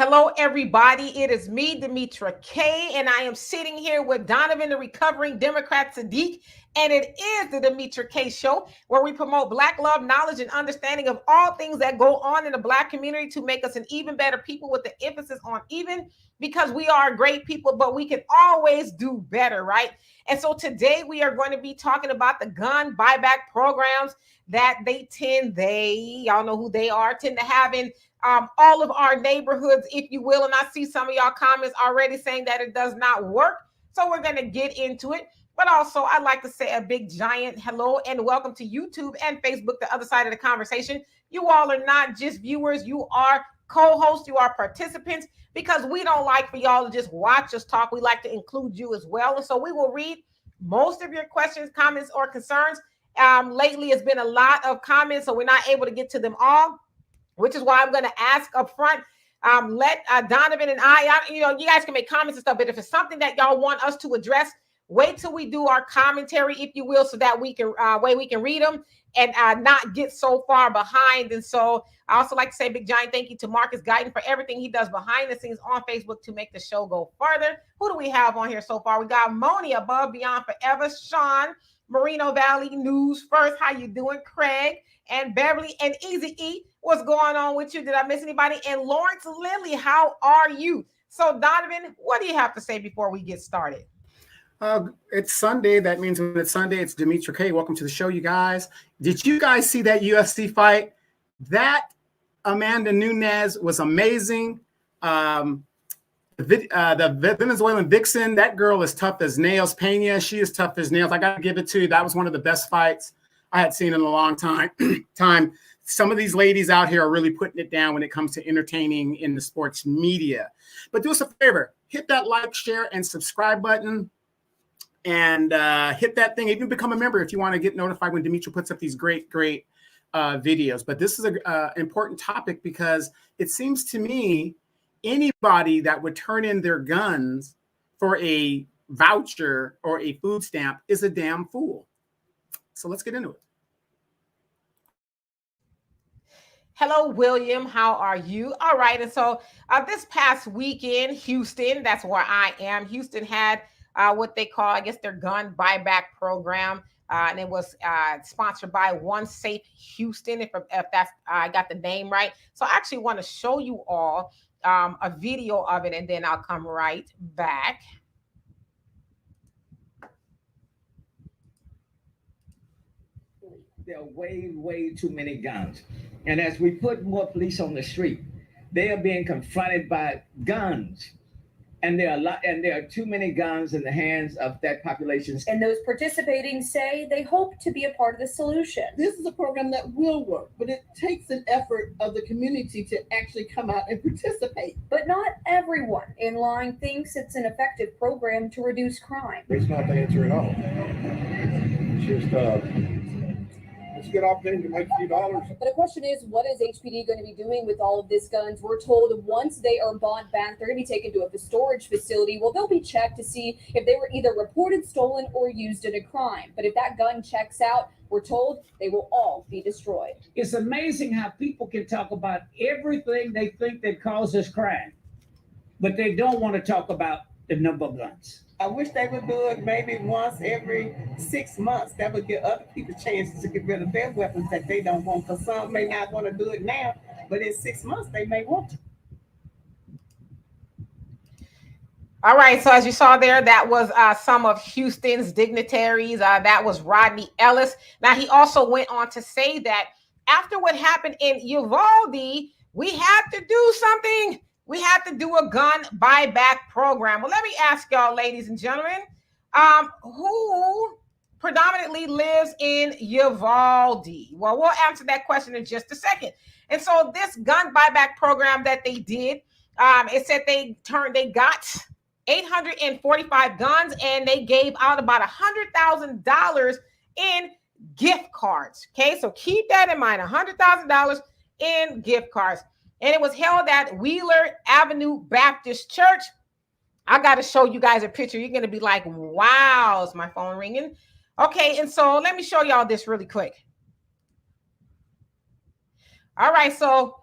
Hello, everybody. It is me, Demetra K, and I am sitting here with Donovan, the recovering Democrat Sadiq, and it is the Demetra K Show, where we promote Black love, knowledge, and understanding of all things that go on in the Black community to make us an even better people, with the emphasis on even, because we are great people, but we can always do better, right? And so today we are going to be talking about the gun buyback programs that y'all know who they are, tend to have in all of our neighborhoods, if you will. And I see some of y'all comments already saying that it does not work. So we're going to get into it. But also, I'd like to say a big giant hello and welcome to YouTube and Facebook, the other side of the conversation. You all are not just viewers, you are co-hosts, you are participants, because we don't like for y'all to just watch us talk. We like to include you as well. And so we will read most of your questions, comments, or concerns. Lately, it's been a lot of comments, so we're not able to get to them all, which is why I'm going to ask up front. Let Donovan and you guys can make comments and stuff, but if it's something that y'all want us to address, wait till we do our commentary, if you will, so that we can read them and not get so far behind. And so I also like to say a big giant thank you to Marcus Guyton for everything he does behind the scenes on Facebook to make the show go further. Who do we have on here so far? We got Moni, Above Beyond Forever, Sean, Moreno Valley News First. How you doing? Craig and Beverly and Easy E. What's going on with you? Did I miss anybody? And Lawrence Lilly, how are you? So Donovan, what do you have to say before we get started? It's Sunday. That means when it's Sunday, it's Demetra K. Welcome to the show, you guys. Did you guys see that UFC fight? That Amanda Nunes was amazing. The Venezuelan vixen, that girl is tough as nails. Pena, she is tough as nails. I got to give it to you. That was one of the best fights I had seen in a long time. Some of these ladies out here are really putting it down when it comes to entertaining in the sports media. But do us a favor, hit that like, share, and subscribe button, and hit that thing. Even become a member if you want to get notified when Demetra puts up these great videos. But this is an important topic because it seems to me anybody that would turn in their guns for a voucher or a food stamp is a damn fool. So let's get into it. Hello, William. How are you? All right. And so this past weekend, Houston, that's where I am. Houston had what they call, I guess, their gun buyback program. And it was sponsored by One Safe Houston, if that's I got the name right. So I actually want to show you all a video of it, and then I'll come right back. There are way too many guns. And as we put more police on the street, they are being confronted by guns. And there are too many guns in the hands of that population. And those participating say they hope to be a part of the solution. This is a program that will work, but it takes an effort of the community to actually come out and participate. But not everyone in line thinks it's an effective program to reduce crime. It's not the answer at all. It's just it's a good opportunity to make a few dollars. But the question is, what is HPD going to be doing with all of these guns? We're told once they are bought back, they're going to be taken to a storage facility. Well, they'll be checked to see if they were either reported stolen or used in a crime. But if that gun checks out, we're told they will all be destroyed. It's amazing how people can talk about everything they think that causes crime, but they don't want to talk about the number of guns. I wish they would do it maybe once every 6 months. That would give other people chances to get rid of their weapons that they don't want. Because some may not want to do it now, but in 6 months they may want to. All right, so as you saw there, that was some of Houston's dignitaries. That was Rodney Ellis. Now, he also went on to say that after what happened in Uvalde, we had to do something. We had to do a gun buyback program. Well, let me ask y'all, ladies and gentlemen, who predominantly lives in Uvalde? Well, we'll answer that question in just a second. And so this gun buyback program that they did, it said they got 845 guns, and they gave out about $100,000 in gift cards. Okay, so keep that in mind, $100,000 in gift cards. And it was held at Wheeler Avenue Baptist Church. I got to show you guys a picture. You're going to be like, wow, is my phone ringing? Okay, and so let me show y'all this really quick. All right, so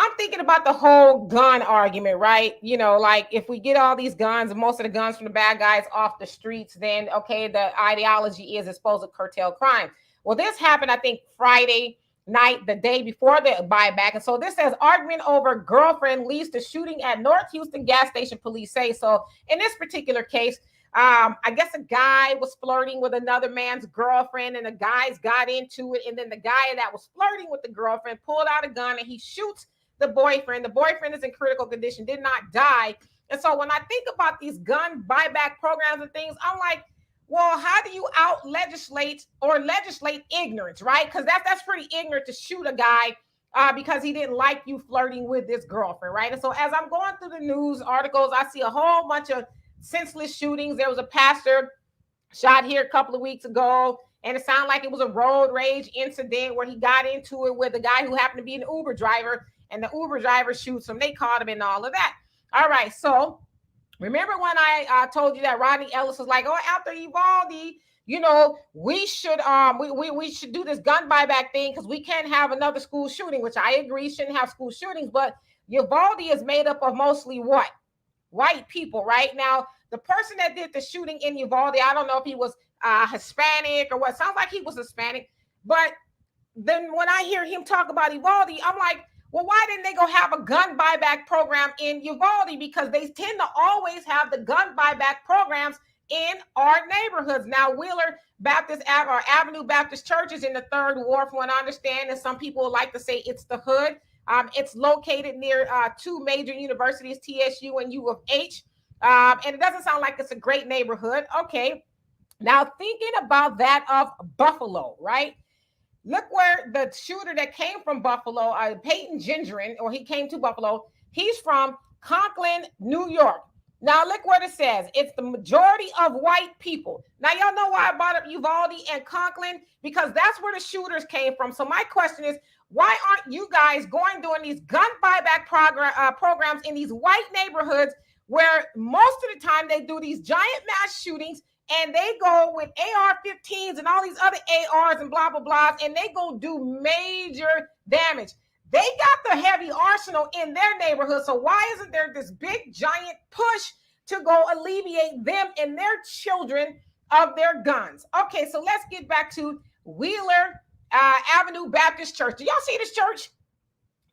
I'm thinking about the whole gun argument, right? You know, like if we get all these guns, most of the guns from the bad guys off the streets, then okay, the ideology is it's supposed to curtail crime. Well, this happened, I think, Friday night, the day before the buyback. And so this says argument over girlfriend leads to shooting at North Houston gas station, police say. So in this particular case, I guess a guy was flirting with another man's girlfriend, and the guys got into it. And then the guy that was flirting with the girlfriend pulled out a gun and he shoots the boyfriend. The boyfriend is in critical condition, did not die. And so when I think about these gun buyback programs and things, I'm like, well, how do you out legislate or legislate ignorance, right? Because that's pretty ignorant to shoot a guy because he didn't like you flirting with this girlfriend, right? And so as I'm going through the news articles, I see a whole bunch of senseless shootings. There was a pastor shot here a couple of weeks ago, and it sounded like it was a road rage incident where he got into it with a guy who happened to be an Uber driver, and the Uber driver shoots him. They caught him and all of that. All right, so remember when I told you that Rodney Ellis was like, oh, after Uvalde, you know, we should we should do this gun buyback thing because we can't have another school shooting, which I agree shouldn't have school shootings. But Uvalde is made up of mostly what? White people, right? Now, the person that did the shooting in Uvalde, I don't know if he was Hispanic or what. Sounds like he was Hispanic. But then when I hear him talk about Uvalde, I'm like, well, why didn't they go have a gun buyback program in Uvalde? Because they tend to always have the gun buyback programs in our neighborhoods. Now, Wheeler Baptist or Avenue Baptist Church is in the 3rd Ward, from what I understand, and some people like to say it's the hood. It's located near 2 major universities, TSU and U of H. And it doesn't sound like it's a great neighborhood. Okay. Now, thinking about that of Buffalo, right? Look where the shooter that came from Buffalo, Peyton Gendron, or he came to Buffalo, he's from Conklin, New York. Now, look what it says. It's the majority of white people. Now, y'all know why I brought up Uvalde and Conklin? Because that's where the shooters came from. So my question is, why aren't you guys doing these gun buyback programs in these white neighborhoods where most of the time they do these giant mass shootings and they go with AR-15s and all these other ARs and blah, blah, blah, and they go do major damage. They got the heavy arsenal in their neighborhood. So why isn't there this big giant push to go alleviate them and their children of their guns? Okay, so let's get back to Wheeler Avenue Baptist Church. Do y'all see this church?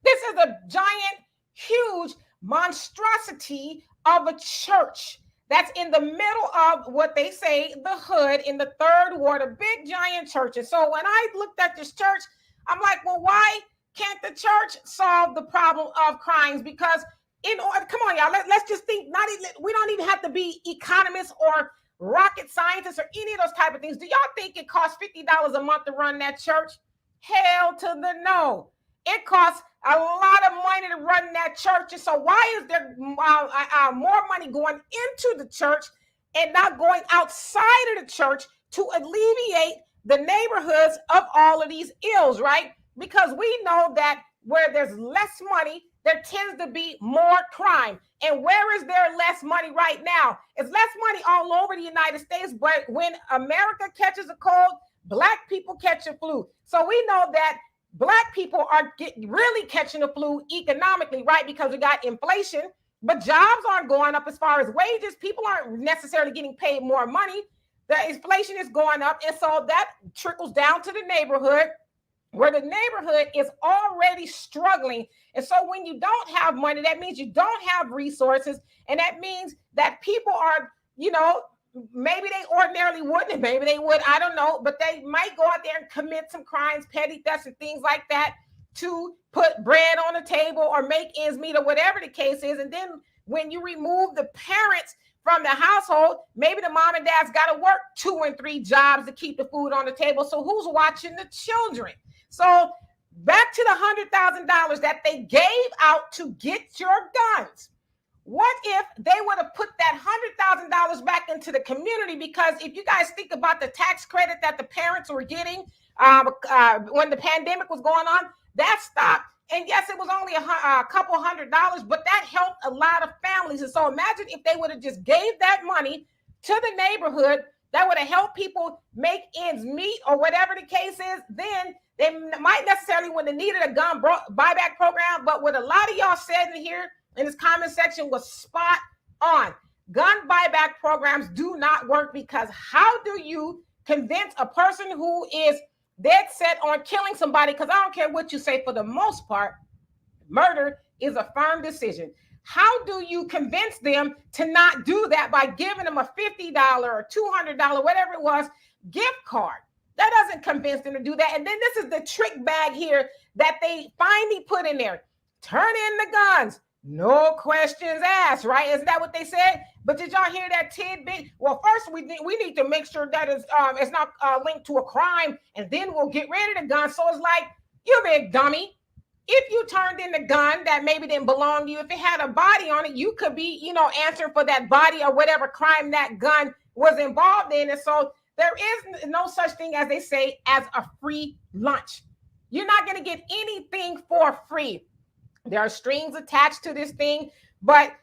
This is a giant, huge monstrosity of a church that's in the middle of what they say the hood in the 3rd Ward, a big giant church. And so when I looked at this church, I'm like, well, why can't the church solve the problem of crimes? Because come on, y'all, let's just think, we don't even have to be economists or rocket scientists or any of those type of things. Do y'all think it costs $50 a month to run that church? Hell to the no. It costs a lot of money to run that church. And so why is there more money going into the church and not going outside of the church to alleviate the neighborhoods of all of these ills, right? Because we know that where there's less money, there tends to be more crime. And where is there less money right now? It's less money all over the United States, but when America catches a cold, Black people catch a flu. So we know that Black people are really catching the flu economically, right? Because we got inflation, but jobs aren't going up as far as wages. People aren't necessarily getting paid more money. The inflation is going up. And so that trickles down to the neighborhood, where the neighborhood is already struggling. And so when you don't have money, that means you don't have resources. And that means that people are, maybe they ordinarily wouldn't, and maybe they would, I don't know, but they might go out there and commit some crimes, petty thefts and things like that to put bread on the table or make ends meet or whatever the case is. And then when you remove the parents from the household, maybe the mom and dad's got to work 2 and 3 jobs to keep the food on the table. So who's watching the children? So back to the $100,000 that they gave out to get your guns. What if they would have put that $100,000 back into the community? Because if you guys think about the tax credit that the parents were getting when the pandemic was going on, that stopped. And yes, it was only a couple $100, but that helped a lot of families. And so imagine if they would have just gave that money to the neighborhood that would have helped people make ends meet or whatever the case is, then they might necessarily wouldn't have needed a gun buyback program. But what a lot of y'all said in here in this comment section was spot on. Gun buyback programs do not work, because how do you convince a person who is dead set on killing somebody? Because I don't care what you say, for the most part, murder is a firm decision. How do you convince them to not do that by giving them a $50 or $200, whatever it was, gift card? That doesn't convince them to do that. And then this is the trick bag here that they finally put in there. Turn in the guns. No questions asked, right? Isn't that what they said? But did y'all hear that tidbit? Well, first we need to make sure that it's not linked to a crime, and then we'll get rid of the gun. So it's like, you big dummy. If you turned in the gun that maybe didn't belong to you, if it had a body on it, you could be, answering for that body or whatever crime that gun was involved in. And so there is no such thing, as they say, as a free lunch. You're not going to get anything for free. There are strings attached to this thing, but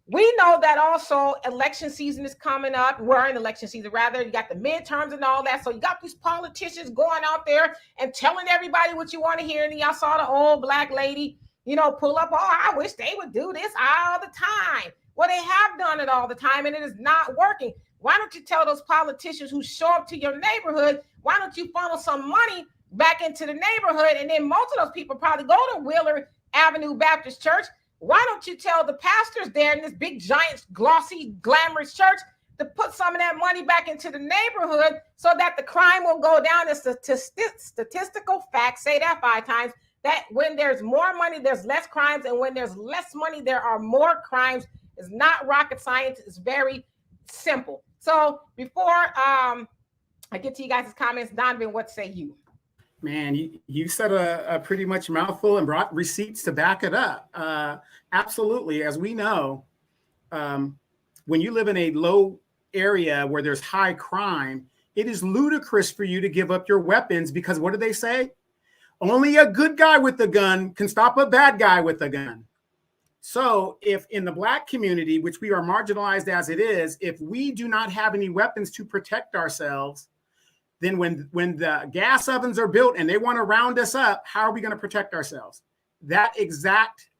we know that also election season is coming up. We're in election season, rather. You got the midterms and all that. So you got these politicians going out there and telling everybody what you want to hear. And y'all saw the old black lady, pull up, I wish they would do this all the time. Well, they have done it all the time, and it is not working. Why don't you tell those politicians who show up to your neighborhood, why don't you funnel some money back into the neighborhood? And then most of those people probably go to Wheeler Avenue Baptist Church. Why don't you tell the pastors there in this big, giant, glossy, glamorous church to put some of that money back into the neighborhood so that the crime will go down? The statistical facts say that 5 times, that when there's more money, there's less crimes. And when there's less money, there are more crimes. It's not rocket science. It's very simple. So before I get to you guys' comments, Donovan, what say you? Man, you said a pretty much mouthful and brought receipts to back it up. Absolutely. As we know, when you live in a low area where there's high crime, it is ludicrous for you to give up your weapons, because what do they say? Only a good guy with a gun can stop a bad guy with a gun. So if in the Black community, which we are marginalized as it is, if we do not have any weapons to protect ourselves, then when the gas ovens are built and they want to round us up, how are we going to protect ourselves? That exact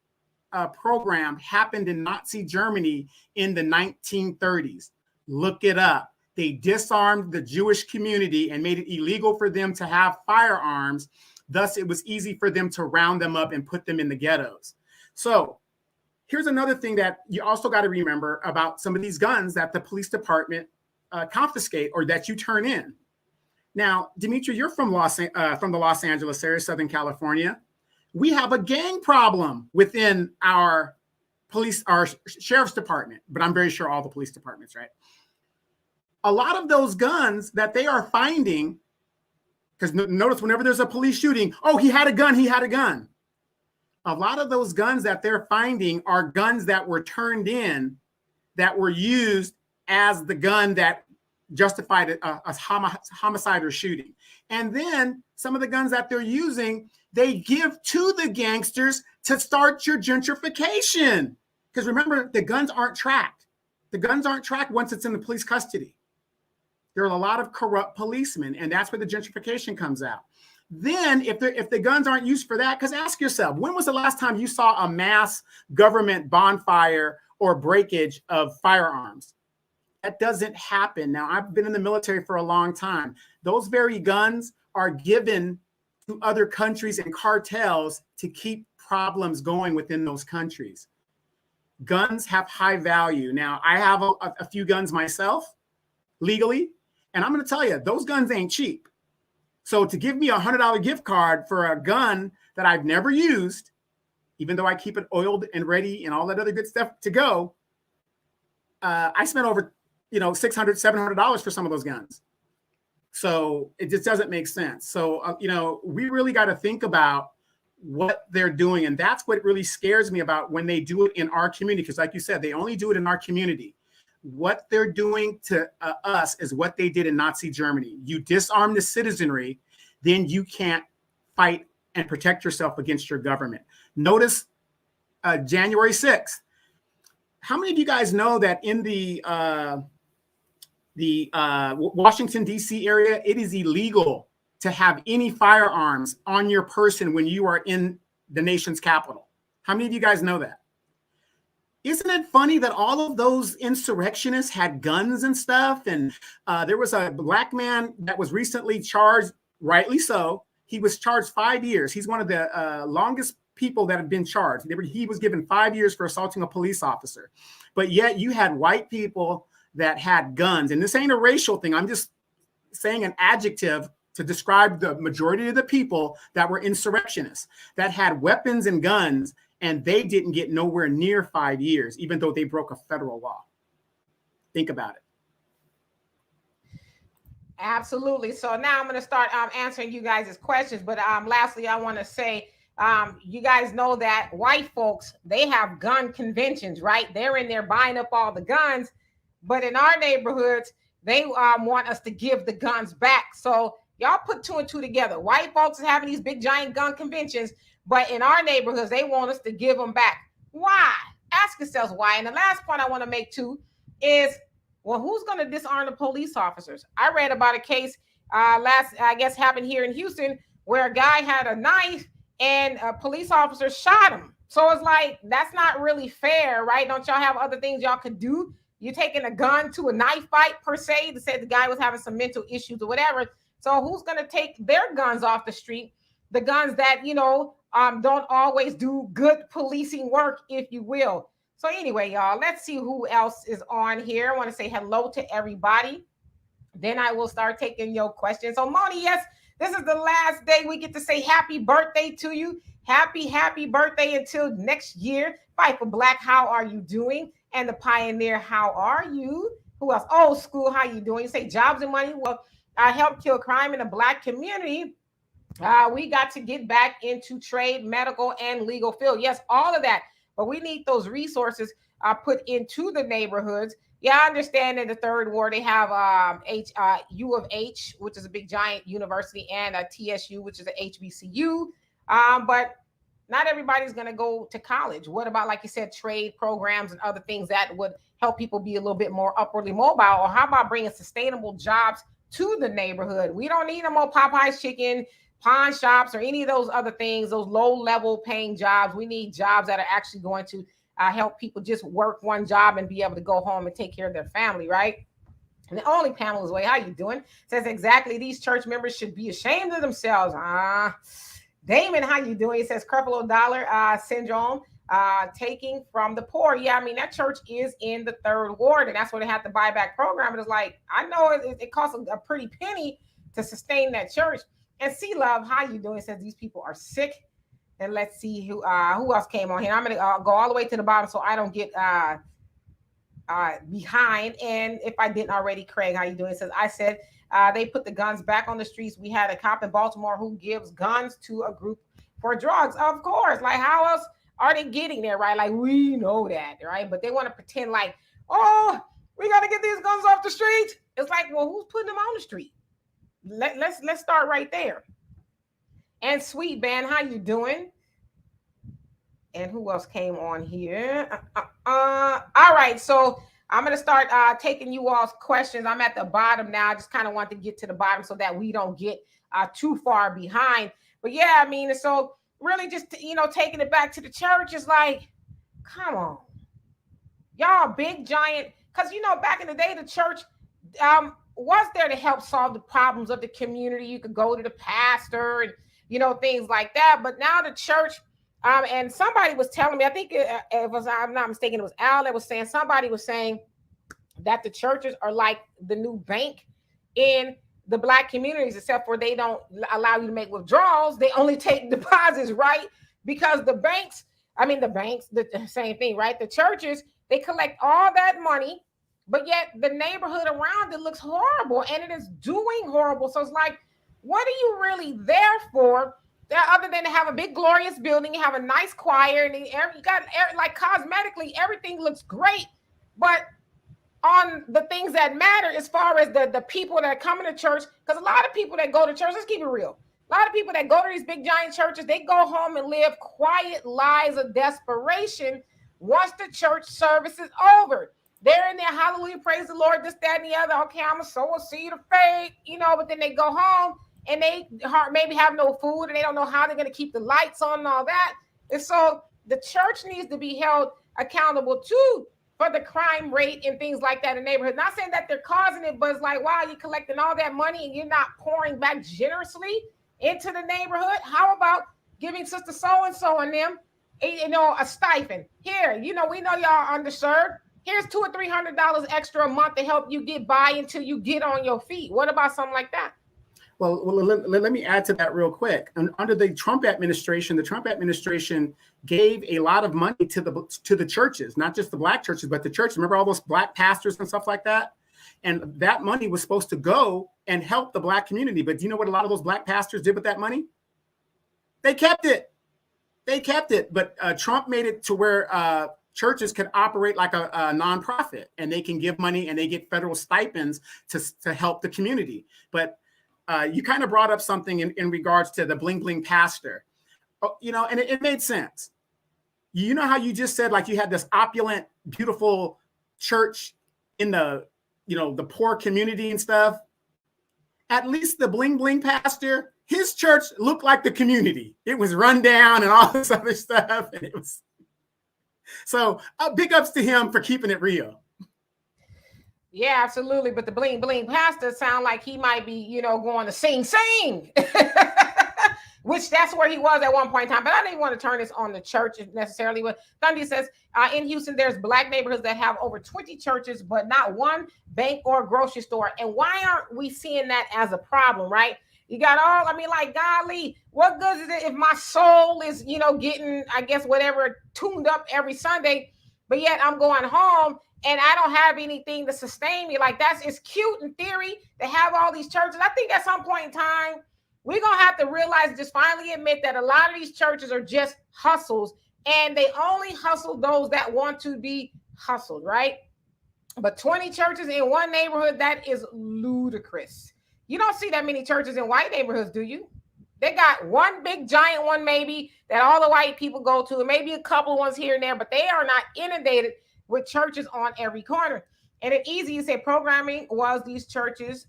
program happened in Nazi Germany in the 1930s. Look it up. They disarmed the Jewish community and made it illegal for them to have firearms. Thus, it was easy for them to round them up and put them in the ghettos. So here's another thing that you also got to remember about some of these guns that the police department confiscate or that you turn in. Now, Dimitri, you're from the Los Angeles area, Southern California. We have a gang problem within our sheriff's department, but I'm very sure all the police departments, right? A lot of those guns that they are finding, because notice whenever there's a police shooting, oh, he had a gun. A lot of those guns that they're finding are guns that were turned in, that were used as the gun that justified a homicide or shooting. And then some of the guns that they're using, they give to the gangsters to start your gentrification. Because remember, the guns aren't tracked. The guns aren't tracked once it's in the police custody. There are a lot of corrupt policemen, and that's where the gentrification comes out. Then if the guns aren't used for that, because ask yourself, when was the last time you saw a mass government bonfire or breakage of firearms? That doesn't happen. Now, I've been in the military for a long time. Those very guns are given to other countries and cartels to keep problems going within those countries. Guns have high value. Now, I have a few guns myself legally, and I'm going to tell you, those guns ain't cheap. So to give me a $100 gift card for a gun that I've never used, even though I keep it oiled and ready and all that other good stuff to go, I spent over $600, $700 for some of those guns. So it just doesn't make sense. So, we really got to think about what they're doing. And that's what really scares me about when they do it in our community. Because like you said, they only do it in our community. What they're doing to us is what they did in Nazi Germany. You disarm the citizenry, then you can't fight and protect yourself against your government. Notice January 6th. How many of you guys know that in the the Washington, D.C. area, it is illegal to have any firearms on your person when you are in the nation's capital. How many of you guys know that? Isn't it funny that all of those insurrectionists had guns and stuff? And there was a black man that was recently charged, rightly so. He was charged 5 years. He's one of the longest people that have been charged. He was given 5 years for assaulting a police officer. But yet you had white people that had guns. And this ain't a racial thing. I'm just saying an adjective to describe the majority of the people that were insurrectionists, that had weapons and guns, and they didn't get nowhere near 5 years, even though they broke a federal law. Think about it. Absolutely. So now I'm going to start answering you guys' questions. But lastly, I want to say, you guys know that white folks, they have gun conventions, right? They're in there buying up all the guns. But in our neighborhoods, they want us to give the guns back. So y'all put two and two together. White folks are having these big giant gun conventions, but in our neighborhoods, they want us to give them back. Why? Ask yourselves why. And the last point I want to make too is, well, who's going to disarm the police officers? I read about a case happened here in Houston where a guy had a knife and a police officer shot him. So it's like, that's not really fair, right? Don't y'all have other things y'all could do? You're taking a gun to a knife fight per se to say the guy was having some mental issues or whatever. So who's going to take their guns off the street? The guns that, don't always do good policing work, if you will. So anyway, y'all, let's see who else is on here. I want to say hello to everybody. Then I will start taking your questions. So Moni, yes, this is the last day we get to say happy birthday to you. Happy birthday until next year. Fight for Black, how are you doing? And the Pioneer, how are you? Who else? Old School, how you doing? You say jobs and money. Well, I help kill crime in the Black community. We got to get back into trade, medical, and legal field. Yes, all of that. But we need those resources put into the neighborhoods. Yeah, I understand in the third ward, they have U of H, which is a big giant university, and a TSU, which is a HBCU. But not everybody's going to go to college. What about, like you said, trade programs and other things that would help people be a little bit more upwardly mobile? Or how about bringing sustainable jobs to the neighborhood? We don't need no more Popeye's chicken, pawn shops, or any of those other things, those low-level paying jobs. We need jobs that are actually going to help people just work one job and be able to go home and take care of their family, right? And the only Pamela's Way, how you doing? Says exactly, these church members should be ashamed of themselves. Damon, how you doing? He says Creflo Dollar syndrome, taking from the poor. Yeah, I mean, that church is in the third ward, and that's where they have the buyback program. And it's like, I know it costs a pretty penny to sustain that church. And C Love, how you doing? He says these people are sick. And let's see who else came on here. I'm going to go all the way to the bottom so I don't get behind. And if I didn't already, Craig, how you doing? He says, I said, they put the guns back on the streets. We had a cop in Baltimore who gives guns to a group for drugs. Of course. Like, how else are they getting there, right? Like, we know that, right? But they want to pretend like, oh, we got to get these guns off the street. It's like, well, who's putting them on the street? Let's start right there. And Sweet Band, how you doing? And who else came on here? All right, so I'm going to start taking you all's questions. I'm at the bottom now. I just kind of want to get to the bottom so that we don't get too far behind. But yeah, I mean, so really just, taking it back to the church is like, come on. Y'all big giant, because, back in the day, the church was there to help solve the problems of the community. You could go to the pastor and, things like that. But now the church, and somebody was telling me, I think it was, I'm not mistaken, it was Al that was saying, somebody was saying that the churches are like the new bank in the Black communities, except for they don't allow you to make withdrawals. They only take deposits, right? Because the same thing, right? The churches, they collect all that money, but yet the neighborhood around it looks horrible and it is doing horrible. So it's like, what are you really there for? Other than to have a big glorious building, you have a nice choir, and you got like cosmetically everything looks great, but on the things that matter as far as the people that come to church, because a lot of people that go to church, let's keep it real, a lot of people that go to these big giant churches, they go home and live quiet lives of desperation once the church service is over. They're in there, hallelujah, praise the Lord, this, that, and the other. Okay, I'm going to sow a seed of faith, you know, but then they go home and they maybe have no food and they don't know how they're going to keep the lights on and all that. And so the church needs to be held accountable too for the crime rate and things like that in the neighborhood. Not saying that they're causing it, but it's like, wow, you're collecting all that money and you're not pouring back generously into the neighborhood. How about giving Sister So-and-so and them, you know, a stipend? Here, you know, we know y'all underserved. Here's $200 or $300 extra a month to help you get by until you get on your feet. What about something like that? Well, let me add to that real quick. And under the Trump administration gave a lot of money to the churches, not just the black churches, but the churches. Remember all those black pastors and stuff like that? And that money was supposed to go and help the black community. But do you know what a lot of those black pastors did with that money? They kept it. But Trump made it to where churches can operate like a nonprofit, and they can give money and they get federal stipends to help the community. But you kind of brought up something in regards to the bling bling pastor, you know, and it made sense. You know how you just said, like, you had this opulent, beautiful church in the, you know, the poor community and stuff. At least the bling bling pastor, his church looked like the community. It was run down and all this other stuff. And it was, so big ups to him for keeping it real. Yeah, absolutely. But the bling bling pastor sound like he might be, you know, going to sing, which that's where he was at one point in time. But I didn't want to turn this on the church necessarily. But Thundy says in Houston, there's black neighborhoods that have over 20 churches, but not one bank or grocery store. And why aren't we seeing that as a problem, right? You got all, I mean, like, golly, what good is it if my soul is, you know, getting, I guess, whatever, tuned up every Sunday, but yet I'm going home and I don't have anything to sustain me? Like, it's cute in theory to have all these churches. I think at some point in time, we're going to have to realize, just finally admit that a lot of these churches are just hustles, and they only hustle those that want to be hustled, right? But 20 churches in one neighborhood, that is ludicrous. You don't see that many churches in white neighborhoods, do you? They got one big giant one maybe that all the white people go to, and maybe a couple ones here and there, but they are not inundated with churches on every corner. And it's easy to say programming was these churches,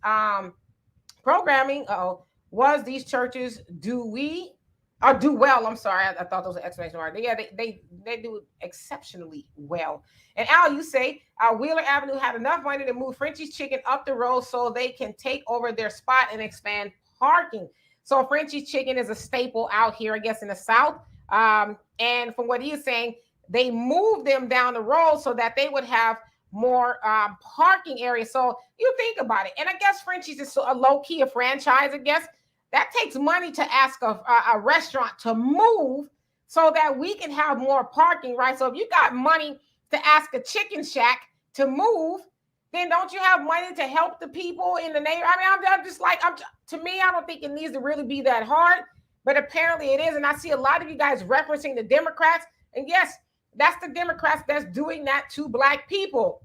was these churches do well. I'm sorry, I thought those were exclamation marks. Yeah, they do exceptionally well. And Al, you say Wheeler Avenue had enough money to move Frenchie's Chicken up the road so they can take over their spot and expand parking. So Frenchie's Chicken is a staple out here, I guess, in the South. And from what he is saying, they moved them down the road so that they would have more parking areas. So you think about it. And I guess Frenchie's is a low-key a franchise, I guess. That takes money to ask a restaurant to move so that we can have more parking, right? So if you got money to ask a chicken shack to move, then don't you have money to help the people in the neighborhood? I mean, I'm just like, to me, I don't think it needs to really be that hard, but apparently it is. And I see a lot of you guys referencing the Democrats. And yes, that's the Democrats that's doing that to black people.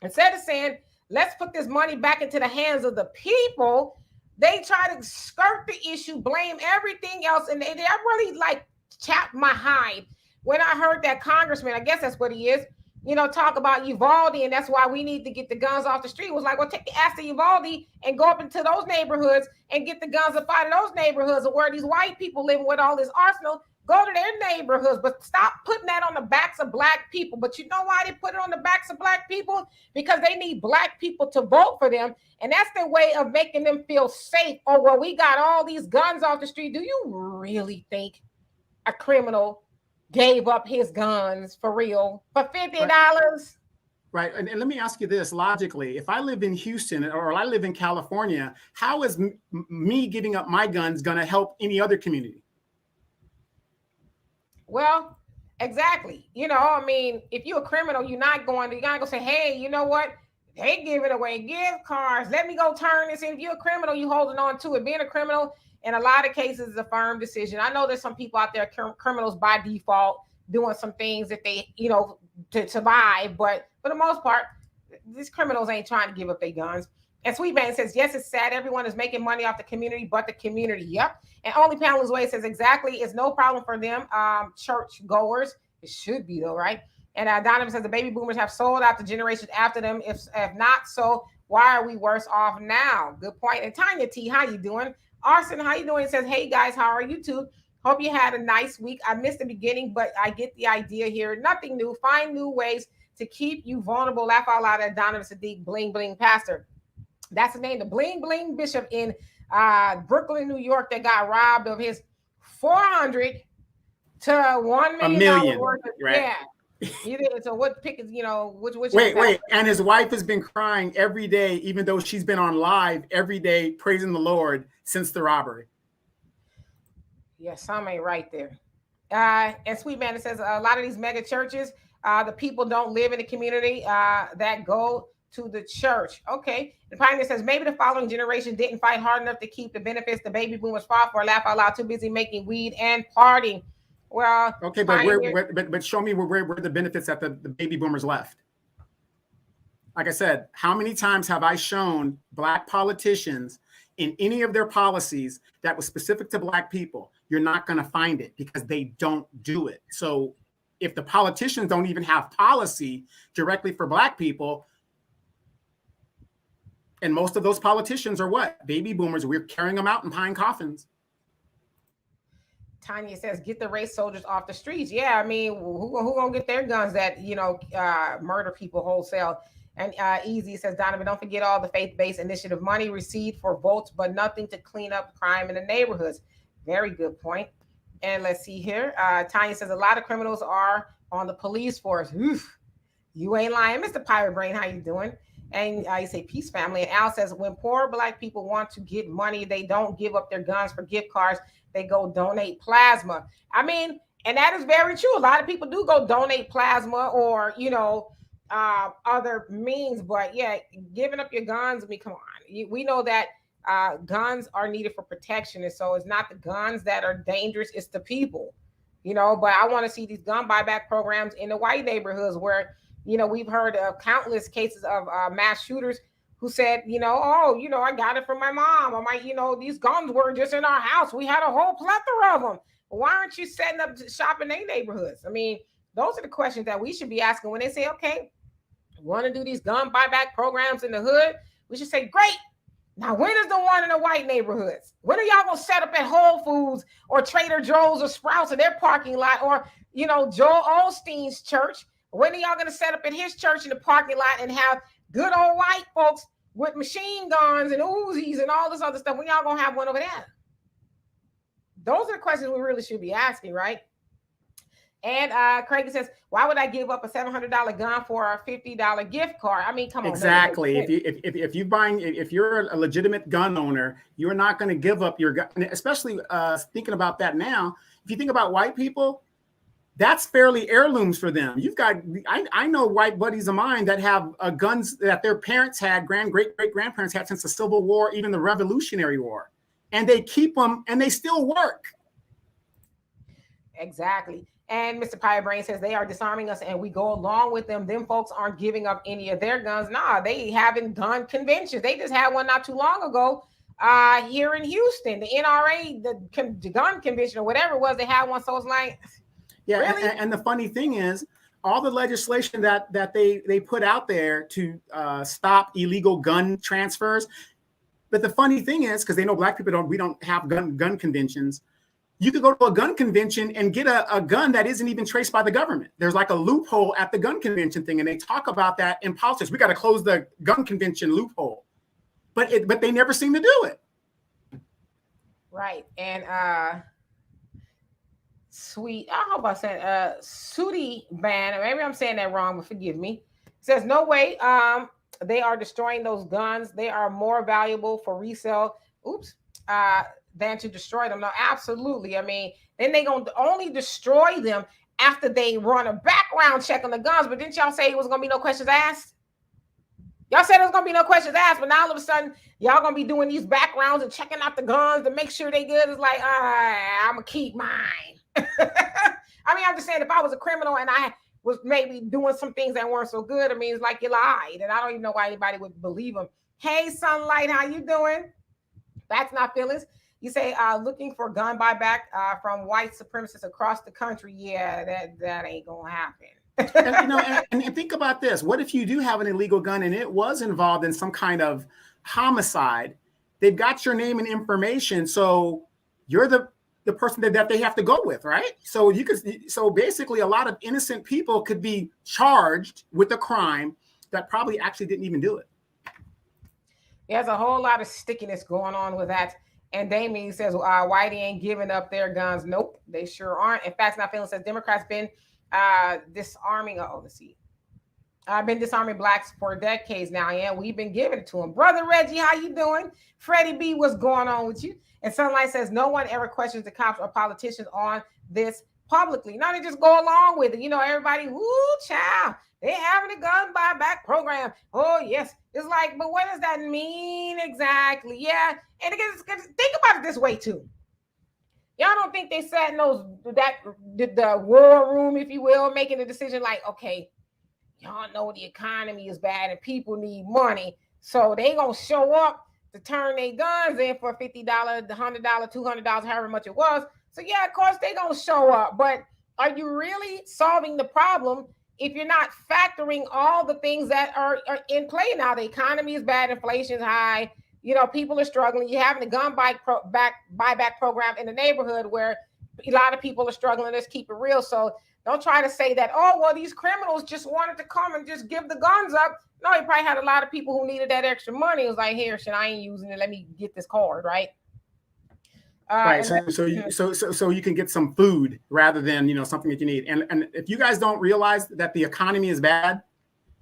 Instead of saying, let's put this money back into the hands of the people, they try to skirt the issue, blame everything else. And they really like chapped my hide when I heard that congressman, I guess that's what he is, you know, talk about Uvalde, and that's why we need to get the guns off the street. It was like, well, take the ass to Uvalde and go up into those neighborhoods and get the guns up out of those neighborhoods, or where these white people living with all this arsenal. Go to their neighborhoods, but stop putting that on the backs of black people. But you know why they put it on the backs of black people? Because they need black people to vote for them. And that's their way of making them feel safe. Oh, well, we got all these guns off the street. Do you really think a criminal gave up his guns for real for $50? Right. And let me ask you this logically. If I live in Houston or I live in California, how is me giving up my guns going to help any other community? Well, exactly. You know, I mean, if you're a criminal, you're not going to say, hey, you know what? They give it away gift cards. Let me go turn this in. If you're a criminal, you're holding on to it. Being a criminal, in a lot of cases, is a firm decision. I know there's some people out there, criminals by default, doing some things that they, you know, to survive. But for the most part, these criminals ain't trying to give up their guns. And Sweetbang says, yes, it's sad. Everyone is making money off the community, but the community. Yep. And Only Pamela's Way says, exactly. It's no problem for them, church goers. It should be though, right? And Donovan says the baby boomers have sold out the generations after them. If not so, why are we worse off now? Good point. And Tanya T, how you doing? Arson, how you doing? It says, hey guys, how are you too? Hope you had a nice week. I missed the beginning, but I get the idea here. Nothing new. Find new ways to keep you vulnerable. Laugh out loud at Donovan Sadiq, bling bling pastor. That's the name, the bling bling bishop in Brooklyn, New York, that got robbed of his 400 to $1 million worth of, right? Yeah. So what pick is, which wait, and his wife has been crying every day, even though she's been on live every day praising the Lord since the robbery. Yeah, some ain't right there. And Sweet Man, it says a lot of these mega churches, the people don't live in the community that go to the church. Okay. The Pioneer says maybe the following generation didn't fight hard enough to keep the benefits the baby boomers fought for. Laugh out loud, too busy making weed and partying. Well, okay, but show me where the benefits that the baby boomers left. Like I said, how many times have I shown Black politicians in any of their policies that was specific to Black people? You're not going to find it because they don't do it. So if the politicians don't even have policy directly for Black people, and most of those politicians are what? Baby boomers. We're carrying them out in pine coffins. Tanya says, get the race soldiers off the streets. Yeah, I mean, who gonna get their guns that, murder people wholesale? And Easy says, Donovan, don't forget all the faith-based initiative money received for votes, but nothing to clean up crime in the neighborhoods. Very good point. And let's see here. Tanya says, a lot of criminals are on the police force. Oof, you ain't lying. Mr. Pirate Brain, how you doing? And you say, peace, family. And Al says, when poor Black people want to get money, they don't give up their guns for gift cards. They go donate plasma. I mean, and that is very true. A lot of people do go donate plasma or, other means. But yeah, giving up your guns, I mean, come on. We know that guns are needed for protection. And so it's not the guns that are dangerous, it's the people, but I want to see these gun buyback programs in the white neighborhoods where, we've heard of countless cases of mass shooters who said, I got it from my mom, or these guns were just in our house. We had a whole plethora of them. Why aren't you setting up shop in their neighborhoods? I mean, those are the questions that we should be asking when they say, okay, want to do these gun buyback programs in the hood? We should say, great. Now, when is the one in the white neighborhoods? When are y'all going to set up at Whole Foods or Trader Joe's or Sprouts in their parking lot, or, Joel Osteen's church? When are y'all going to set up at his church in the parking lot and have good old white folks with machine guns and Uzis and all this other stuff? When y'all going to have one over there? Those are the questions we really should be asking, right? And Craig says, why would I give up a $700 gun for a $50 gift card? I mean, come on. Exactly. If you're a legitimate gun owner, you're not going to give up your gun. Especially thinking about that now. If you think about white people, that's fairly heirlooms for them. I know white buddies of mine that have guns that their parents had, great-grandparents had since the Civil War, even the Revolutionary War. And they keep them and they still work. Exactly. And Mr. Pirate Brain says they are disarming us and we go along with them. Them folks aren't giving up any of their guns. Nah, they having gun conventions. They just had one not too long ago here in Houston, the NRA, the gun convention or whatever it was. They had one. So it's like, yeah. Really? And the funny thing is, all the legislation that they put out there to stop illegal gun transfers. But the funny thing is, because they know Black people we don't have gun conventions. You could go to a gun convention and get a gun that isn't even traced by the government. There's like a loophole at the gun convention thing, and they talk about that in politics. We got to close the gun convention loophole, but they never seem to do it. Right. And I hope I said Sooty Ban, maybe I'm saying that wrong, but forgive me. Says no way. They are destroying those guns. They are more valuable for resale. Than to destroy them. No, absolutely. I mean, then they gonna only destroy them after they run a background check on the guns. But didn't y'all say it was gonna be no questions asked? Y'all said it was gonna be no questions asked, but now all of a sudden y'all gonna be doing these backgrounds and checking out the guns to make sure they good. It's like, I'm gonna keep mine. I mean, I'm just saying, if I was a criminal and I was maybe doing some things that weren't so good, I mean, it's like you lied, and I don't even know why anybody would believe them. Hey, Sunlight, how you doing? That's not Phyllis. You say looking for gun buyback from white supremacists across the country. Yeah, that ain't gonna happen. and think about this. What if you do have an illegal gun and it was involved in some kind of homicide? They've got your name and information, so you're the person that they have to go with, right? So so basically a lot of innocent people could be charged with a crime that probably actually didn't even do it. There's a whole lot of stickiness going on with that. And Damien says, Whitey ain't giving up their guns. Nope, they sure aren't. In fact, Not Feeling says Democrats been disarming. Let's see. I've been disarming blacks for decades now. Yeah, we've been giving it to them. Brother Reggie, how you doing? Freddie B, what's going on with you? And Sunlight says no one ever questions the cops or politicians on this publicly. No, they just go along with it. You know, everybody, woo, child, they having a gun buyback program. Oh, yes. It's like, but what does that mean exactly? Yeah. And again, think about it this way, too. Y'all don't think they sat in the war room, if you will, making a decision like, okay, y'all know the economy is bad and people need money. So they going to show up to turn their guns in for $50, $100, $200, however much it was. So yeah, of course they going to show up. But are you really solving the problem if you're not factoring all the things that are in play now? The economy is bad, inflation is high. You know, people are struggling. You're having a gun buyback program in the neighborhood where a lot of people are struggling. Let's keep it real. So don't try to say that, oh, well, these criminals just wanted to come and just give the guns up. No, he probably had a lot of people who needed that extra money. It was like, here, shit, I ain't using it. Let me get this card, right? Right. So you can get some food rather than, you know, something that you need. And if you guys don't realize that the economy is bad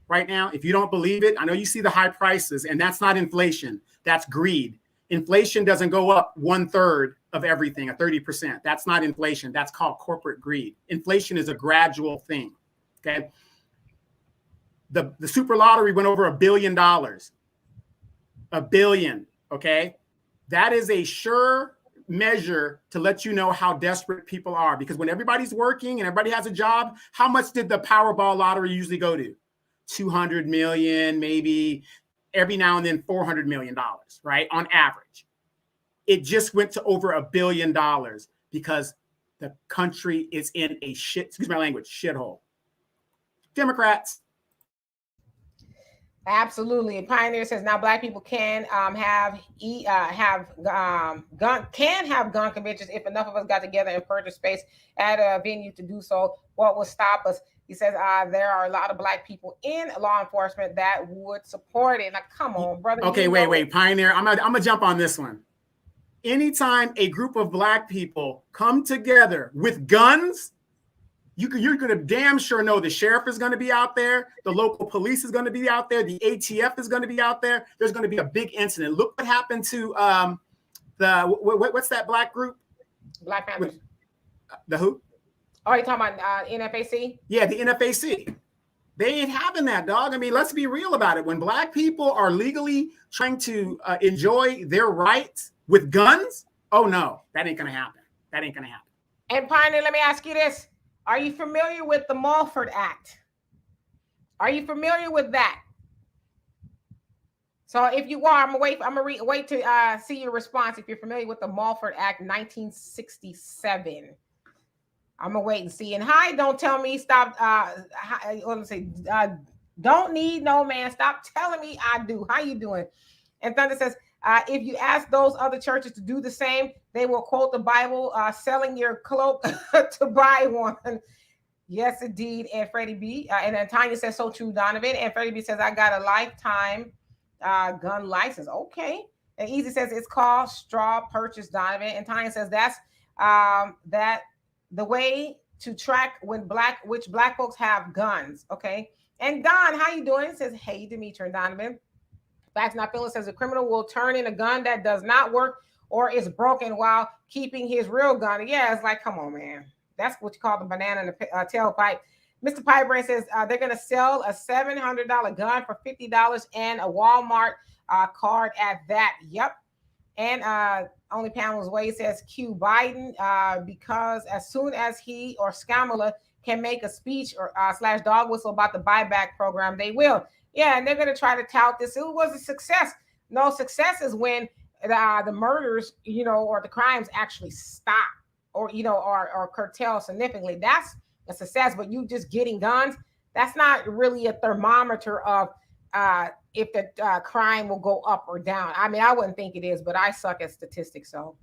right now, if you don't believe it, I know you see the high prices, and that's not inflation. That's greed. Inflation doesn't go up 1/3 of everything, 30%. That's not inflation. That's called corporate greed. Inflation is a gradual thing. Okay. The super lottery went over $1 billion. $1 billion. Okay. That is a sure measure to let you know how desperate people are, because when everybody's working and everybody has a job, how much did the Powerball lottery usually go to? 200 million, maybe every now and then $400 million, right? On average. It just went to over $1 billion because the country is in a excuse my language, shithole. Democrats. Absolutely. Pioneer says now black people can have gun conventions if enough of us got together and purchase space at a venue to do so. What will stop us? He says there are a lot of black people in law enforcement that would support it. Now, come on, brother. Okay, wait, Pioneer. I'm gonna jump on this one. Anytime a group of black people come together with guns, you're going to damn sure know the sheriff is going to be out there. The local police is going to be out there. The ATF is going to be out there. There's going to be a big incident. Look what happened to what's that black group? Black Panthers. The who? Oh, you're talking about NFAC? Yeah, the NFAC. They ain't having that, dog. I mean, let's be real about it. When black people are legally trying to enjoy their rights with guns, oh no, that ain't going to happen. That ain't going to happen. And Pioneer, let me ask you this. Are you familiar with the Mulford Act? Are you familiar with that? So if you are, I'm gonna wait to see your response. If you're familiar with the Mulford Act, 1967, I'm gonna wait and see. And hi, don't tell me stop. Don't need no man. Stop telling me I do. How you doing? And Thunder says, if you ask those other churches to do the same, they will quote the Bible, selling your cloak to buy one. Yes, indeed. And Freddie B. And then Tanya says, so true, Donovan. And Freddie B says, I got a lifetime gun license. Okay. And Easy says, it's called straw purchase, Donovan. And Tanya says, that's that the way to track which black folks have guns. Okay. And Don, how you doing? Says, hey, Demetri and Donovan. Facts Not Feeling says a criminal will turn in a gun that does not work or is broken while keeping his real gun. Yeah, it's like, come on, man. That's what you call the banana in the tailpipe. Mr. Piper says they're going to sell a $700 gun for $50 and a Walmart card at that. Yep. And Only Pamela's Way says Q Biden because as soon as he or Skamala can make a speech or / dog whistle about the buyback program, they will. Yeah, and they're going to try to tout this. It was a success. No, success is when the murders, or the crimes actually stop or, or curtail significantly. That's a success. But you just getting guns, that's not really a thermometer of if the crime will go up or down. I mean, I wouldn't think it is, but I suck at statistics. So,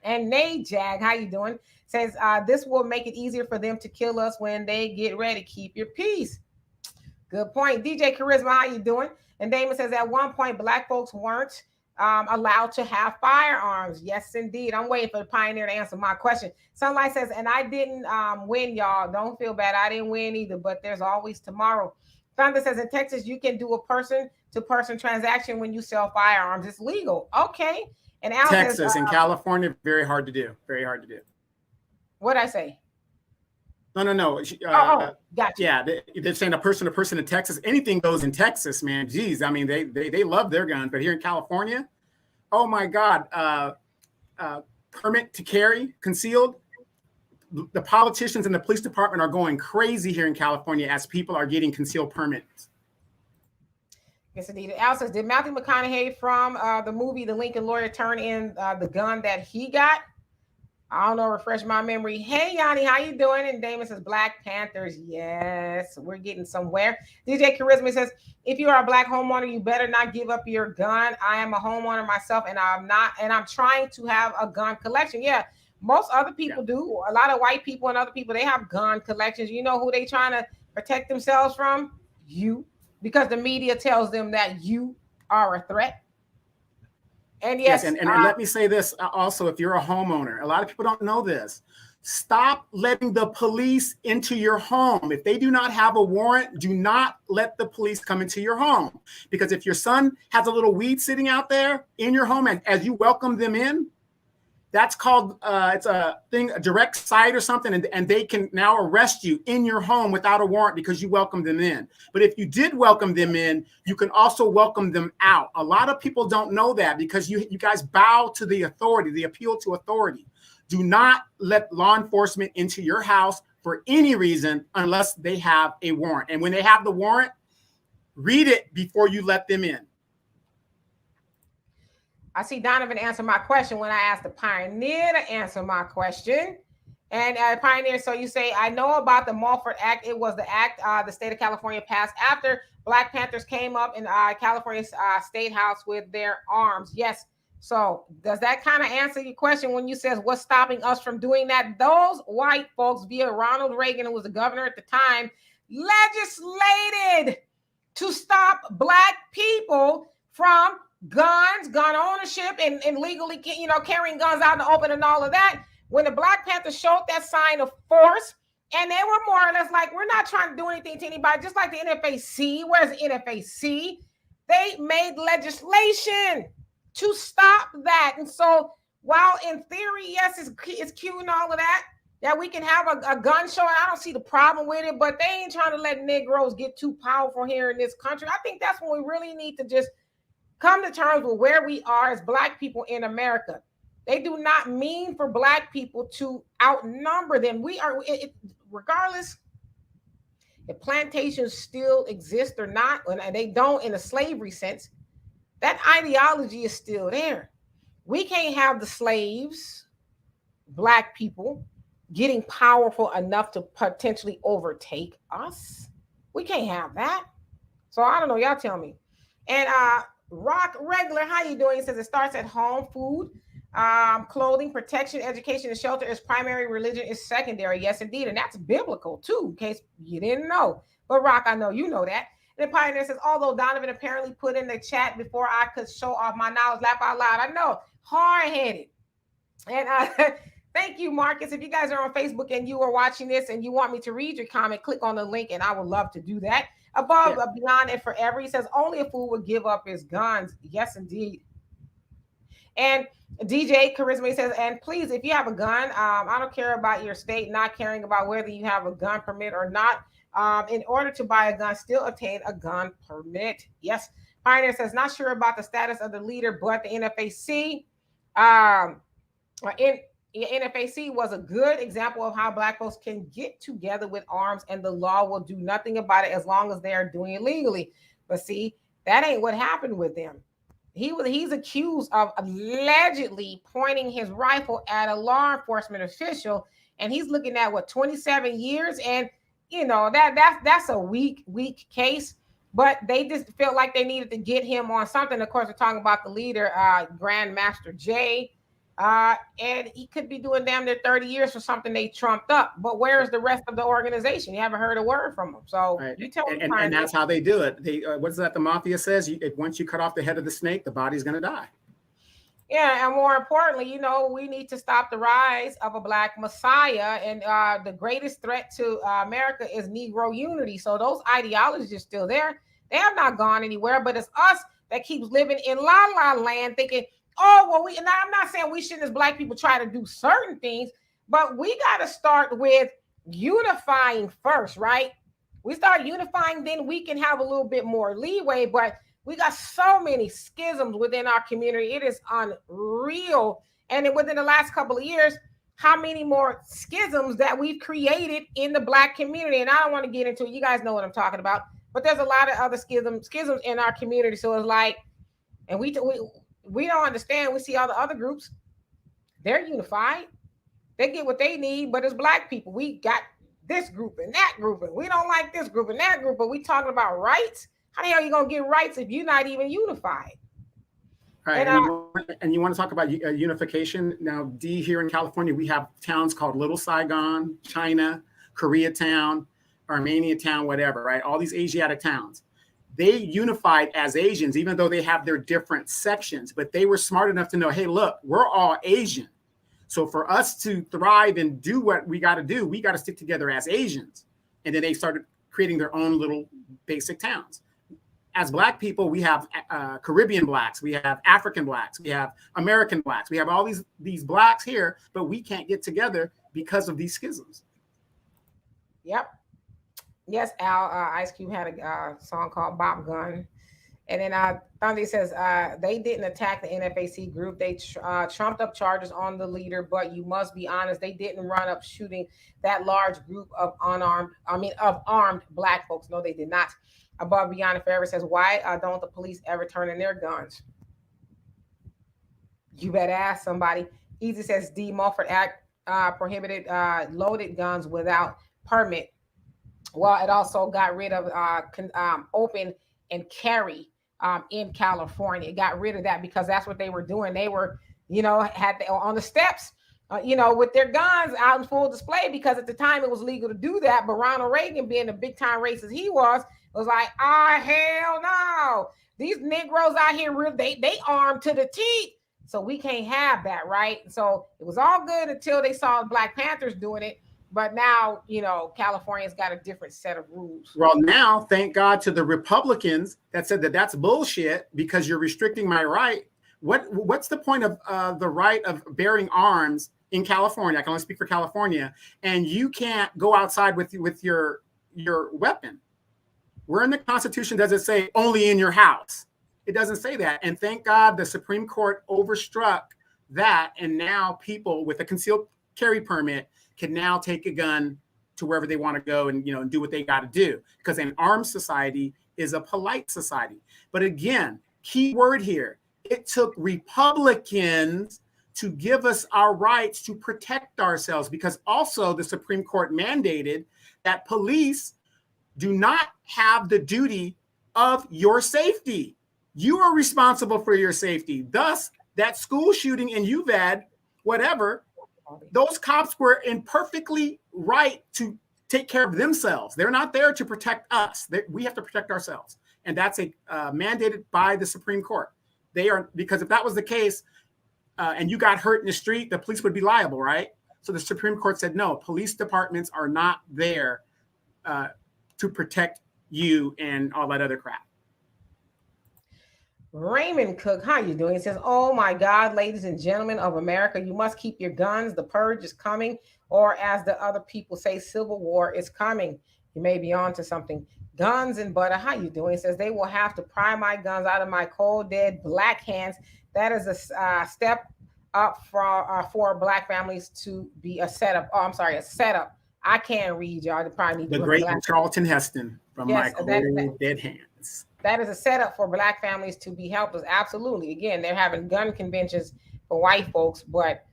and Nay Jag, how you doing? Says this will make it easier for them to kill us when they get ready. Keep your peace. Good point. DJ Charisma, how you doing? And Damon says at one point Black folks weren't allowed to have firearms. Yes, indeed. I'm waiting for the Pioneer to answer my question. Sunlight says, and I didn't win, y'all. Don't feel bad. I didn't win either, but there's always tomorrow. Thunder says in Texas, you can do a person-to-person transaction when you sell firearms. It's legal. Okay. And Al Texas says, and California, very hard to do. Very hard to do. What'd I say? No. Gotcha. Yeah, they're saying a person-to-person in Texas. Anything goes in Texas, man. Geez, I mean, they love their guns. But here in California, oh my God, permit to carry concealed. The politicians and the police department are going crazy here in California as people are getting concealed permits. Yes, indeed. Al says, did Matthew McConaughey from the movie The Lincoln Lawyer turn in the gun that he got? I don't know, refresh my memory. Hey, Yanni, how you doing? And Damon says, Black Panthers. Yes, we're getting somewhere. DJ Charisma says, if you are a Black homeowner, you better not give up your gun. I am a homeowner myself, and I'm trying to have a gun collection. Yeah, most other people do. A lot of white people and other people, they have gun collections. You know who they trying to protect themselves from? You. Because the media tells them that you are a threat. And yes, and let me say this also, if you're a homeowner, a lot of people don't know this. Stop letting the police into your home. If they do not have a warrant, do not let the police come into your home. Because if your son has a little weed sitting out there in your home, and as you welcome them in, that's called, it's a direct sight or something, and they can now arrest you in your home without a warrant because you welcomed them in. But if you did welcome them in, you can also welcome them out. A lot of people don't know that because you guys bow to the authority, the appeal to authority. Do not let law enforcement into your house for any reason unless they have a warrant. And when they have the warrant, read it before you let them in. I see Donovan answer my question when I asked the Pioneer to answer my question. And Pioneer, so you say, I know about the Mulford Act. It was the act the state of California passed after Black Panthers came up in California's State House with their arms. Yes. So does that kind of answer your question when you says what's stopping us from doing that? Those white folks via Ronald Reagan, who was the governor at the time, legislated to stop Black people from guns, gun ownership, and legally, carrying guns out in the open and all of that. When the Black Panthers showed that sign of force, and they were more or less like, we're not trying to do anything to anybody, just like the NFAC. Where's the NFAC? They made legislation to stop that. And so while in theory, yes, it's cute and all of that we can have a gun show, and I don't see the problem with it, but they ain't trying to let Negroes get too powerful here in this country. I think that's when we really need to just come to terms with where we are as Black people in America. They do not mean for Black people to outnumber them. We are, regardless if plantations still exist or not, and they don't in a slavery sense, that ideology is still there. We can't have the slaves, Black people, getting powerful enough to potentially overtake us. We can't have that. So I don't know, y'all tell me. And Rock Regular, how you doing? It says it starts at home. Food, clothing, protection, education, and shelter is primary. Religion is secondary. Yes, indeed. And that's biblical, too, in case you didn't know. But Rock, I know you know that. And the Pioneer says, although Donovan apparently put in the chat before I could show off my knowledge, laugh out loud. I know, hard-headed. And thank you, Marcus. If you guys are on Facebook and you are watching this and you want me to read your comment, click on the link, and I would love to do that. Above, beyond, and forever, he says, only a fool would give up his guns. Yes, indeed. And DJ Charisma says, and please, if you have a gun, I don't care about your state not caring about whether you have a gun permit or not. In order to buy a gun, still obtain a gun permit. Yes. Pioneer says, not sure about the status of the leader, but the NFAC, NFAC was a good example of how Black folks can get together with arms, and the law will do nothing about it as long as they are doing it legally. But see, that ain't what happened with them. he's accused of allegedly pointing his rifle at a law enforcement official, and he's looking at what 27 years. And that's a weak case. But they just felt like they needed to get him on something. Of course, we're talking about the leader, Grandmaster Jay. And he could be doing damn near 30 years for something they trumped up. But where's the rest of the organization? You haven't heard a word from them. So Right. you tell me. And that's how they do it. They what's that the mafia says? Once you cut off the head of the snake, the body's going to die. Yeah, and more importantly, we need to stop the rise of a Black Messiah. And the greatest threat to America is Negro unity. So those ideologies are still there. They have not gone anywhere, but it's us that keeps living in la-la land thinking, oh, well, now I'm not saying we shouldn't as Black people try to do certain things, but we got to start with unifying first, right? We start unifying, then we can have a little bit more leeway, but we got so many schisms within our community. It is unreal. And then within the last couple of years, how many more schisms that we've created in the Black community. And I don't want to get into it. You guys know what I'm talking about. But there's a lot of other schisms in our community. So it's like, and we don't understand. We see all the other groups. They're unified. They get what they need. But as Black people, we got this group and that group. And we don't like this group and that group. But we talking about rights. How the hell are you going to get rights if you're not even unified? Right. And you want to talk about unification. Now, D, here in California, we have towns called Little Saigon, China, Koreatown, Armenia Town, whatever, right? All these Asiatic towns. They unified as Asians, even though they have their different sections, but they were smart enough to know, hey, look, we're all Asian. So for us to thrive and do what we got to do, we got to stick together as Asians. And then they started creating their own little basic towns. As Black people, we have Caribbean Blacks, we have African Blacks, we have American Blacks, we have all these Blacks here, but we can't get together because of these schisms. Yep. Yes, Al, Ice Cube had a song called Bop Gun. And then Thunder says they didn't attack the NFAC group. They trumped up charges on the leader, but you must be honest, they didn't run up shooting that large group of armed Black folks. No, they did not. Above Beyond Forever says, why don't the police ever turn in their guns? You better ask somebody. Easy says, D. Mulford Act prohibited loaded guns without permit. Well, it also got rid of open and carry in California. It got rid of that because that's what they were doing. They were, on the steps, with their guns out in full display because at the time it was legal to do that. But Ronald Reagan, being the big time racist he was like, hell no. These Negroes out here, they armed to the teeth. So we can't have that, right? So it was all good until they saw Black Panthers doing it. But now, California's got a different set of rules. Well, now, thank God to the Republicans that said that that's bullshit because you're restricting my right. What's the point of the right of bearing arms in California? I can only speak for California. And you can't go outside with your weapon. Where in the Constitution does it say only in your house? It doesn't say that. And thank God the Supreme Court overstruck that. And now people with a concealed carry permit can now take a gun to wherever they want to go and do what they got to do, because an armed society is a polite society. But again, key word here, it took Republicans to give us our rights to protect ourselves, because also the Supreme Court mandated that police do not have the duty of your safety. You are responsible for your safety. Thus, that school shooting in UVAD, whatever, those cops were in perfectly right to take care of themselves. They're not there to protect us. We have to protect ourselves. And that's mandated by the Supreme Court. They are, because if that was the case and you got hurt in the street, the police would be liable, right? So the Supreme Court said, no, police departments are not there to protect you and all that other crap. Raymond Cook, how you doing? He says, oh my God, ladies and gentlemen of America, you must keep your guns. The purge is coming. Or as the other people say, civil war is coming. You may be on to something. Guns and butter, how you doing? He says, they will have to pry my guns out of my cold, dead Black hands. That is a step up for Black families to be a setup. Oh, I'm sorry, a setup. I can't read, y'all. They probably need the great Charlton Heston from my cold, dead hands. that is a setup for black families to be helpless. Absolutely. Again, they're having gun conventions for white folks, but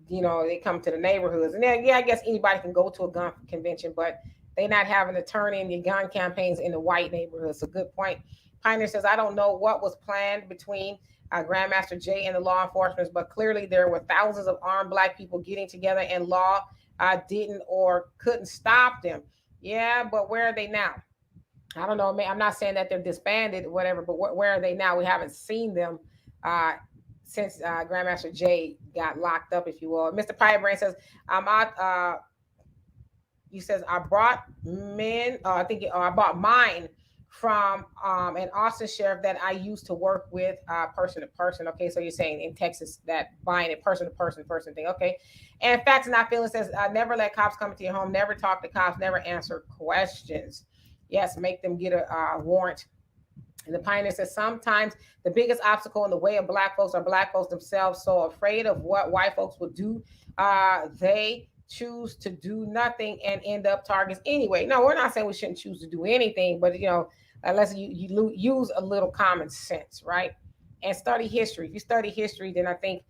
you know, they come to the neighborhoods. And then, yeah, I guess anybody can go to a gun convention, but they're not having to turn in your gun campaigns in the white neighborhoods. So good point. Pioneer says, I don't know what was planned between Grandmaster Jay and the law enforcement, but clearly there were thousands of armed black people getting together, and law didn't or couldn't stop them. Yeah, but where are they now? I don't know. I'm not saying that they're disbanded or whatever, but where are they now? We haven't seen them since Grandmaster Jay got locked up, if you will. Mr. Pirebrain says, I'm out. He says, I brought men, I bought mine from an Austin sheriff that I used to work with person to person. Okay, so you're saying in Texas that buying it person to person thing. Okay. And Facts Not Feeling says, never let cops come into your home, never talk to cops, never answer questions. Yes, make them get a warrant. And the Pioneer says, sometimes the biggest obstacle in the way of black folks are black folks themselves, so afraid of what white folks will do. They choose to do nothing and end up targets anyway. No, we're not saying we shouldn't choose to do anything, but you know, unless you use a little common sense, right? And study history. If you study history, then I think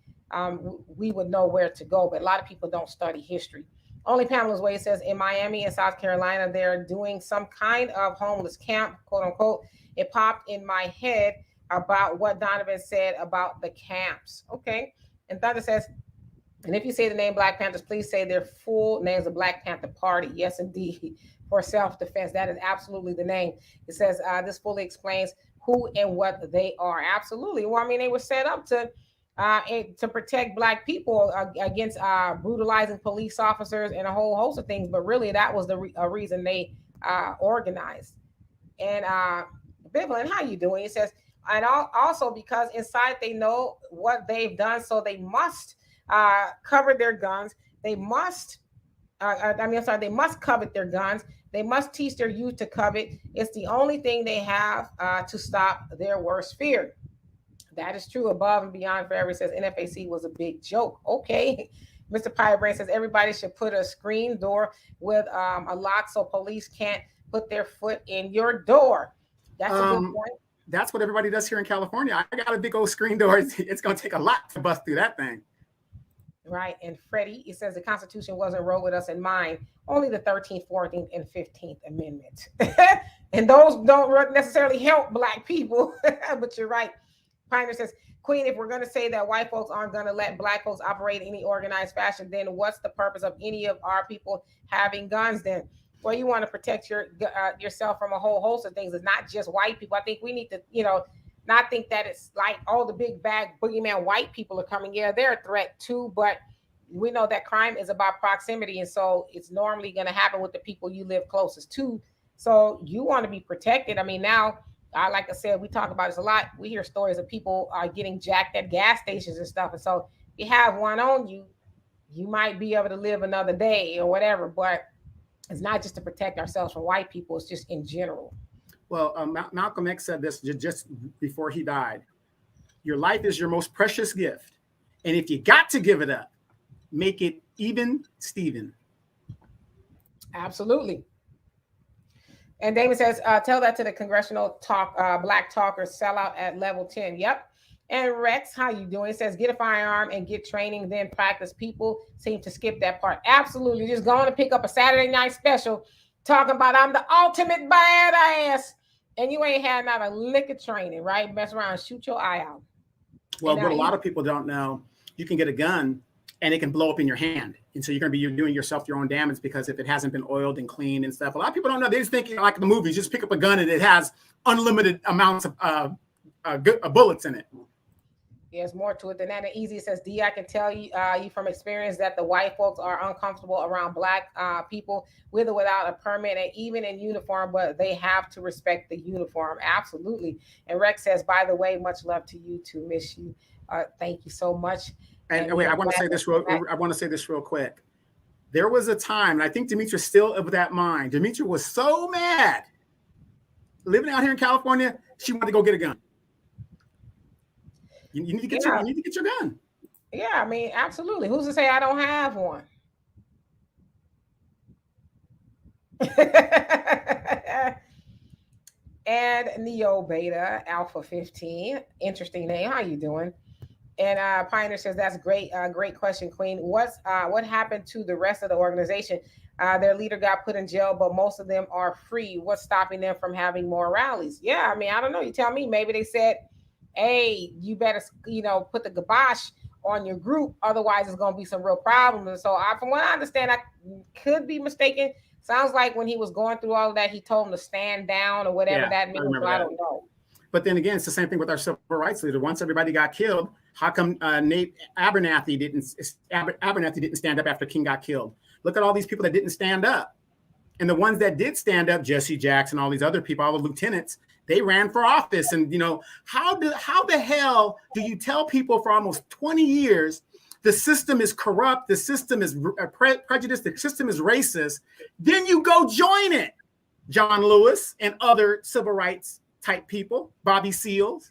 we would know where to go. But a lot of people don't study history. Only Pamela's Way says, in Miami and South Carolina, they're doing some kind of homeless camp, quote unquote. It popped in my head about what Donovan said about the camps. Okay. And Thunder says, and if you say the name Black Panthers, please say their full names of Black Panther Party. Yes, indeed. For self-defense. That is absolutely the name. It says this fully explains who and what they are. Absolutely. Well, I mean, they were set up to protect black people against brutalizing police officers and a whole host of things. But really, that was the reason they organized. And Bivlin, how you doing? It says, and also because inside they know what they've done, so they must cover their guns. They must, they must covet their guns. They must teach their youth to covet. It's the only thing they have to stop their worst fear. That is true. Above and beyond forever says NFAC was a big joke. Okay. Mr. Pirebrain says everybody should put a screen door with a lock so police can't put their foot in your door. That's a good point. That's what everybody does here in California. I got a big old screen door. It's going to take a lot to bust through that thing. Right. And Freddie, it says the Constitution wasn't wrote with us in mind, only the 13th, 14th, and 15th Amendment. And those don't necessarily help black people, but you're right. Pioneer says, Queen, if we're going to say that white folks aren't going to let black folks operate in any organized fashion, then what's the purpose of any of our people having guns then? Well, you want to protect yourself from a whole host of things. It's not just white people. I think we need to, not think that it's like all the big bad boogeyman white people are coming. Yeah, they're a threat too, but we know that crime is about proximity. And so it's normally going to happen with the people you live closest to. So you want to be protected. I mean, now, like I said, we talk about this a lot. We hear stories of people getting jacked at gas stations and stuff. And so if you have one on you, you might be able to live another day or whatever. But it's not just to protect ourselves from white people. It's just in general. Well, Malcolm X said this just before he died. Your life is your most precious gift. And if you got to give it up, make it even Steven. Absolutely. And Damon says, tell that to the congressional black talkers, sell out at level 10. Yep. And Rex, how you doing? It says, get a firearm and get training, then practice. People seem to skip that part. Absolutely. Just going to pick up a Saturday night special talking about I'm the ultimate badass. And you ain't had not a lick of training, right? Mess around and shoot your eye out. Well, what a lot of people don't know, you can get a gun and it can blow up in your hand. And so you're going to be doing yourself your own damage because if it hasn't been oiled and cleaned and stuff, a lot of people don't know. They just think like the movies, just pick up a gun and it has unlimited amounts of bullets in it. There's more to it than that. And Easy says, D, I can tell you from experience that the white folks are uncomfortable around black people with or without a permit and even in uniform, but they have to respect the uniform. Absolutely. And Rex says, by the way, much love to you too. Miss you. Thank you so much. And wait, I want to say this real quick. There was a time, and I think Demetria's still of that mind. Demetria was so mad living out here in California, she wanted to go get a gun. You need to get you need to get your gun. Yeah, I mean, absolutely. Who's to say I don't have one? And Neo Beta Alpha 15. Interesting name. How you doing? And Pioneer says that's great. Great question, Queen. What happened to the rest of the organization? Their leader got put in jail, but most of them are free. What's stopping them from having more rallies? Yeah, I mean, I don't know. You tell me. Maybe they said, "Hey, you better, put the kibosh on your group, otherwise it's going to be some real problems." And so, from what I understand, I could be mistaken. Sounds like when he was going through all of that, he told them to stand down or whatever that means. I don't know. But then again, it's the same thing with our civil rights leader. Once everybody got killed, how come Nate Abernathy didn't stand up after King got killed? Look at all these people that didn't stand up. And the ones that did stand up, Jesse Jackson, all these other people, all the lieutenants, they ran for office. And, how the hell do you tell people for almost 20 years the system is corrupt, the system is prejudiced, the system is racist, then you go join it? John Lewis and other civil rights type people, Bobby Seals.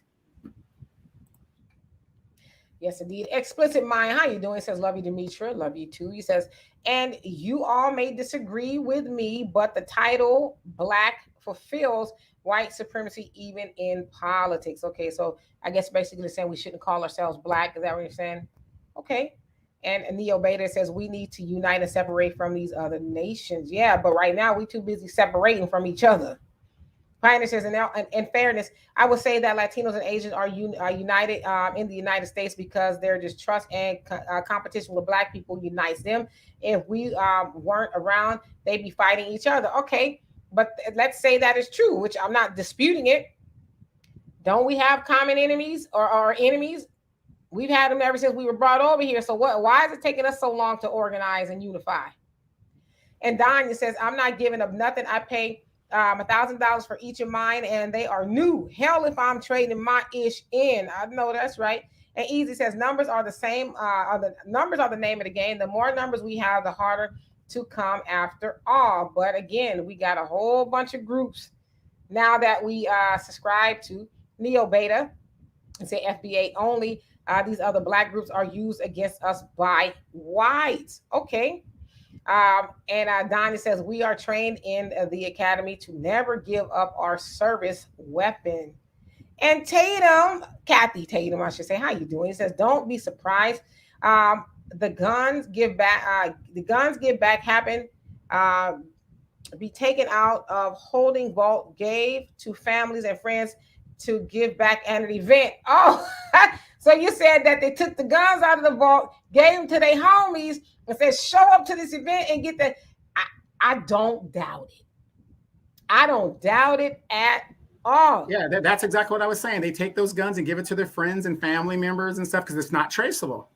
Yes, indeed. Explicit Mind, how you doing? He says, love you, Demetra. Love you too. He says, and you all may disagree with me, but the title Black fulfills white supremacy even in politics. Okay, so I guess basically they're saying we shouldn't call ourselves Black. Is that what you're saying? Okay. And Neo Beta says we need to unite and separate from these other nations. Yeah, but right now we're too busy separating from each other. Pioneer says, in fairness, I would say that Latinos and Asians are united in the United States because their distrust and competition with Black people unites them. If we weren't around, they'd be fighting each other. Okay, but let's say that is true, which I'm not disputing it. Don't we have common enemies or enemies? We've had them ever since we were brought over here. So why is it taking us so long to organize and unify? And Danya says, I'm not giving up nothing. I pay $1,000 for each of mine, and they are new. Hell, if I'm trading my ish in. I know that's right. And Easy says numbers are the same. Numbers are the name of the game. The more numbers we have, the harder to come after all. But again, we got a whole bunch of groups now that we subscribe to. Neo Beta and say FBA only. These other Black groups are used against us by whites. Okay. And Donnie says, we are trained in the academy to never give up our service weapon. And Tatum, Kathy Tatum, I should say, how you doing? He says, don't be surprised. The guns give back happen. Be taken out of holding vault, gave to families and friends to give back at an event. Oh, so you said that they took the guns out of the vault, gave them to their homies, and said, show up to this event and get the. I don't doubt it. I don't doubt it at all. Yeah, that's exactly what I was saying. They take those guns and give it to their friends and family members and stuff because it's not traceable.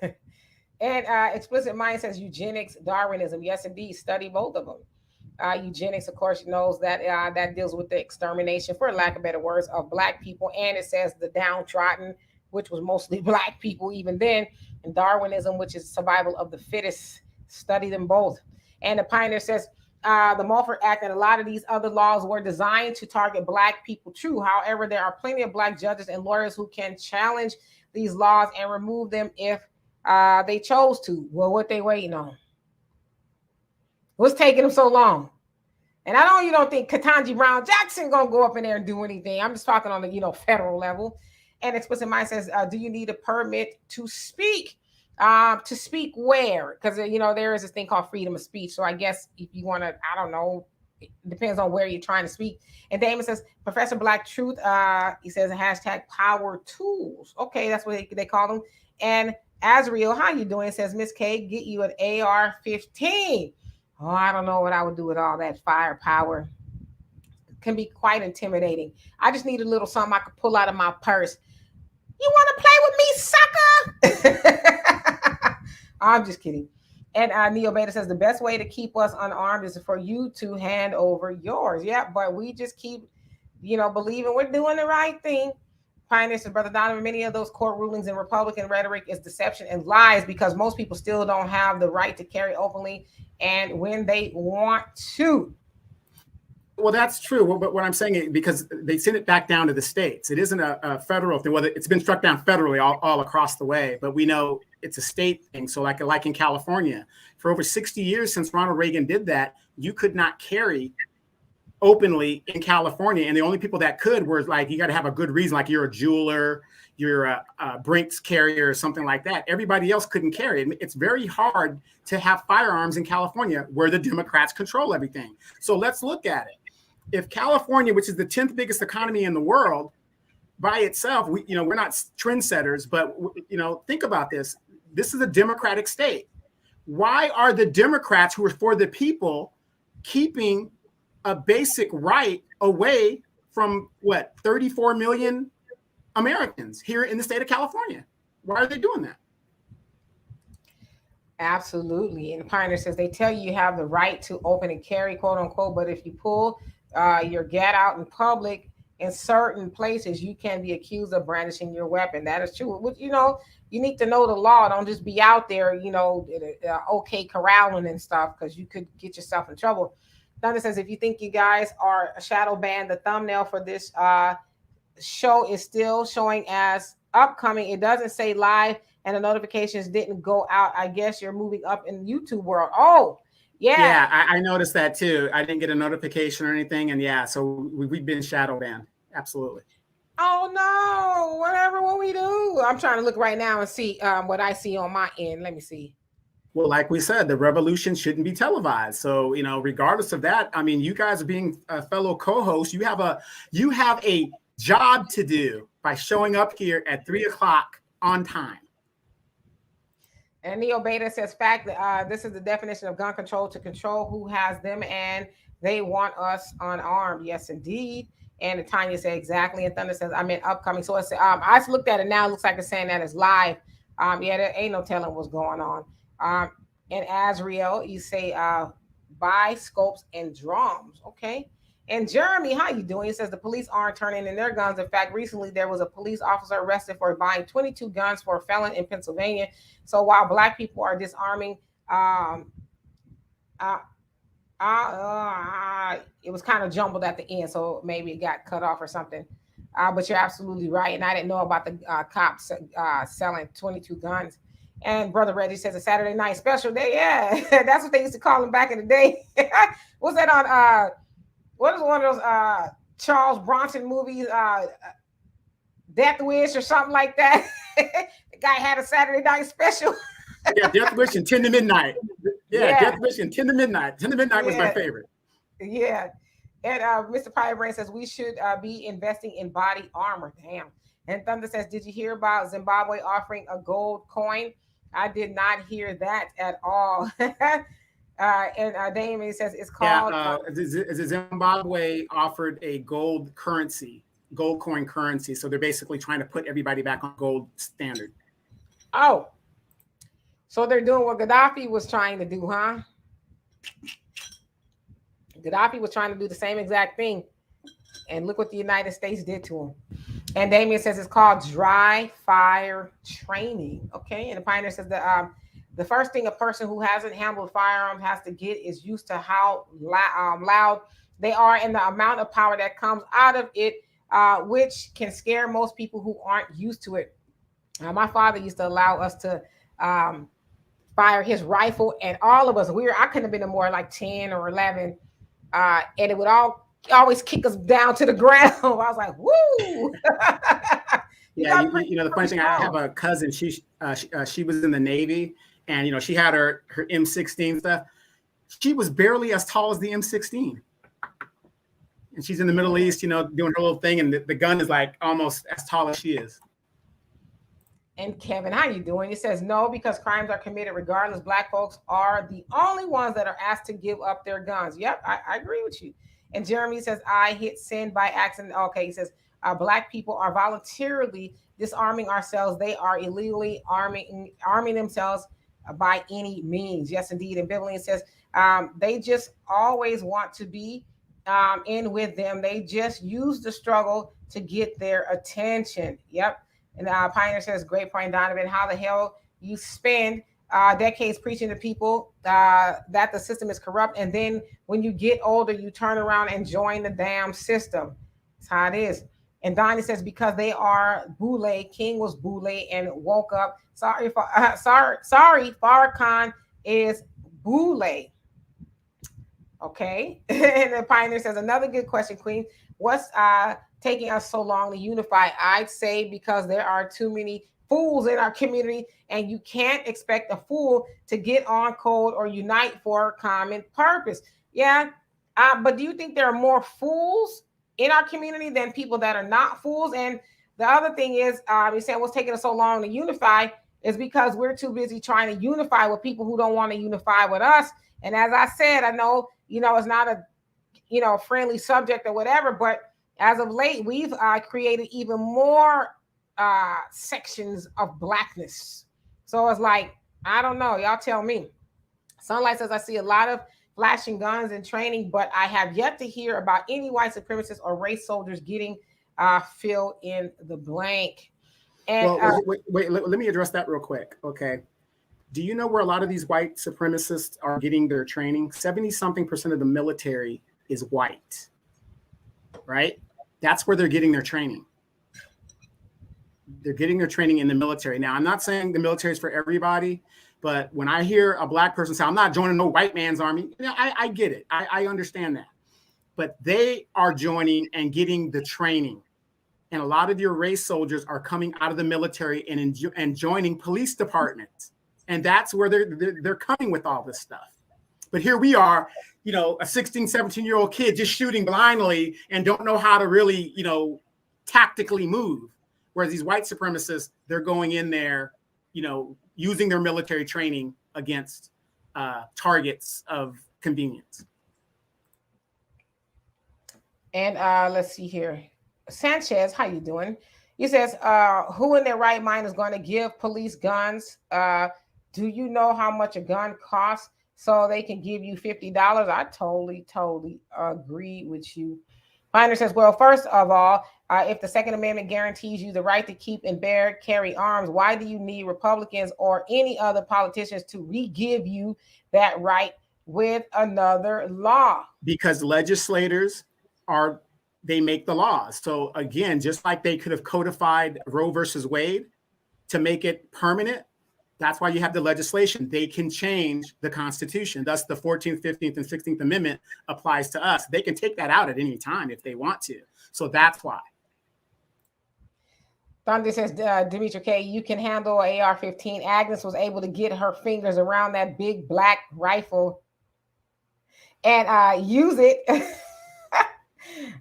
And Explicit Mind says eugenics, Darwinism. Yes, indeed. Study both of them. Eugenics, of course, knows that that deals with the extermination, for lack of better words, of Black people. And it says the downtrodden, which was mostly Black people even then. And Darwinism, which is survival of the fittest. Study them both. And the Pioneer says the Mulford Act and a lot of these other laws were designed to target Black people. True. However, there are plenty of Black judges and lawyers who can challenge these laws and remove them if they chose to. Well, what they waiting on? What's taking them so long? And I know you don't think Ketanji Brown Jackson gonna go up in there and do anything. I'm just talking on the federal level. And Explicit Mind says, do you need a permit to speak? To speak where? Because there is this thing called freedom of speech. So I guess if you want to, I don't know, it depends on where you're trying to speak. And Damon says, Professor Black Truth, he says hashtag power tools. Okay, that's what they call them. And Azriel, how you doing? It says, Miss K, get you an AR-15. Oh, I don't know what I would do with all that firepower. It can be quite intimidating. I just need a little something I could pull out of my purse. You want to play with me, sucker? I'm just kidding. And Neo Beta says the best way to keep us unarmed is for you to hand over yours. Yeah, but we just keep, believing we're doing the right thing. Pioneer says, Brother Donovan, many of those court rulings and Republican rhetoric is deception and lies because most people still don't have the right to carry openly and when they want to. Well, that's true. But what I'm saying is because they send it back down to the states. It isn't a federal thing. Well, it's been struck down federally all across the way, but we know it's a state thing. So like in California, for over 60 years since Ronald Reagan did that, you could not carry openly in California, and the only people that could were like, you got to have a good reason, like you're a jeweler, you're a Brinks carrier or something like that. Everybody else couldn't carry it. It's very hard to have firearms in California where the Democrats control everything. So let's look at it. If California, which is the 10th biggest economy in the world, by itself, we're not trendsetters, but think about this. This is a Democratic state. Why are the Democrats, who are for the people, keeping a basic right away from 34 million Americans here in the state of California? Why are they doing that? Absolutely. And the Pioneer says they tell you have the right to open and carry, quote unquote, but if you pull your gat out in public in certain places, you can be accused of brandishing your weapon. That is true. You need to know the law. Don't just be out there, okay, corralling and stuff, because you could get yourself in trouble. Thunder says, if you think you guys are a shadow banned, the thumbnail for this show is still showing as upcoming. It doesn't say live, and the notifications didn't go out. I guess you're moving up in the YouTube world. Oh, yeah. Yeah, I noticed that too. I didn't get a notification or anything. And yeah, so we've been shadow banned. Absolutely. Oh, no. What we do? I'm trying to look right now and see what I see on my end. Let me see. Well, like we said, the revolution shouldn't be televised. So, regardless of that, I mean, you guys are being fellow co-hosts. You have a job to do by showing up here at 3:00 on time. And Neo Beta says, this is the definition of gun control, to control who has them, and they want us unarmed. Yes, indeed. And Tanya said exactly. And Thunder says, I meant upcoming. So it's, I just looked at it now. It looks like it's saying that it's live. There ain't no telling what's going on. And Azriel, you say buy scopes and drums. Okay. And Jeremy, how you doing? He says the police aren't turning in their guns. In fact, recently there was a police officer arrested for buying 22 guns for a felon in Pennsylvania. So while Black people are disarming, it was kind of jumbled at the end, so maybe it got cut off or something. But you're absolutely right, and I didn't know about the cops selling 22 guns. And Brother Reggie says a Saturday night special day. Yeah, that's what they used to call them back in the day. What's that on? What is one of those Charles Bronson movies? Death Wish or something like that. The guy had a Saturday night special. Yeah, Death Wish and 10 to Midnight. Yeah, Death Wish and 10 to Midnight. 10 to Midnight was my favorite. Yeah. And Mr. Piebrain says we should be investing in body armor. Damn. And Thunder says, did you hear about Zimbabwe offering a gold coin? I did not hear that at all. And Damien says it's called. Zimbabwe offered a gold coin currency. So they're basically trying to put everybody back on gold standard. Oh. So they're doing what Gaddafi was trying to do, huh? Gaddafi was trying to do the same exact thing. And look what the United States did to him. And Damien says it's called dry fire training. Okay. And the Pioneer says that the first thing a person who hasn't handled firearms has to get is used to how loud they are and the amount of power that comes out of it, which can scare most people who aren't used to it. My father used to allow us to fire his rifle, and all of us, I couldn't have been more like 10 or 11, and it would always kick us down to the ground. I was like, woo. The funny thing, I have a cousin, she was in the Navy, and she had her M16 stuff. She was barely as tall as the M16, and she's in the Middle East, doing her little thing, and the gun is like almost as tall as she is. And Kevin, how you doing? He says, no, because crimes are committed regardless. Black folks are the only ones that are asked to give up their guns. Yep, I agree with you. And Jeremy says, I hit send by accident. Okay, he says, Black people are voluntarily disarming ourselves. They are illegally arming themselves by any means. Yes, indeed. And Biblian says, they just always want to be in with them. They just use the struggle to get their attention. Yep. And Pioneer says, great point, Donovan. How the hell you spend decades preaching to people that the system is corrupt, and then when you get older, you turn around and join the damn system. That's how it is. And Donnie says, because they are Boule, King was Boule and woke up. Sorry, Farrakhan is Boule. Okay. And the Pioneer says, another good question, Queen. What's taking us so long to unify? I'd say because there are too many fools in our community, and you can't expect a fool to get on code or unite for a common purpose. Yeah. But do you think there are more fools in our community than people that are not fools? And the other thing is, you're saying what's taking us so long to unify is because we're too busy trying to unify with people who don't want to unify with us. And as I said, I know, it's not a, friendly subject or whatever, but as of late, we've created even more sections of Blackness. So it's like, I don't know. Y'all tell me. Sunlight says, I see a lot of flashing guns and training, but I have yet to hear about any white supremacists or race soldiers getting fill in the blank. And wait, let me address that real quick. Okay. Do you know where a lot of these white supremacists are getting their training? 70-something% of the military is white, right? That's where they're getting their training. They're getting their training in the military. Now, I'm not saying the military is for everybody, but when I hear a Black person say, I'm not joining no white man's army, I get it. I understand that. But they are joining and getting the training. And a lot of your race soldiers are coming out of the military and joining police departments. And that's where they're coming with all this stuff. But here we are, a 16, 17-year-old kid just shooting blindly and don't know how to really, tactically move. Whereas these white supremacists, they're going in there, using their military training against targets of convenience. And let's see here. Sanchez, how you doing? He says, who in their right mind is going to give police guns? Do you know how much a gun costs so they can give you $50? I totally agree with you. Miner says, well, first of all, if the Second Amendment guarantees you the right to keep and bear, carry arms, why do you need Republicans or any other politicians to re-give you that right with another law? Because legislators they make the laws. So again, just like they could have codified Roe versus Wade to make it permanent, that's why you have the legislation. They can change the Constitution. Thus, the 14th, 15th, and 16th Amendment applies to us. They can take that out at any time if they want to. So that's why. Thunder says, Demetri K, you can handle AR-15. Agnes was able to get her fingers around that big black rifle and use it.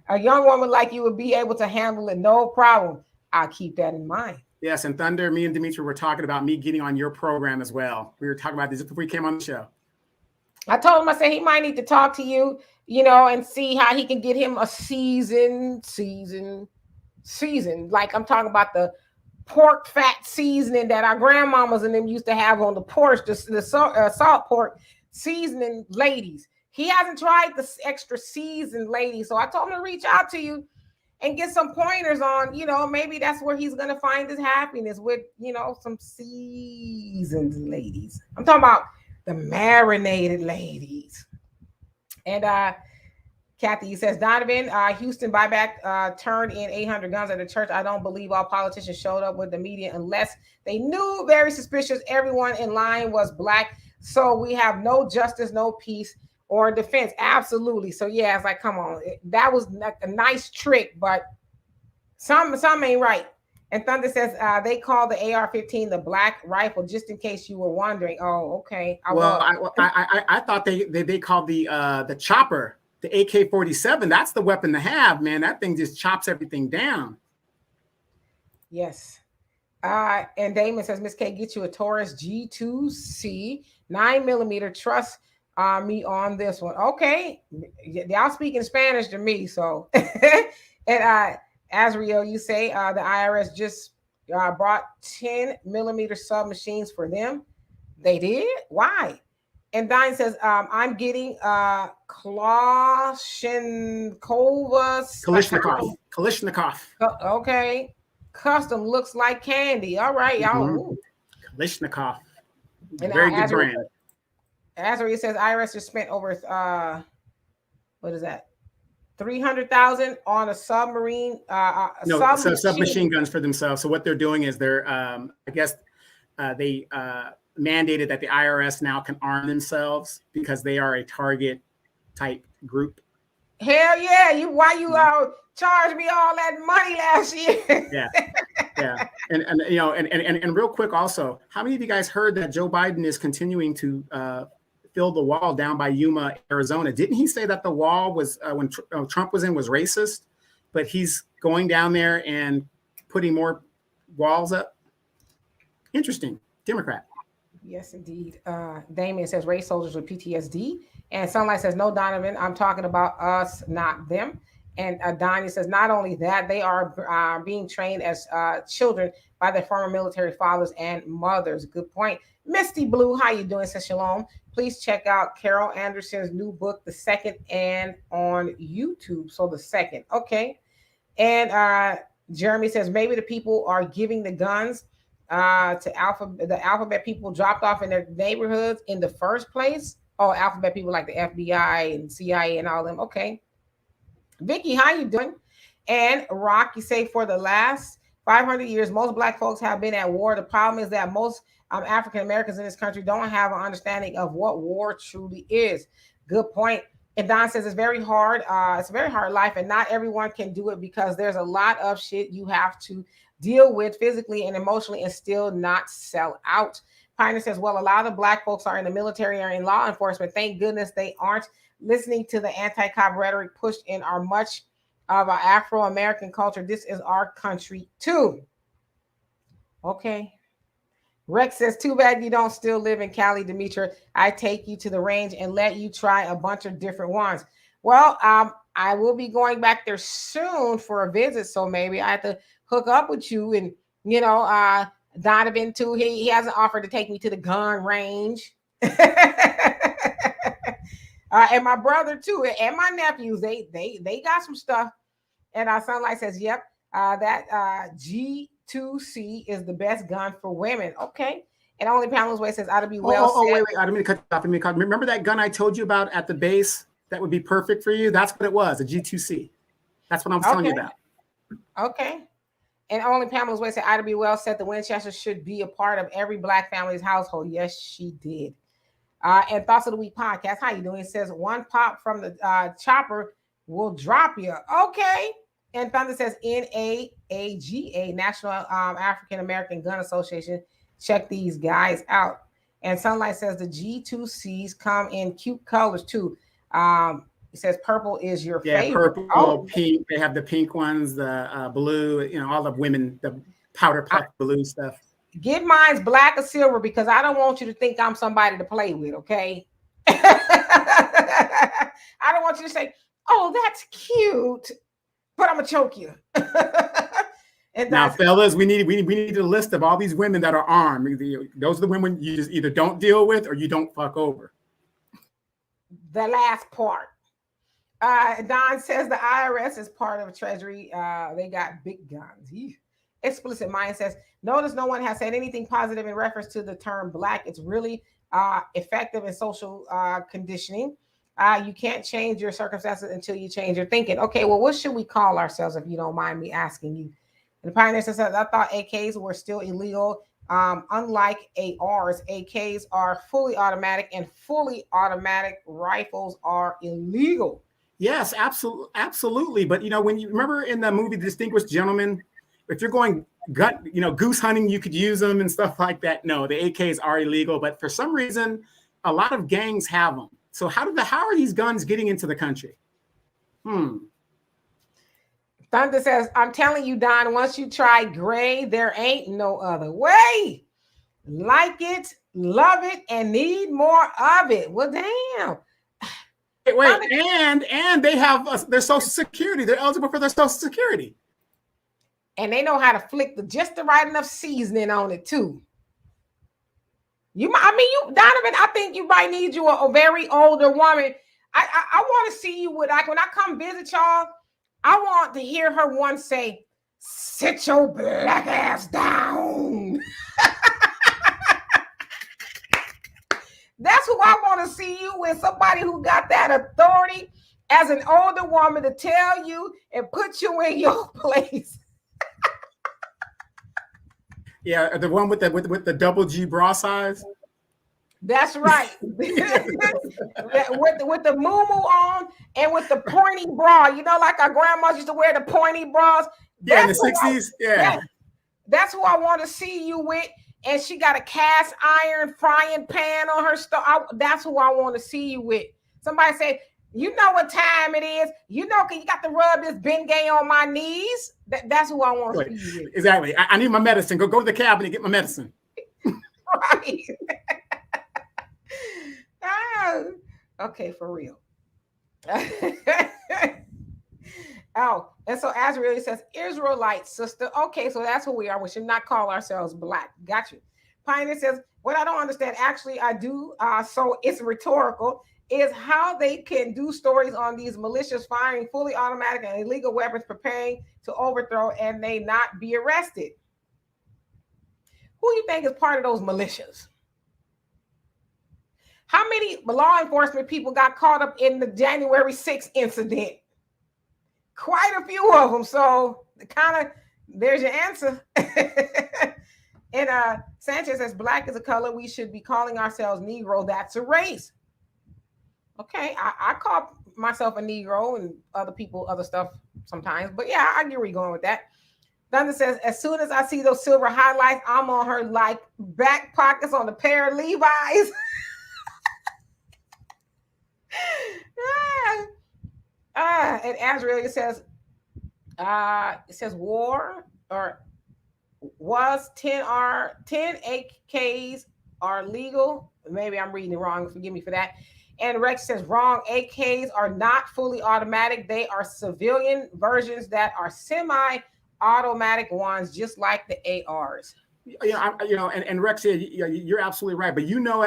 A young woman like you would be able to handle it, no problem. I'll keep that in mind. Yes, and Thunder, me and Demetri were talking about me getting on your program as well. We were talking about this before we came on the show. I told him, I said he might need to talk to you, and see how he can get him a season. Like I'm talking about the pork fat seasoning that our grandmamas and them used to have on the porch, the salt pork seasoning, ladies. He hasn't tried the extra seasoned ladies. So I told him to reach out to you and get some pointers on, maybe that's where he's going to find his happiness with, some seasoned ladies. I'm talking about the marinated ladies. And Kathy says, Donovan, Houston buyback turned in 800 guns at the church. I don't believe all politicians showed up with the media unless they knew, very suspicious. Everyone in line was Black. So we have no justice, no peace or defense. Absolutely. So yeah, it's like, come on, that was a nice trick, but some ain't right. And Thunder says they call the AR-15 the black rifle, just in case you were wondering. Oh, okay. I thought they called the chopper the AK-47. That's the weapon to have, man. That thing just chops everything down. Yes. And Damon says, Miss K, get you a Taurus G2C 9mm. Trust me on this one. Okay. Y'all speaking Spanish to me. So, and Azriel, you say the IRS just brought 10mm submachines for them. They did? Why? And Dine says, I'm getting Kalashnikov. Okay. Custom looks like candy. All right, y'all. Mm-hmm. Kalashnikov. Very good brand. Azriel says IRS just spent over what is that? 300,000 on a submarine. Submachine guns for themselves. So what they're doing is they're, they mandated that the IRS now can arm themselves because they are a target type group. Hell yeah! Why you charged me all that money last year? Yeah. And real quick also, how many of you guys heard that Joe Biden is continuing to fill the wall down by Yuma, Arizona? Didn't he say that the wall was when Trump was in was racist, but he's going down there and putting more walls up? Interesting. Democrat. Yes, indeed. Damien says race soldiers with PTSD. And Sunlight says, no, Donovan, I'm talking about us, not them. And Donnie says, not only that, they are being trained as children by their former military fathers and mothers. Good point. Misty Blue, how you doing? Says Shalom. Please check out Carol Anderson's new book, The Second, and on YouTube. So The Second. Okay. And Jeremy says, maybe the people are giving the guns to the alphabet people dropped off in their neighborhoods in the first place. Oh, alphabet people like the FBI and CIA and all them. Okay. Vicky, how you doing? And Rock, you say for the last 500 years, most Black folks have been at war. The problem is that most African Americans in this country don't have an understanding of what war truly is. Good point. And Don says it's very hard. It's a very hard life, and not everyone can do it because there's a lot of shit you have to deal with physically and emotionally and still not sell out. Pioneer says, well, a lot of Black folks are in the military or in law enforcement. Thank goodness they aren't listening to the anti-cop rhetoric pushed in our much of our Afro-American culture. This is our country too. Okay. Rex says, too bad you don't still live in Cali, Demetra. I take you to the range and let you try a bunch of different ones. Well, I will be going back there soon for a visit. So maybe I have to hook up with you and, Donovan too. He hasn't offered to take me to the gun range. And my brother too, and my nephews, they got some stuff. And our Sunlight says, yep, that G2C is the best gun for women. Okay. And Only Pamela's Way says, ought to be well said. Wait, I didn't mean to cut you off. Remember that gun I told you about at the base that would be perfect for you? That's what it was, a G2C. That's what I'm telling you about. Okay. And Only Pamela's Way said, ought to be well said. The Winchester should be a part of every Black family's household. Yes, she did. And Thoughts of the Week podcast. How you doing? It says one pop from the chopper will drop you. Okay. And Thunder says NAAGA, National African American Gun Association. Check these guys out. And Sunlight says the G2Cs come in cute colors too. It says purple is your favorite. Purple, pink. They have the pink ones, the blue, all the women, the powder puff blue stuff. Get mine's black or silver because I don't want you to think I'm somebody to play with, okay? I don't want you to say, oh, that's cute, but I'm gonna choke you. And now, fellas, we need a list of all these women that are armed. Those are the women you just either don't deal with or you don't fuck over. The last part. Don says the IRS is part of Treasury. They got big guns. Explicit Mind says, notice no one has said anything positive in reference to the term Black. It's really effective in social conditioning. You can't change your circumstances until you change your thinking. Okay, well, what should we call ourselves if you don't mind me asking you? And the Pioneer says, I thought AKs were still illegal. Unlike ARs, AKs are fully automatic and fully automatic rifles are illegal. Yes, absolutely. But, when you remember in the movie Distinguished Gentleman, if you're going goose hunting, you could use them and stuff like that. No, the AKs are illegal, but for some reason, a lot of gangs have them. So how are these guns getting into the country? Thunder says, I'm telling you, Don, once you try gray, there ain't no other way. Like it, love it, and need more of it. Well, damn. Wait, and they have their Social Security. They're eligible for their Social Security. And they know how to flick just the right enough seasoning on it too. Donovan, I think you might need you a very older woman. I want to see you when I come visit y'all. I want to hear her once say, "Sit your black ass down." That's who I want to see you with, somebody who got that authority as an older woman to tell you and put you in your place. Yeah, the one with the double G bra size. That's right. with the moo on and with the pointy bra, like our grandmas used to wear the pointy bras. Yeah, in the 60s. Yeah. That's who I want to see you with. And she got a cast iron frying pan on her stove. That's who I want to see you with. Somebody say, you know what time it is. You got to rub this Bengay on my knees. That's who I want to see you with. Exactly. I need my medicine. Go to the cabinet and get my medicine. Right. Okay, for real. Oh, and so Azrael says, Israelite sister. Okay, so that's who we are. We should not call ourselves black. Got you. Pioneer says, what I don't understand, actually, I do. So it's rhetorical, is how they can do stories on these militias firing fully automatic and illegal weapons, preparing to overthrow, and they not be arrested. Who do you think is part of those militias? How many law enforcement people got caught up in the January 6th incident? Quite a few of them. So there's your answer. And Sanchez says, black is a color. We should be calling ourselves Negro. That's a race. Okay, I call myself a Negro and other people other stuff sometimes. But yeah, I get where you're going with that. Thunder says, as soon as I see those silver highlights, I'm on her like back pockets on a pair of Levi's. And Azrael says, war or was 10 AKs are legal. Maybe I'm reading it wrong. Forgive me for that. And Rex says, wrong. AKs are not fully automatic. They are civilian versions that are semi-automatic ones, just like the ARs. And Rex, you're absolutely right. But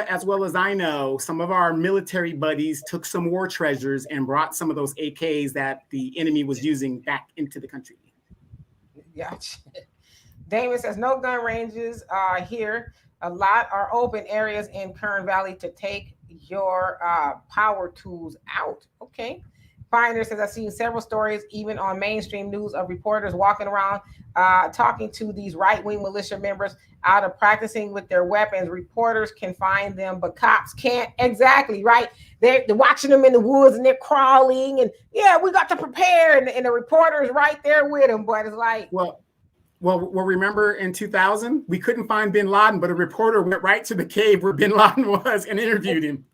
as well as I know, some of our military buddies took some war treasures and brought some of those AKs that the enemy was using back into the country. Gotcha. Damon says, no gun ranges here. A lot are open areas in Kern Valley to take your power tools out. Okay. Finder says, I've seen several stories, even on mainstream news, of reporters walking around talking to these right-wing militia members out of practicing with their weapons. Reporters can find them, but cops can't. Exactly, right? They're watching them in the woods and they're crawling and, yeah, we got to prepare. And the reporter's right there with them, but it's like... Well, remember in 2000, we couldn't find bin Laden, but a reporter went right to the cave where bin Laden was and interviewed him.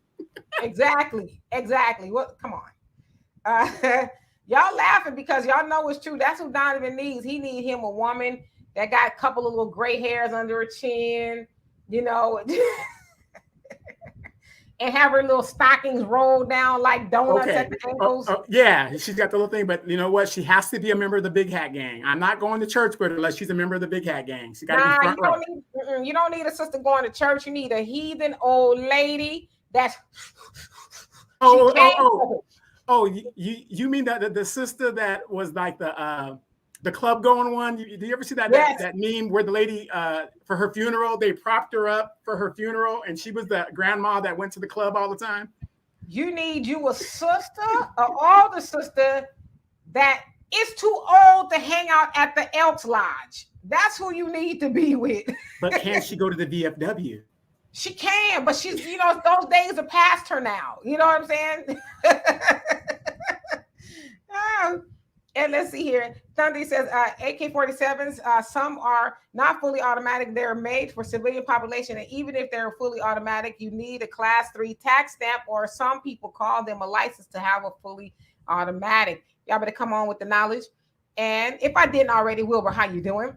Exactly. What? Come on. Y'all laughing because y'all know it's true. That's what Donovan needs. He needs him a woman that got a couple of little gray hairs under her chin, and have her little stockings rolled down like donuts at the ankles. Yeah, she's got the little thing, but you know what? She has to be a member of the Big Hat Gang. I'm not going to church with her unless she's a member of the Big Hat Gang. She got to be front row. You don't need a sister going to church. You need a heathen old lady that's... Oh, you mean that the sister that was like the club going one? Did you ever see that meme where the lady for her funeral, they propped her up for her funeral and she was the grandma that went to the club all the time? You need you a sister, an older sister that is too old to hang out at the Elks Lodge. That's who you need to be with. But can she go to the VFW? She can, but she's, those days are past her now. You know what I'm saying? And let's see here. Thunder says AK-47s, some are not fully automatic. They're made for civilian population. And even if they're fully automatic, you need a class 3 tax stamp, or some people call them a license to have a fully automatic. Y'all better come on with the knowledge. And if I didn't already, Wilbur, how you doing?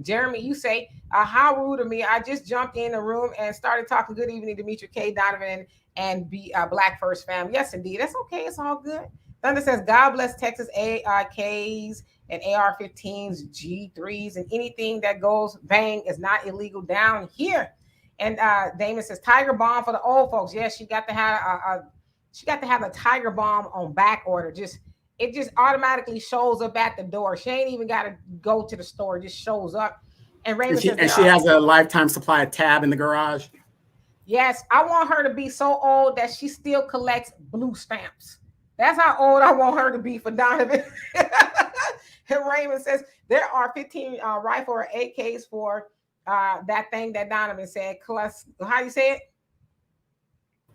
Jeremy, you say, how rude of me. I just jumped in the room and started talking. Good evening, Demetri K, Donovan, and Black First Fam. Yes, indeed. That's okay. It's all good. Thunder says, God bless Texas ARKs and AR-15s, G3s, and anything that goes bang is not illegal down here. And Damon says, Tiger Bomb for the old folks. Yes, she got to have a Tiger Bomb on back order. It just automatically shows up at the door. She ain't even got to go to the store. It just shows up. And Raymond says, she has a lifetime supply of tab in the garage. Yes, I want her to be so old that she still collects blue stamps. That's how old I want her to be for Donovan. And Raymond says, there are 15 rifle or AKs for that thing that Donovan said. How do you say it?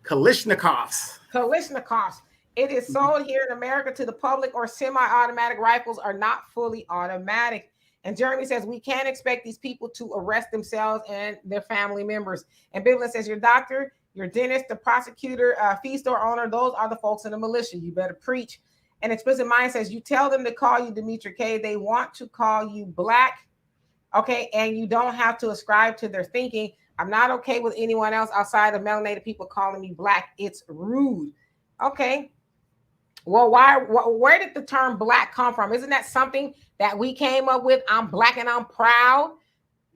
Kalashnikovs. Kalashnikovs. It is sold here in America to the public, or semi-automatic rifles are not fully automatic. And Jeremy says we can't expect these people to arrest themselves and their family members. And Bivlin says your doctor, your dentist, the prosecutor, fee store owner, those are the folks in the militia. You better preach. And Explicit Mind says you tell them to call you Demetra K. They want to call you black. Okay. And you don't have to ascribe to their thinking. I'm not okay with anyone else outside of melanated people calling me black. It's rude. Okay. Well, where did the term black come from? Isn't that something that we came up with? I'm black and I'm proud.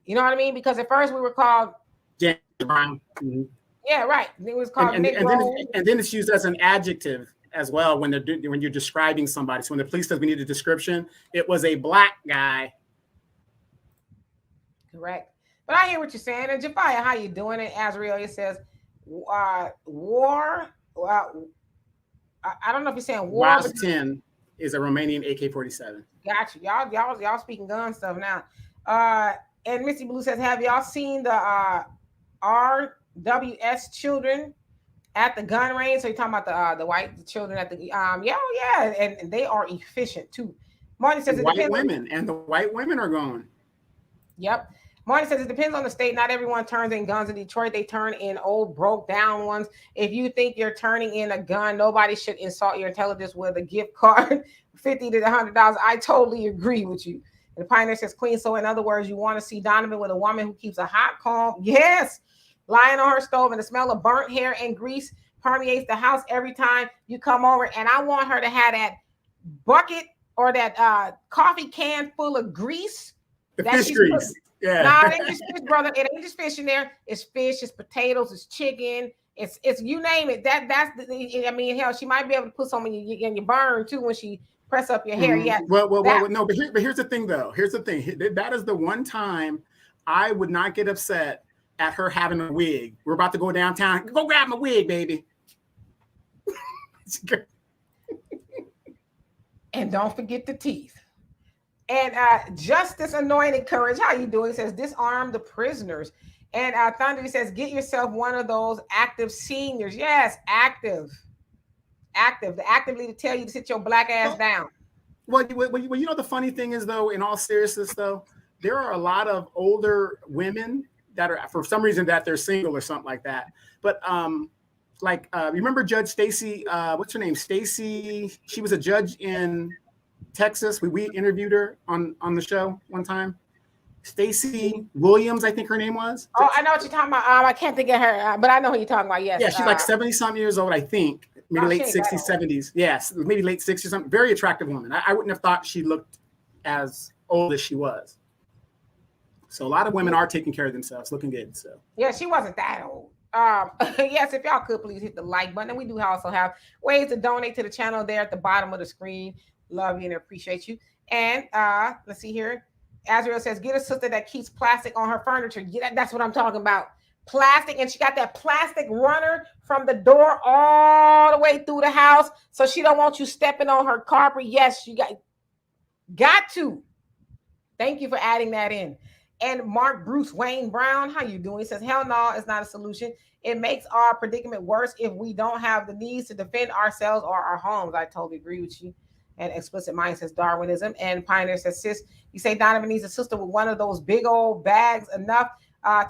You know what I mean? Because at first we were called James Brown. Mm-hmm. Yeah, right. It was called and then it's used as an adjective as well when when you're describing somebody. So when the police says we need a description, it was a black guy. Correct. But I hear what you're saying. And Jafia, how you doing? And Azrael, it says war. I don't know if you're saying war. WAS 10 is a Romanian AK-47. Got you. Y'all speaking gun stuff now. And Missy Blue says, have y'all seen the RWS children at the gun range? So you're talking about the white children at the yeah, and they are efficient too. Marty says the white women are gone. Yep. Marty says it depends on the state. Not everyone turns in guns in Detroit. They turn in old, broke down ones. If you think you're turning in a gun, nobody should insult your intelligence with a gift card, $50 to $100. I totally agree with you. And the Pioneer says, Queen. So in other words, you want to see Donovan with a woman who keeps a hot comb. Yes. Lying on her stove, and the smell of burnt hair and grease permeates the house every time you come over. And I want her to have that bucket or that coffee can full of grease. The fish grease. Yeah. No, it ain't just fish, brother. It ain't just fish in there. It's fish, it's potatoes, it's chicken, it's you name it. That's I mean, hell, she might be able to put some in your burn too when she press up your hair. Mm-hmm. Yeah. Well, no, but here's the thing though. Here's the thing. That is the one time I would not get upset at her having a wig. We're about to go downtown. Go grab my wig, baby. And don't forget the teeth. And Justice Anointed Courage, how you doing? Says disarm the prisoners. And Thunder says get yourself one of those active seniors. Yes, active. Actively to tell you to sit your black ass down. Well, you know the funny thing is though, in all seriousness though, there are a lot of older women that are for some reason that they're single or something like that. But remember Judge Stacy? What's her name? Stacy. She was a judge in Texas. We interviewed her on the show one time. Stacy Williams, I think her name was. Oh, I know what you're talking about. I can't think of her, but I know who you're talking about. Yes. Yeah, she's like 70-something years old, I think. Maybe late 60s, 70s. Yes, maybe late 60s, something. Very attractive woman. I wouldn't have thought she looked as old as she was. So a lot of women are taking care of themselves, looking good. So yeah, she wasn't that old. Yes, if y'all could please hit the like button. And we do also have ways to donate to the channel there at the bottom of the screen. Love you and appreciate you. And let's see here. Azrael says, get a sister that keeps plastic on her furniture. Yeah, that's what I'm talking about. Plastic, and she got that plastic runner from the door all the way through the house, so she don't want you stepping on her carpet. Yes, you got to. Thank you for adding that in. And Mark Bruce Wayne Brown, how you doing? He says, hell no, it's not a solution. It makes our predicament worse if we don't have the needs to defend ourselves or our homes. I totally agree with you. And Explicit Mind says Darwinism. And Pioneer says, sis, you say Donovan needs a sister with one of those big old bags enough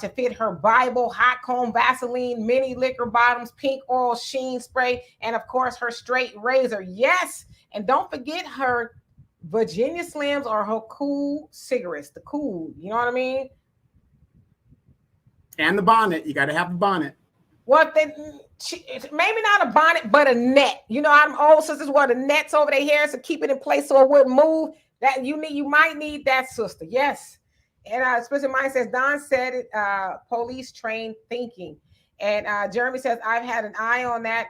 to fit her Bible, hot comb, Vaseline, mini liquor bottoms, pink oil sheen spray, and of course her straight razor. Yes. And don't forget her Virginia Slims or her cool cigarettes. The cool, you know what I mean? And the bonnet. You got to have the bonnet. Well, maybe not a bonnet, but a net. You know, I'm old sisters wear the nets over their hair to keep it in place so it wouldn't move. That you might need that, sister. Yes. And Explicit Mind says, Don said it, police trained thinking. And Jeremy says, I've had an eye on that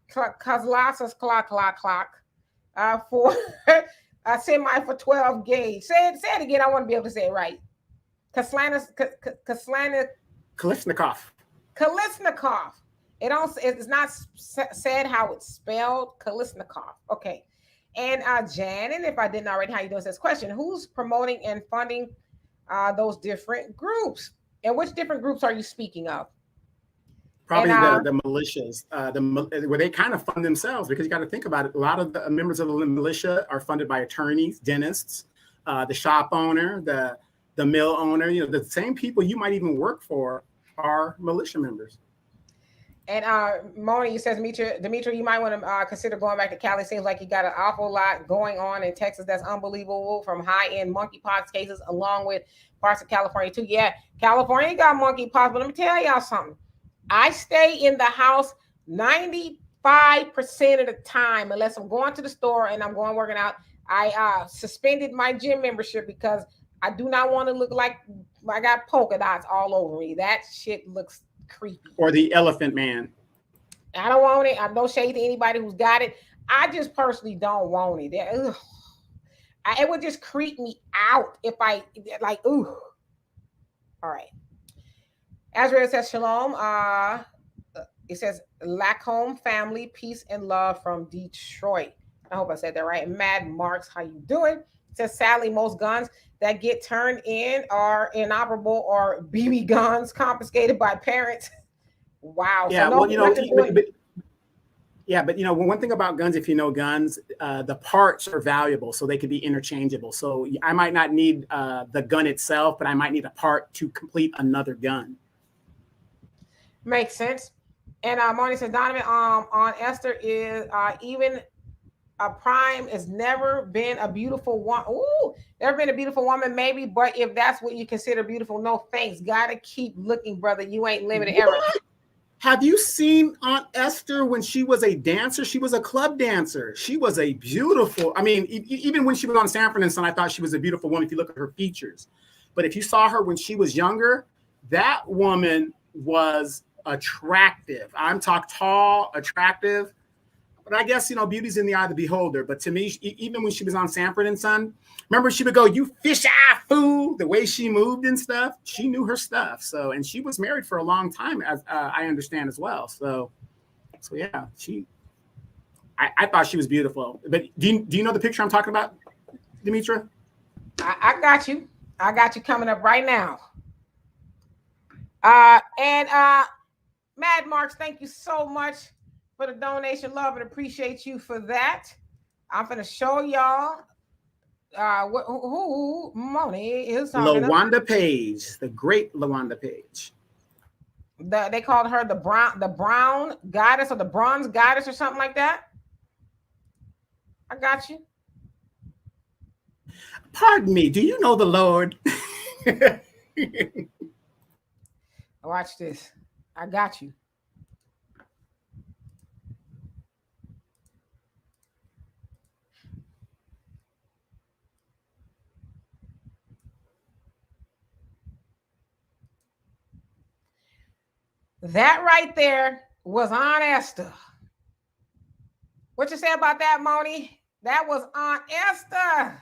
Kozlas's clock for a semi for 12 gauge. Say it again. I want to be able to say it right. Kalashnikov. It's not said how it's spelled. Kalashnikov. Okay. And Janet, if I didn't already, how you doing? Says question: who's promoting and funding those different groups? And which different groups are you speaking of? Probably And, the militias, where they kind of fund themselves, because you got to think about it. A lot of the members of the militia are funded by attorneys, dentists, the shop owner, the mill owner. You know, the same people you might even work for are militia members. And Moni says, Demetri, you might want to consider going back to Cali. Seems like you got an awful lot going on in Texas that's unbelievable, from high-end monkeypox cases along with parts of California too. Yeah, California got monkeypox, but let me tell y'all something. I stay in the house 95% of the time, unless I'm going to the store and I'm going working out. I suspended my gym membership because I do not want to look like I got polka dots all over me. That shit looks creepy. Or the Elephant Man. I don't want it. I'm no shade to anybody who's got it. I just personally don't want it. It would just creep me out if I like. Ooh. All right. Azrael says shalom. It says Lacombe family, peace and love from Detroit. I hope I said that right. Mad Marks, how you doing? It says sadly, most guns that get turned in are inoperable or BB guns confiscated by parents. Wow. Yeah, so well, you know, but you know, one thing about guns, if you know guns, the parts are valuable, so they can be interchangeable. So I might not need the gun itself, but I might need a part to complete another gun. Makes sense. And Marnie says, Donovan, on Esther is even a prime has never been a beautiful one. Ooh, never been a beautiful woman, maybe, but if that's what you consider beautiful, no thanks. Gotta keep looking, brother. You ain't limited ever. Have you seen Aunt Esther when she was a dancer? She was a club dancer. She was a beautiful, I mean, even when she was on Sanford and Son, I thought she was a beautiful woman if you look at her features. But if you saw her when she was younger, that woman was attractive. I'm talking tall, attractive. But I guess, you know, beauty's in the eye of the beholder. But to me, even when she was on Sanford and Son, remember she would go, "You fish eye fool," the way she moved and stuff. She knew her stuff. So, and she was married for a long time, as I understand as well. So yeah, I thought she was beautiful. But do you know the picture I'm talking about, Demetra? I got you. I got you coming up right now. And Mad Marks, thank you so much for the donation. Love and appreciate you for that. I'm gonna show y'all who Moni is talking LaWanda about. Page, the great LaWanda Page. They called her the brown goddess, or the bronze goddess, or something like that. I got you. Pardon me, do you know the Lord? Watch this. I got you. That right there was Aunt Esther. What you say about that, Moni? That was Aunt Esther.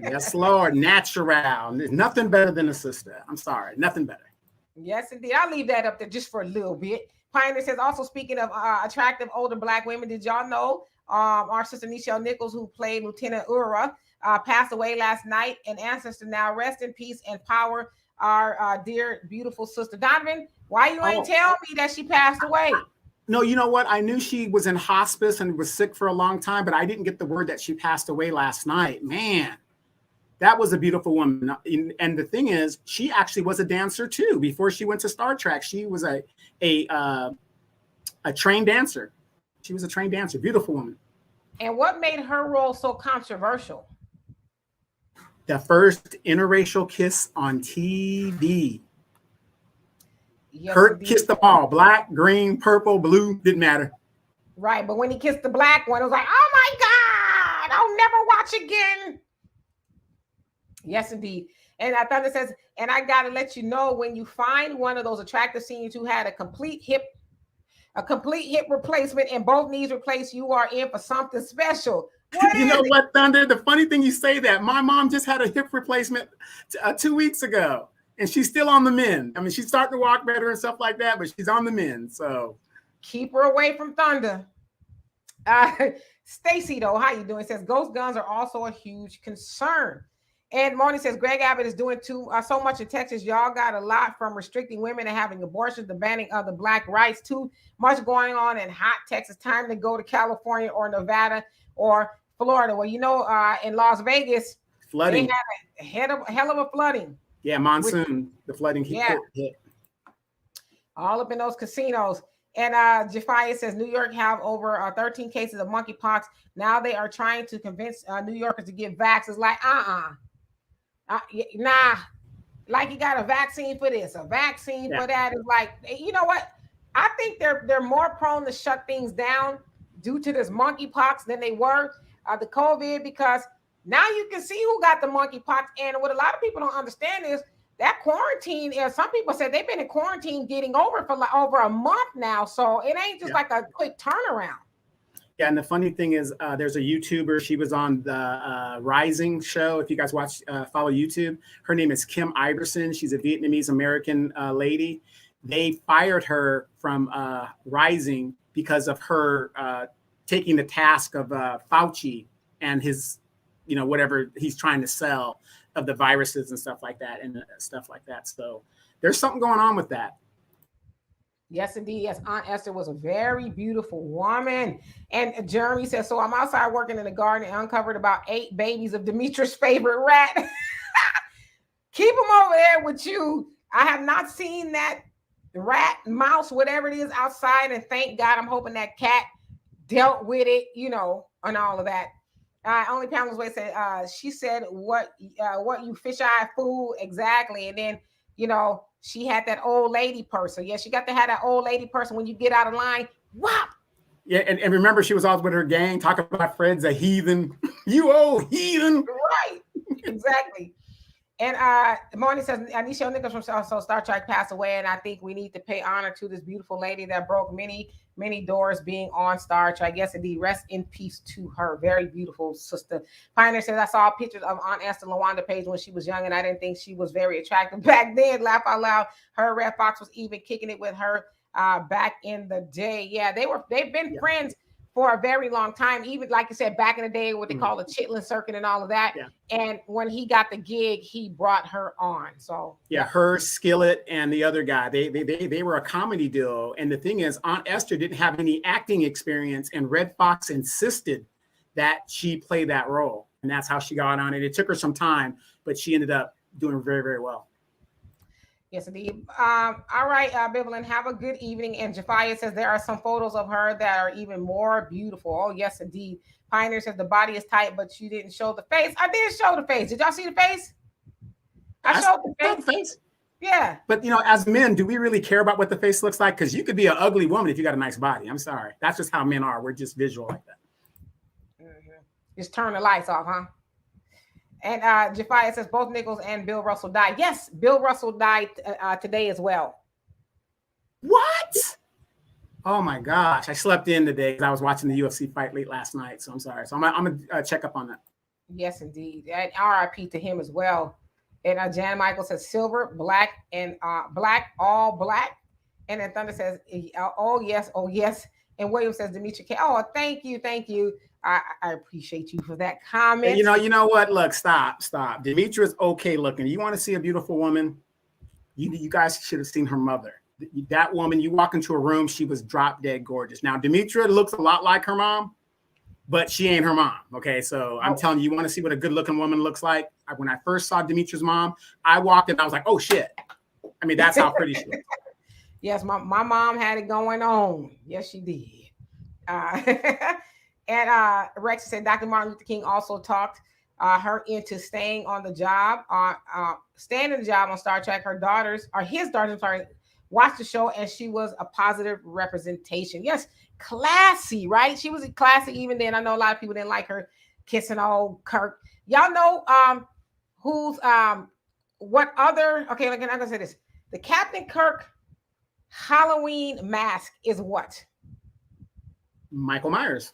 Yes, Lord. Natural. There's nothing better than a sister. I'm sorry. Nothing better. Yes, indeed. I'll leave that up there just for a little bit. Pioneer says, also speaking of attractive older Black women, did y'all know our sister Nichelle Nichols, who played Lieutenant Uhura, passed away last night? An ancestor now. Rest in peace and power, our dear, beautiful sister. Donovan, why you ain't tell me that she passed away? No, you know what? I knew she was in hospice and was sick for a long time, but I didn't get the word that she passed away last night. Man, that was a beautiful woman. And the thing is, she actually was a dancer too. Before she went to Star Trek, she was a trained dancer. She was a trained dancer. Beautiful woman. And what made her role so controversial? The first interracial kiss on TV. Yes, Kurt indeed. kissed them all. Black, green, purple, blue, didn't matter. Right, but when he kissed the black one, it was like, oh my God, I'll never watch again. Yes, indeed. And Thunder says, and I got to let you know, when you find one of those attractive seniors who had a complete hip replacement and both knees replaced, you are in for something special. You know what, Thunder? The funny thing you say that, my mom just had a hip replacement 2 weeks ago. And she's still on the mend. I mean, she's starting to walk better and stuff like that, but she's on the mend. So keep her away from Thunder. Stacy, though, how you doing? Says ghost guns are also a huge concern. And Moni says Greg Abbott is doing so much in Texas. Y'all got a lot from restricting women and having abortions, the banning of the black rights. Too much going on in hot Texas. Time to go to California or Nevada or Florida. Well, in Las Vegas, Flooding. they had a hell of a flooding. Yeah, monsoon. The flooding hit. All up in those casinos. And Jafia says New York have over 13 cases of monkeypox. Now they are trying to convince New Yorkers to get vaccines. Like, nah, like you got a vaccine for this, a vaccine for that. Is like, you know what? I think they're more prone to shut things down due to this monkeypox than they were the COVID, because now you can see who got the monkeypox. And what a lot of people don't understand is that quarantine. Some people said they've been in quarantine getting over for like over a month now, so it ain't just like a quick turnaround. Yeah, and the funny thing is, there's a YouTuber. She was on the Rising show. If you guys follow YouTube, her name is Kim Iverson. She's a Vietnamese American lady. They fired her from Rising because of her taking the task of Fauci and his, whatever he's trying to sell of the viruses and stuff like that So there's something going on with that. Yes, indeed. Yes, Aunt Esther was a very beautiful woman. And Jeremy says, so I'm outside working in the garden and uncovered about 8 babies of Demetra's favorite rat. Keep them over there with you. I have not seen that rat, mouse, whatever it is outside. And thank God, I'm hoping that cat dealt with it, and all of that. Only Pamela's way said, she said, what you fish-eye fool, exactly. And then, she had that old lady person. Yeah, she got to have that old lady person when you get out of line. Whop! Yeah, and remember, she was always with her gang talking about Fred's a heathen. You old heathen. Right, exactly. And Marnie says, Anisha Nichols from Star Trek passed away, and I think we need to pay honor to this beautiful lady that broke many, many doors being on Star Trek. Yes, indeed. Rest in peace to her. Very beautiful sister. Pioneer says, I saw pictures of Aunt Esther LaWanda Page when she was young, and I didn't think she was very attractive back then. Laugh out loud. Her Red Fox was even kicking it with her back in the day. Yeah, they've been friends for a very long time. Even like you said, back in the day, what they call the Chitlin Circuit and all of that. Yeah. And when he got the gig, he brought her on. So her, Skillet, and the other guy, they were a comedy duo. And the thing is, Aunt Esther didn't have any acting experience, and Red Fox insisted that she play that role, and that's how she got on it. It took her some time, but she ended up doing very, very well. Yes, indeed. All right, Biblin, have a good evening. And Jafia says there are some photos of her that are even more beautiful. Oh, yes, indeed. Pioneer says the body is tight, but you didn't show the face. I did show the face. Did y'all see the face? I showed the face. Yeah. But, as men, do we really care about what the face looks like? Because you could be an ugly woman if you got a nice body. I'm sorry. That's just how men are. We're just visual like that. Mm-hmm. Just turn the lights off, huh? And Jafia says both Nichols and Bill Russell died. Yes, Bill Russell died today as well. What? Oh my gosh! I slept in today because I was watching the UFC fight late last night. So I'm sorry. So I'm gonna check up on that. Yes, indeed. And RIP to him as well. And Jan Michael says silver, black, and black, all black. And then Thunder says, oh yes. And William says Demetra K. Oh, thank you. I appreciate you for that comment. You know what? Look, stop. Demetra's okay looking. You want to see a beautiful woman? You guys should have seen her mother. That woman, you walk into a room, she was drop dead gorgeous. Now, Demetra looks a lot like her mom, but she ain't her mom. Okay, so I'm telling you, you want to see what a good looking woman looks like? When I first saw Demetra's mom, I walked in, I was like, oh shit. I mean, that's how pretty she looks. Yes, my mom had it going on. Yes, she did. And Rex said Dr. Martin Luther King also talked her into staying on the job, staying in the job on Star Trek. His daughters, watched the show, and she was a positive representation. Yes, classy, right? She was classy even then. I know a lot of people didn't like her kissing old Kirk. Y'all know who's what other? Okay, I'm gonna say this: the Captain Kirk Halloween mask is what? Michael Myers.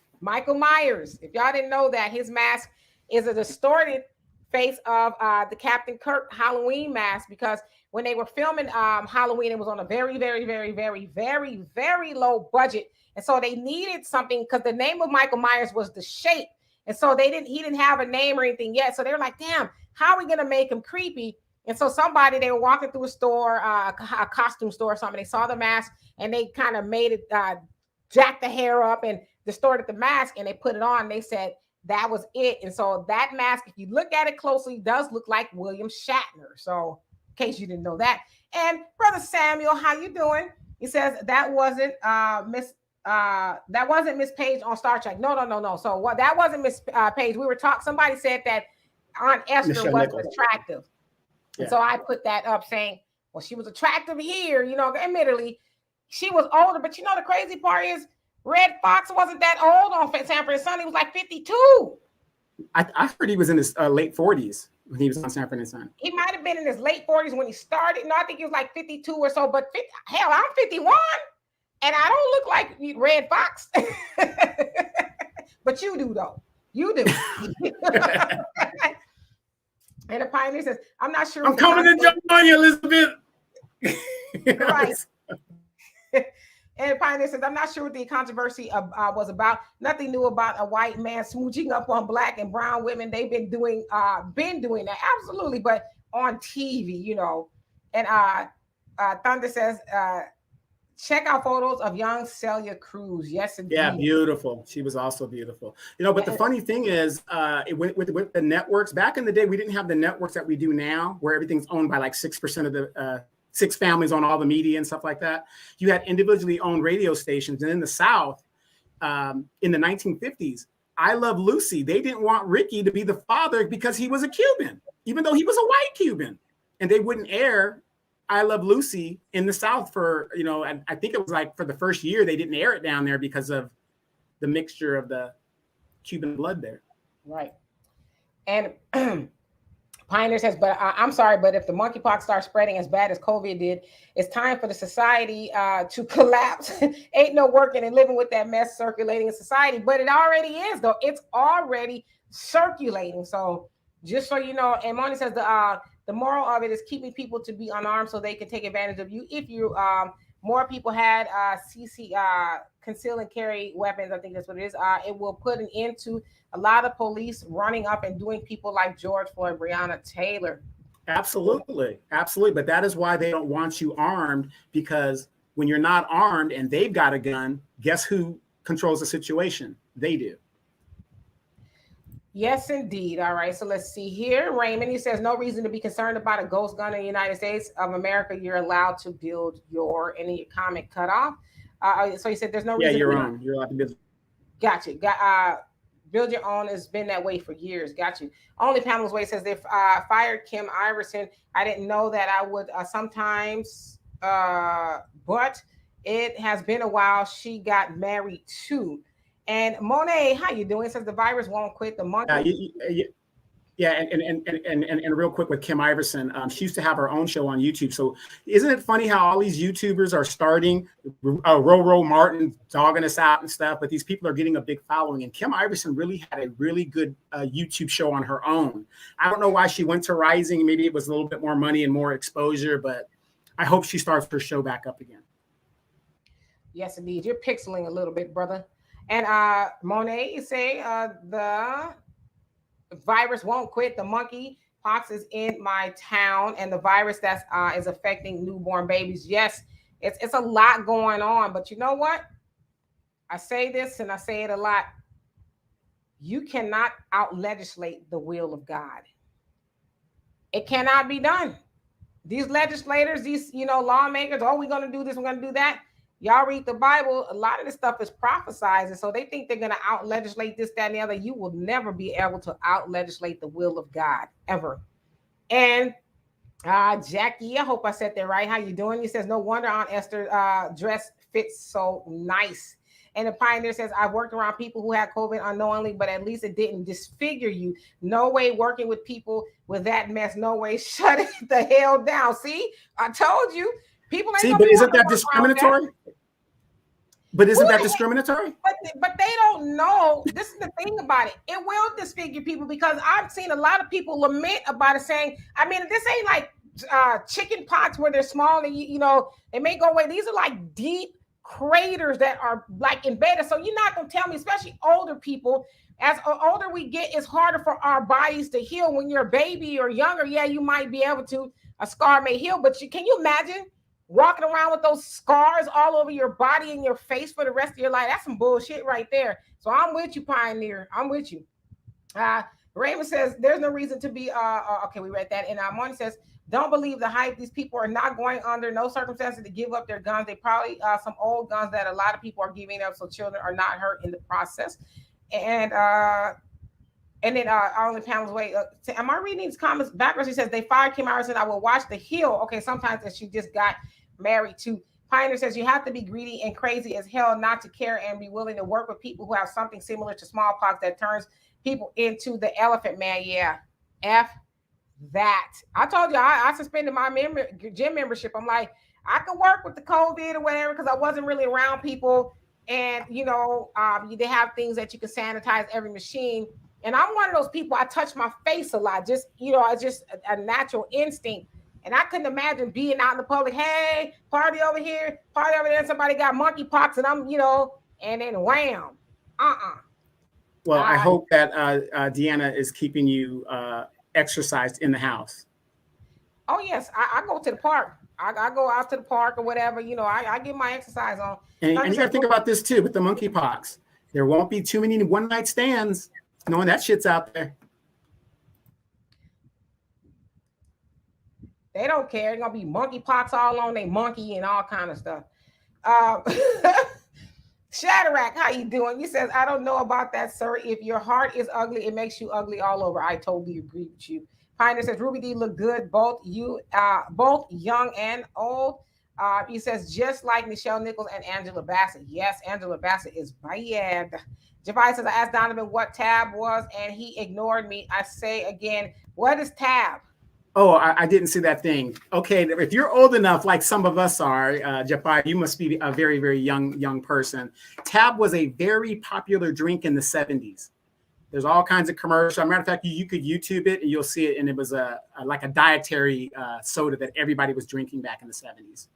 If y'all didn't know that, his mask is a distorted face of the Captain Kirk Halloween mask, because when they were filming Halloween, it was on a very, very, very, very, very, very low budget. And so they needed something, because the name of Michael Myers was The Shape. And so he didn't have a name or anything yet. So they were like, damn, how are we going to make him creepy? And so they were walking through a store, a costume store or something. They saw the mask and they kind of made it, jacked the hair up and distorted the mask, and they put it on. They said that was it. And so that mask, if you look at it closely, does look like William Shatner. So in case you didn't know that. And Brother Samuel, how you doing? He says that wasn't Miss Page on Star Trek. No. So what? That wasn't Miss Page. We were talking. Somebody said that Aunt Esther Michelle wasn't Nichols. attractive. Yeah. And so I put that up saying, well, she was attractive here. You know, admittedly, she was older. But you know, the crazy part is Red Fox wasn't that old on Sanford and Son. He was like 52. I heard he was in his late 40s when he was on Sanford and Son. He might have been in his late 40s when he started. No, I think he was like 52 or so. But hell, I'm 51. And I don't look like Red Fox. But you do, though. You do. And the Pioneer says, I'm not sure. I'm coming to join you, Elizabeth. Right. And the Pioneer says, I'm not sure what the controversy was about. Nothing new about a white man smooching up on black and brown women. They've been doing that. Absolutely. But on TV, you know. And Thunder says, check out photos of young Celia Cruz. Yes, indeed. Yeah, beautiful. She was also beautiful. You know, but the funny thing is, with the networks, back in the day, we didn't have the networks that we do now, where everything's owned by like 6% of the 6 families on all the media and stuff like that. You had individually owned radio stations. And in the South, in the 1950s, I Love Lucy, they didn't want Ricky to be the father because he was a Cuban, even though he was a white Cuban. And they wouldn't air I Love Lucy in the South for, you know, and I think it was like for the first year, they didn't air it down there because of the mixture of the Cuban blood there. Right. And Pioneer says, but I'm sorry, but if the monkeypox starts spreading as bad as COVID did, it's time for the society to collapse. Ain't no working and living with that mess circulating in society, but it already is, though. It's already circulating. So just so you know, and Moni says the moral of it is keeping people to be unarmed so they can take advantage of you. If you more people had conceal and carry weapons, I think that's what it is. It will put an end to a lot of police running up and doing people like George Floyd, Breonna Taylor. Absolutely. But that is why they don't want you armed, because when you're not armed and they've got a gun, guess who controls the situation? They do. Yes, indeed. All right. So let's see here. Raymond, he says, no reason to be concerned about a ghost gun in the United States of America. You're allowed to build your, and then your comment cut off. So he said, there's no reason. Yeah, you're on. You're allowed to build. Gotcha. Build your own has been that way for years. Got you. Only Pamela's Way says they fired Kim Iverson. I didn't know that I would sometimes, but it has been a while. She got married too. And Monet, how you doing? It says the virus won't quit. The monkey. Yeah, and real quick with Kim Iverson, she used to have her own show on YouTube. So isn't it funny how all these YouTubers are starting, Roro Martin dogging us out and stuff, but these people are getting a big following. And Kim Iverson really had a really good YouTube show on her own. I don't know why she went to Rising. Maybe it was a little bit more money and more exposure, but I hope she starts her show back up again. Yes, indeed. You're pixeling a little bit, brother. And Monet, you say the virus won't quit. The monkey pox is in my town, and the virus that is affecting newborn babies. Yes, it's a lot going on, but you know what? I say this and I say it a lot. You cannot out legislate the will of God. It cannot be done. These legislators, these lawmakers, oh, we're going to do this, we're going to do that. Y'all read the Bible, a lot of this stuff is prophesized, and so they think they're going to out-legislate this, that, and the other. You will never be able to out-legislate the will of God, ever. And Jackie, I hope I said that right. How you doing? He says, no wonder Aunt Esther dress fits so nice. And the Pioneer says, I've worked around people who had COVID unknowingly, but at least it didn't disfigure you. No way working with people with that mess. No way. Shut it the hell down. See, I told you. People ain't. See, but isn't that discriminatory? But isn't that discriminatory? But they don't know. This is the thing about it. It will disfigure people, because I've seen a lot of people lament about it, saying, I mean, this ain't like chicken pox where they're small and they may go away. These are like deep craters that are like embedded. So you're not gonna tell me, especially older people, As older we get, it's harder for our bodies to heal. When you're a baby or younger, yeah, you might be able to. A scar may heal, but can you imagine walking around with those scars all over your body and your face for the rest of your life? That's some bullshit right there. So I'm with you, Pioneer. I'm with you. Raymond says there's no reason to be okay, we read that. And Monty says, don't believe the hype. These people are not going under no circumstances to give up their guns. They probably some old guns that a lot of people are giving up so children are not hurt in the process. And then only Pamela's way. Am I reading these comments backwards? He says they fired Kim Harrison. I will watch The Hill. Okay, sometimes that she just got married to. Pioneer says you have to be greedy and crazy as hell not to care and be willing to work with people who have something similar to smallpox that turns people into the elephant man. Yeah, F that. I told you I suspended my gym membership. I'm like, I could work with the COVID or whatever because I wasn't really around people. And, they have things that you can sanitize every machine. And I'm one of those people, I touch my face a lot. Just, it's just a natural instinct. And I couldn't imagine being out in the public. Hey, party over here, party over there. And somebody got monkeypox and I'm, and then wham. Well, I hope that Deanna is keeping you exercised in the house. Oh, yes. I go to the park. I go out to the park or whatever. I get my exercise on. And you got to think about this too with the monkeypox. There won't be too many one-night stands knowing that shit's out there. They don't care. It's going to be monkeypox all on their monkey and all kind of stuff. Shadrack, how you doing? He says, I don't know about that, sir. If your heart is ugly, it makes you ugly all over. I totally agree with you. Pioneer says, Ruby D look good, both young and old. He says, just like Nichelle Nichols and Angela Bassett. Yes, Angela Bassett is bad. Javai says, I asked Donovan what tab was, and he ignored me. I say again, what is tab? Oh, I didn't see that thing. Okay, if you're old enough, like some of us are, Jafar, you must be a very, very young person. Tab was a very popular drink in the 70s. There's all kinds of commercials. As a matter of fact, you could YouTube it and you'll see it. And it was like a dietary soda that everybody was drinking back in the 70s.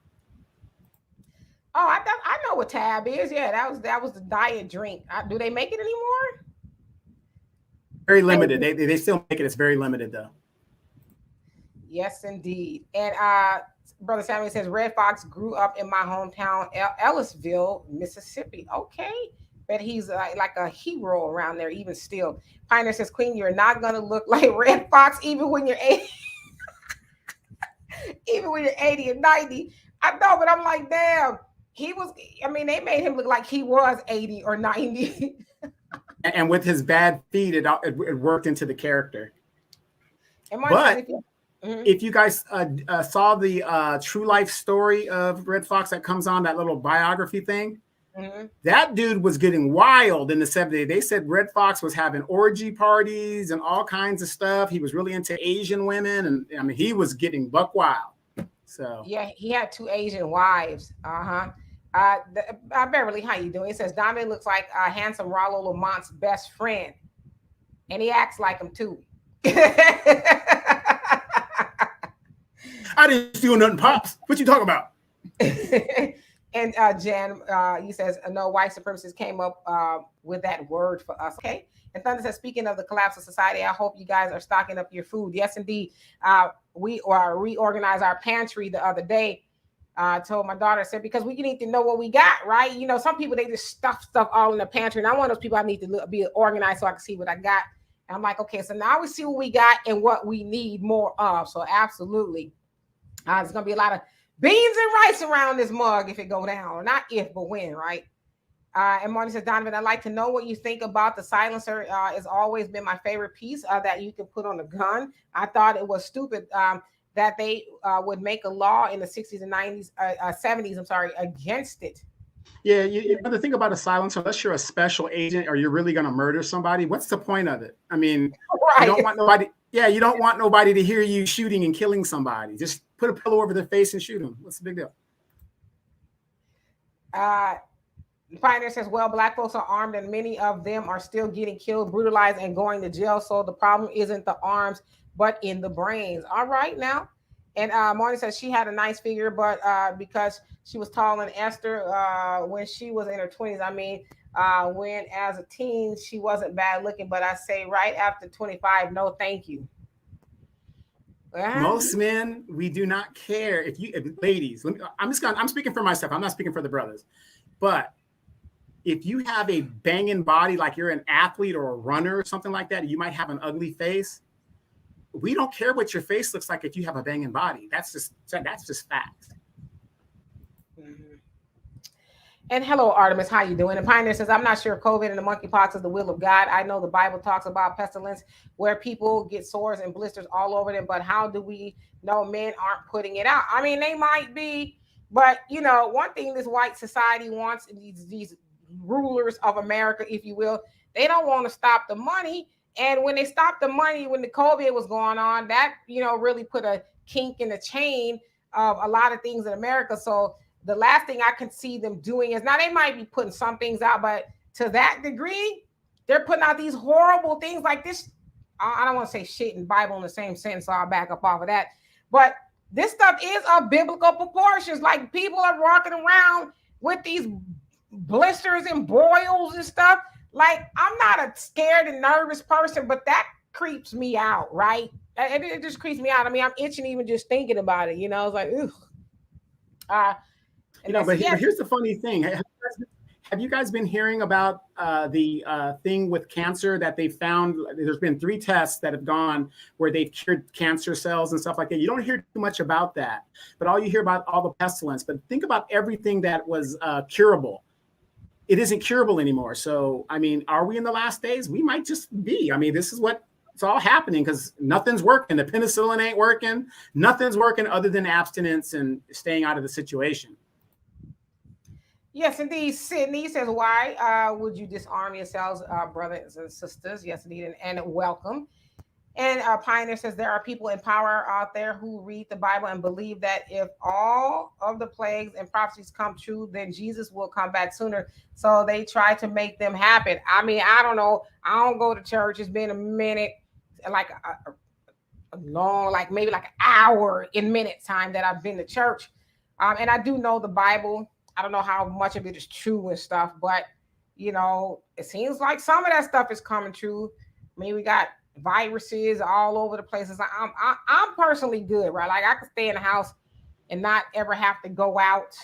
Oh, I know what Tab is. Yeah, that was the diet drink. Do they make it anymore? Very limited. They still make it. It's very limited though. Yes, indeed. And Brother Samuel says, Red Fox grew up in my hometown, Ellisville, Mississippi. Okay. Bet he's like a hero around there, even still. Pioneer says, Queen, you're not going to look like Red Fox even when you're 80. Even when you're 80 and 90. I know, but I'm like, damn. They made him look like he was 80 or 90. And with his bad feet, it worked into the character. But if you guys saw the true life story of Red Fox that comes on, that little biography thing, that dude was getting wild in the 70s. They said Red Fox was having orgy parties and all kinds of stuff. He was really into Asian women. And he was getting buck wild. So yeah, he had 2 Asian wives. Beverly, how you doing? It says Donovan looks like handsome Rollo Lamont's best friend. And he acts like him too. I didn't steal nothing, Pops. What you talking about? And Jan, he says, no, white supremacists came up with that word for us. Okay. And Thunder says, speaking of the collapse of society, I hope you guys are stocking up your food. Yes, indeed. We reorganized our pantry the other day. Told my daughter, said, because we need to know what we got, right? Some people, they just stuff all in the pantry. And I'm one of those people, I need to be organized so I can see what I got. And I'm like, okay, so now we see what we got and what we need more of. So absolutely. There's going to be a lot of beans and rice around this mug if it go down, or not if, but when, right? And Marty says, Donovan, I'd like to know what you think about the silencer. It's always been my favorite piece that you can put on a gun. I thought it was stupid that they would make a law in the 60s and 90s, 70s, against it. Yeah, you have to think about a silencer. Unless you're a special agent or you're really going to murder somebody, what's the point of it? I mean, right. You don't want nobody. Yeah, you don't want nobody to hear you shooting and killing somebody. Just put a pillow over their face and shoot them. What's the big deal? Pioneer says, well, Black folks are armed and many of them are still getting killed, brutalized, and going to jail. So the problem isn't the arms, but in the brains. All right now. And Marty says she had a nice figure, but because she was tall and Esther when she was in her 20s, When as a teen, she wasn't bad looking, but I say right after 25, no, thank you. Most men, we do not care if ladies, I'm speaking for myself. I'm not speaking for the brothers, but if you have a banging body, like you're an athlete or a runner or something like that, you might have an ugly face. We don't care what your face looks like if you have a banging body. That's just facts. Mm-hmm. And hello, Artemis, how you doing? And Pioneer says, I'm not sure COVID and the monkeypox is the will of God. I know the Bible talks about pestilence where people get sores and blisters all over them, but how do we know men aren't putting it out? I mean, they might be, but one thing this white society wants, these rulers of America, if you will, they don't want to stop the money. And when they stopped the money, when the COVID was going on, that, really put a kink in the chain of a lot of things in America. So the last thing I can see them doing is, now they might be putting some things out, but to that degree, they're putting out these horrible things like this. I don't want to say shit and Bible in the same sentence, so I'll back up off of that. But this stuff is of biblical proportions. Like, people are walking around with these blisters and boils and stuff. Like, I'm not a scared and nervous person, but that creeps me out, right? It just creeps me out. I mean, I'm itching even just thinking about it. It's like, ugh. But here's the funny thing. Have you guys been hearing about the thing with cancer that they found? There's been 3 tests that have gone where they've cured cancer cells and stuff like that. You don't hear too much about that, but all you hear about all the pestilence. But think about everything that was curable. It isn't curable anymore. So, I mean, are we in the last days? We might just be. I mean, this is what it's all happening because nothing's working. The penicillin ain't working. Nothing's working other than abstinence and staying out of the situation. Yes, indeed. Sydney says, why would you disarm yourselves, brothers and sisters? Yes, indeed. And welcome. And Pioneer says, there are people in power out there who read the Bible and believe that if all of the plagues and prophecies come true, then Jesus will come back sooner. So they try to make them happen. I mean, I don't know. I don't go to church. It's been a minute, like a long, like maybe like an hour in minute time that I've been to church. And I do know the Bible. I don't know how much of it is true and stuff, but it seems like some of that stuff is coming true. I mean, we got viruses all over the places. I'm personally good, right? Like, I could stay in the house and not ever have to go out.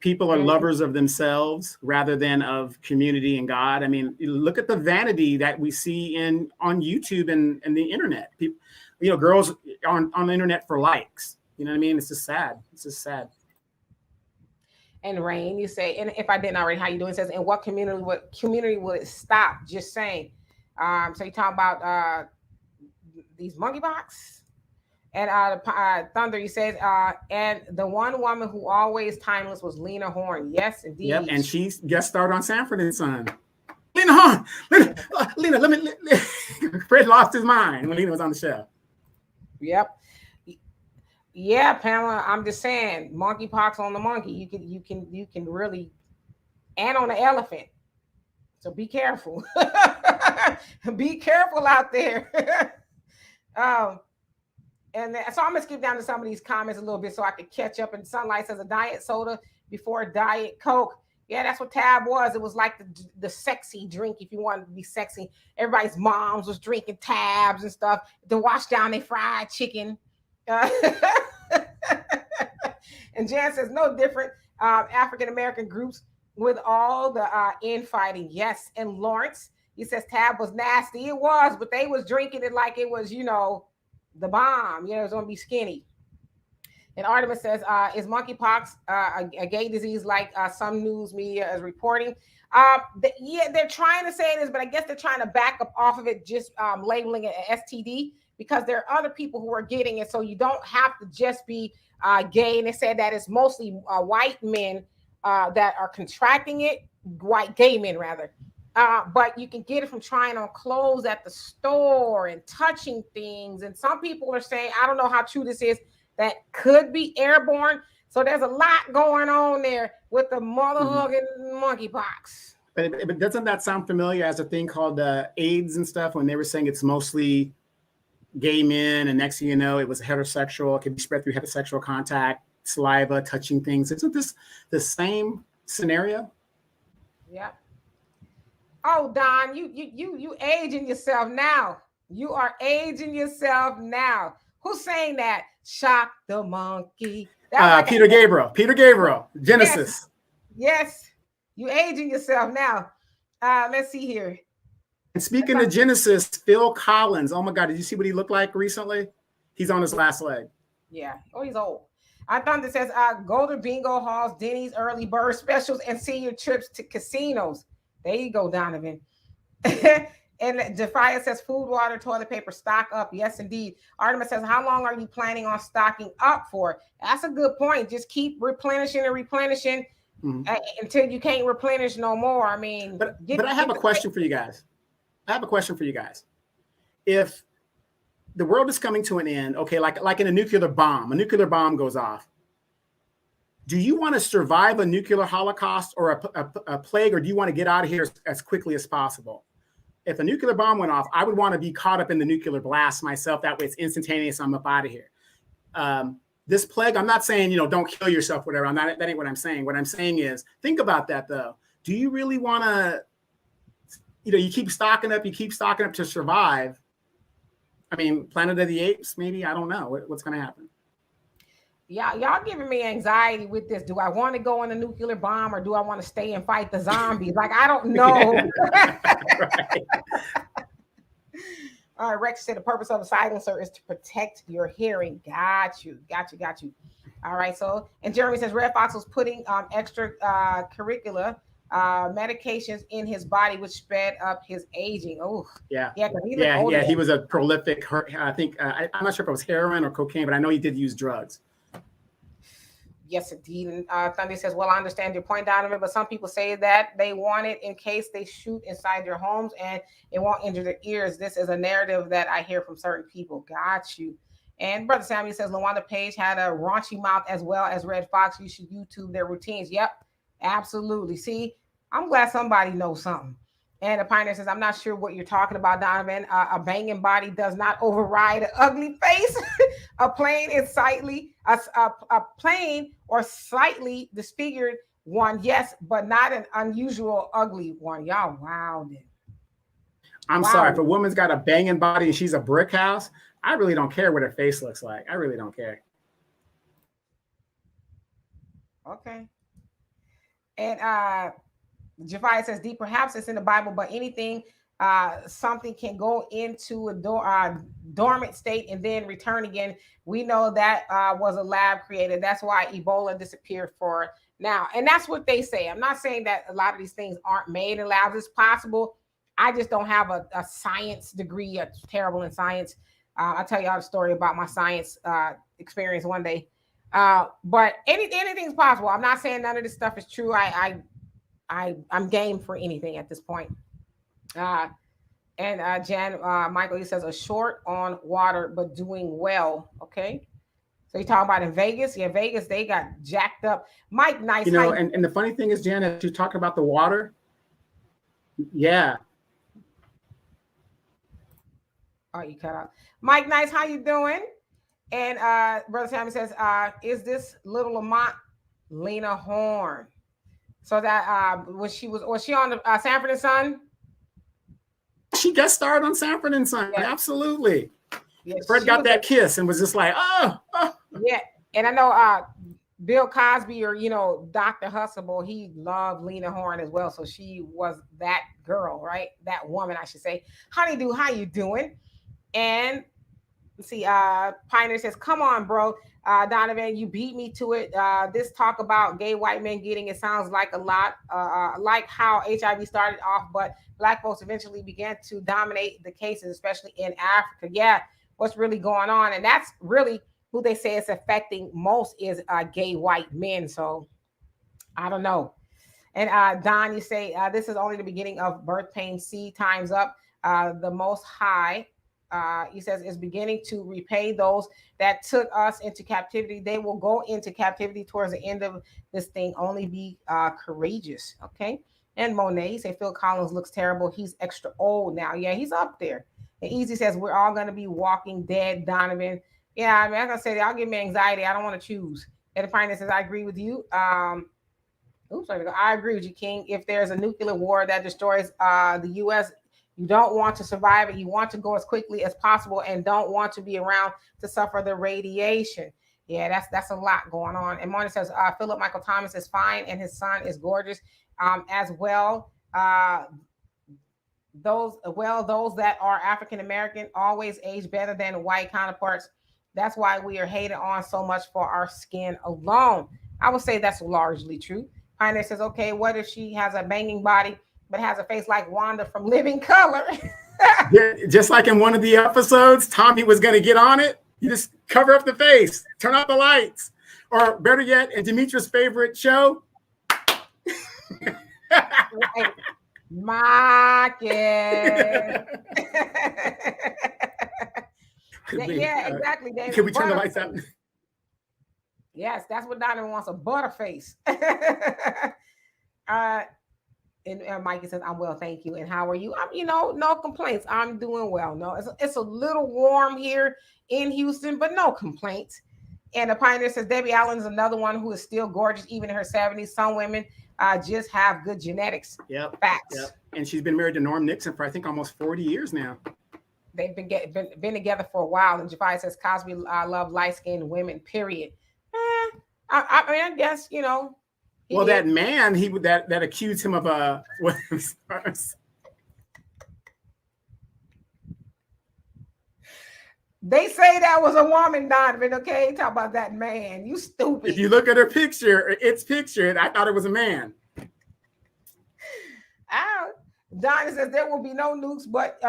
People are lovers of themselves rather than of community and God. I mean, look at the vanity that we see on YouTube and the internet. People, girls on the internet for likes. You know what I mean? It's just sad. It's just sad. And Rain, you say, and if I didn't already, how you doing? It says, in what community will it stop? Just saying. So you talk about these monkeypox, and Thunder. You said, and the one woman who always timeless was Lena Horne. Yes, indeed. Yep, and she guest starred on Sanford and Son. Lena Horne. Lena, let me. Fred lost his mind when Lena was on the show. Yep. Yeah, Pamela, I'm just saying, monkeypox on the monkey. You can really, and on the elephant. So be careful. Be careful out there. And so I'm gonna skip down to some of these comments a little bit so I can catch up. And Sunlight says, a diet soda before Diet Coke. Yeah, that's what Tab was. It was like the sexy drink if you wanted to be sexy. Everybody's moms was drinking Tabs and stuff to wash down their fried chicken. And Jan says, no different. African-American groups with all the infighting. Yes. And Lawrence, he says Tab was nasty. It was, but they was drinking it like it was, the bomb. It was going to be skinny. And Artemis says, is monkeypox a gay disease like some news media is reporting? They're trying to say it is, but I guess they're trying to back up off of it, just labeling it an STD, because there are other people who are getting it. So you don't have to just be gay. And they said that it's mostly white men that are contracting it, white gay men rather. But you can get it from trying on clothes at the store and touching things. And some people are saying, I don't know how true this is, that could be airborne. So there's a lot going on there with the mother hugging monkeypox. But doesn't that sound familiar as a thing called AIDS and stuff, when they were saying it's mostly gay men, and next thing you know, it was heterosexual. It could be spread through heterosexual contact, saliva, touching things. Isn't this the same scenario? Yep. Oh, Don, you aging yourself now. You are aging yourself now. Who's saying that? Shock the monkey. That was Peter Gabriel. Peter Gabriel. Genesis. Yes. You aging yourself now. Let's see here. And speaking of Genesis, Phil Collins. Oh my God, did you see what he looked like recently? He's on his last leg. Yeah. Oh, he's old. I thought it says Golden Bingo Halls, Denny's early bird specials, and senior trips to casinos. There you go, Donovan. And Jafia says food, water, toilet paper, stock up. Yes, indeed. Artemis says, how long are you planning on stocking up for? That's a good point. Just keep replenishing and replenishing until you can't replenish no more. I mean, but I have a question for you guys. If the world is coming to an end, okay, like in a nuclear bomb goes off. Do you want to survive a nuclear holocaust or a plague, or do you want to get out of here as quickly as possible? If a nuclear bomb went off, I would want to be caught up in the nuclear blast myself. That way it's instantaneous. I'm up out of here. This plague, I'm not saying, don't kill yourself, whatever. That ain't what I'm saying. What I'm saying is, think about that though. Do you really want to, you keep stocking up to survive? I mean, Planet of the Apes, maybe, I don't know what's going to happen. Yeah, y'all giving me anxiety with this. Do I want to go in a nuclear bomb or do I want to stay and fight the zombies? Like, I don't know. Right. All right, Rex said the purpose of a silencer is to protect your hearing. Got you. All right, so, and Jeremy says Red Fox was putting extra curricular medications in his body, which sped up his aging. Oh, yeah. He was a prolific. I think I'm not sure if it was heroin or cocaine, but I know he did use drugs. Yes, indeed. And Thunder says, well, I understand your point, Donovan, but some people say that they want it in case they shoot inside their homes and it won't injure their ears. This is a narrative that I hear from certain people. Got you. And Brother Samuel says, LaWanda Page had a raunchy mouth as well as Red Fox. You should YouTube their routines. Yep, absolutely. See, I'm glad somebody knows something. And the Pioneer says, I'm not sure what you're talking about, Donovan. A banging body does not override an ugly face. A plain or slightly disfigured one, yes, but not an unusual ugly one. Y'all wowed it. I'm sorry, if a woman's got a banging body and she's a brick house, I really don't care what her face looks like. I really don't care. Okay. And Jafia says, D, perhaps it's in the Bible, but anything, something can go into a dormant state and then return again. We know that was a lab created. That's why Ebola disappeared for now. And that's what they say. I'm not saying that a lot of these things aren't made in labs. It's possible. I just don't have a science degree. I'm terrible in science. I'll tell y'all a story about my science experience one day. But anything's possible. I'm not saying none of this stuff is true. I'm game for anything at this point. And Jan Michael, he says a short on water, but doing well. Okay. So you're talking about in Vegas? Yeah, Vegas, they got jacked up. Mike Nice. And the funny thing is, Jan, as you talking about the water. Yeah. Oh, you cut out. Mike Nice, how you doing? And Brother Sammy says, is this little Lamont Lena Horne? So that was she on the Sanford and Son? She guest starred on Sanford and Son. Yeah. Absolutely. Yeah, Fred got that kiss and was just like, oh. Yeah. And I know Bill Cosby or, Dr. Huxtable, he loved Lena Horne as well. So she was that girl, right? That woman, I should say. Honeydew, how you doing? And let's see, Pioneer says, come on, bro. Donovan, you beat me to it. This talk about gay white men getting it sounds like a lot like how HIV started off, but Black folks eventually began to dominate the cases, especially in Africa. Yeah, what's really going on? And that's really who they say is affecting most is gay white men. So I don't know. And Don, you say this is only the beginning of birth pain. See, time's up. The Most High, he says, is beginning to repay those that took us into captivity. They will go into captivity towards the end of this thing. Only be courageous. Okay. And Monet, he said Phil Collins looks terrible. He's extra old now. Yeah, he's up there. And Easy says we're all going to be walking dead, Donovan. Yeah, I mean, as I said, y'all give me anxiety. I don't want to choose. And the Finance says I agree with you. Oops, I agree with you, King. If there's a nuclear war that destroys the U.S., you don't want to survive it. You want to go as quickly as possible and don't want to be around to suffer the radiation. Yeah, that's a lot going on. And Mona says Philip Michael Thomas is fine and his son is gorgeous as well. Those that are African American always age better than white counterparts. That's why we are hated on so much for our skin alone. I would say that's largely true. Pioneer says, okay, what if she has a banging body but has a face like Wanda from Living Color? Yeah, just like in one of the episodes, Tommy was going to get on it. You just cover up the face, turn out the lights. Or better yet, in Demetra's favorite show. Right. Market. Yeah, exactly. David. Can we turn the lights out? Yes, that's what Donovan wants, a butterface. And Mikey says, I'm well, thank you. And how are you? No complaints. I'm doing well. No, it's a little warm here in Houston, but no complaints. And the Pioneer says, Debbie Allen is another one who is still gorgeous, even in her 70s. Some women just have good genetics. Yep. Facts. Yep. And she's been married to Norm Nixon for, I think, almost 40 years now. They've been together for a while. And Jafai says, Cosby love light-skinned women, period. I mean, I guess, Well, that man, that accused him of They say that was a woman, Donovan. Okay, talk about that man. You stupid. If you look at her picture, I thought it was a man. Donna says there will be no nukes, but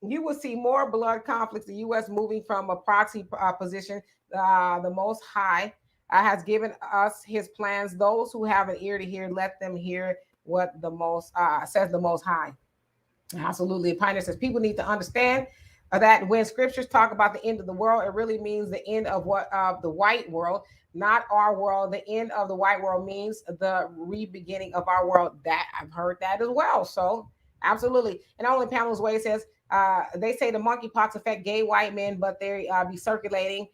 you will see more blood conflicts. The U.S. moving from a proxy position. The Most High has given us his plans. Those who have an ear to hear, let them hear what the Most says the Most High. Absolutely. Pioneer says people need to understand that when scriptures talk about the end of the world, it really means the end of the white world, not our world. The end of the white world means the re-beginning of our world. That I've heard that as well. So absolutely. And only Pamela's Way says they say the monkeypox affect gay white men, but they be circulating.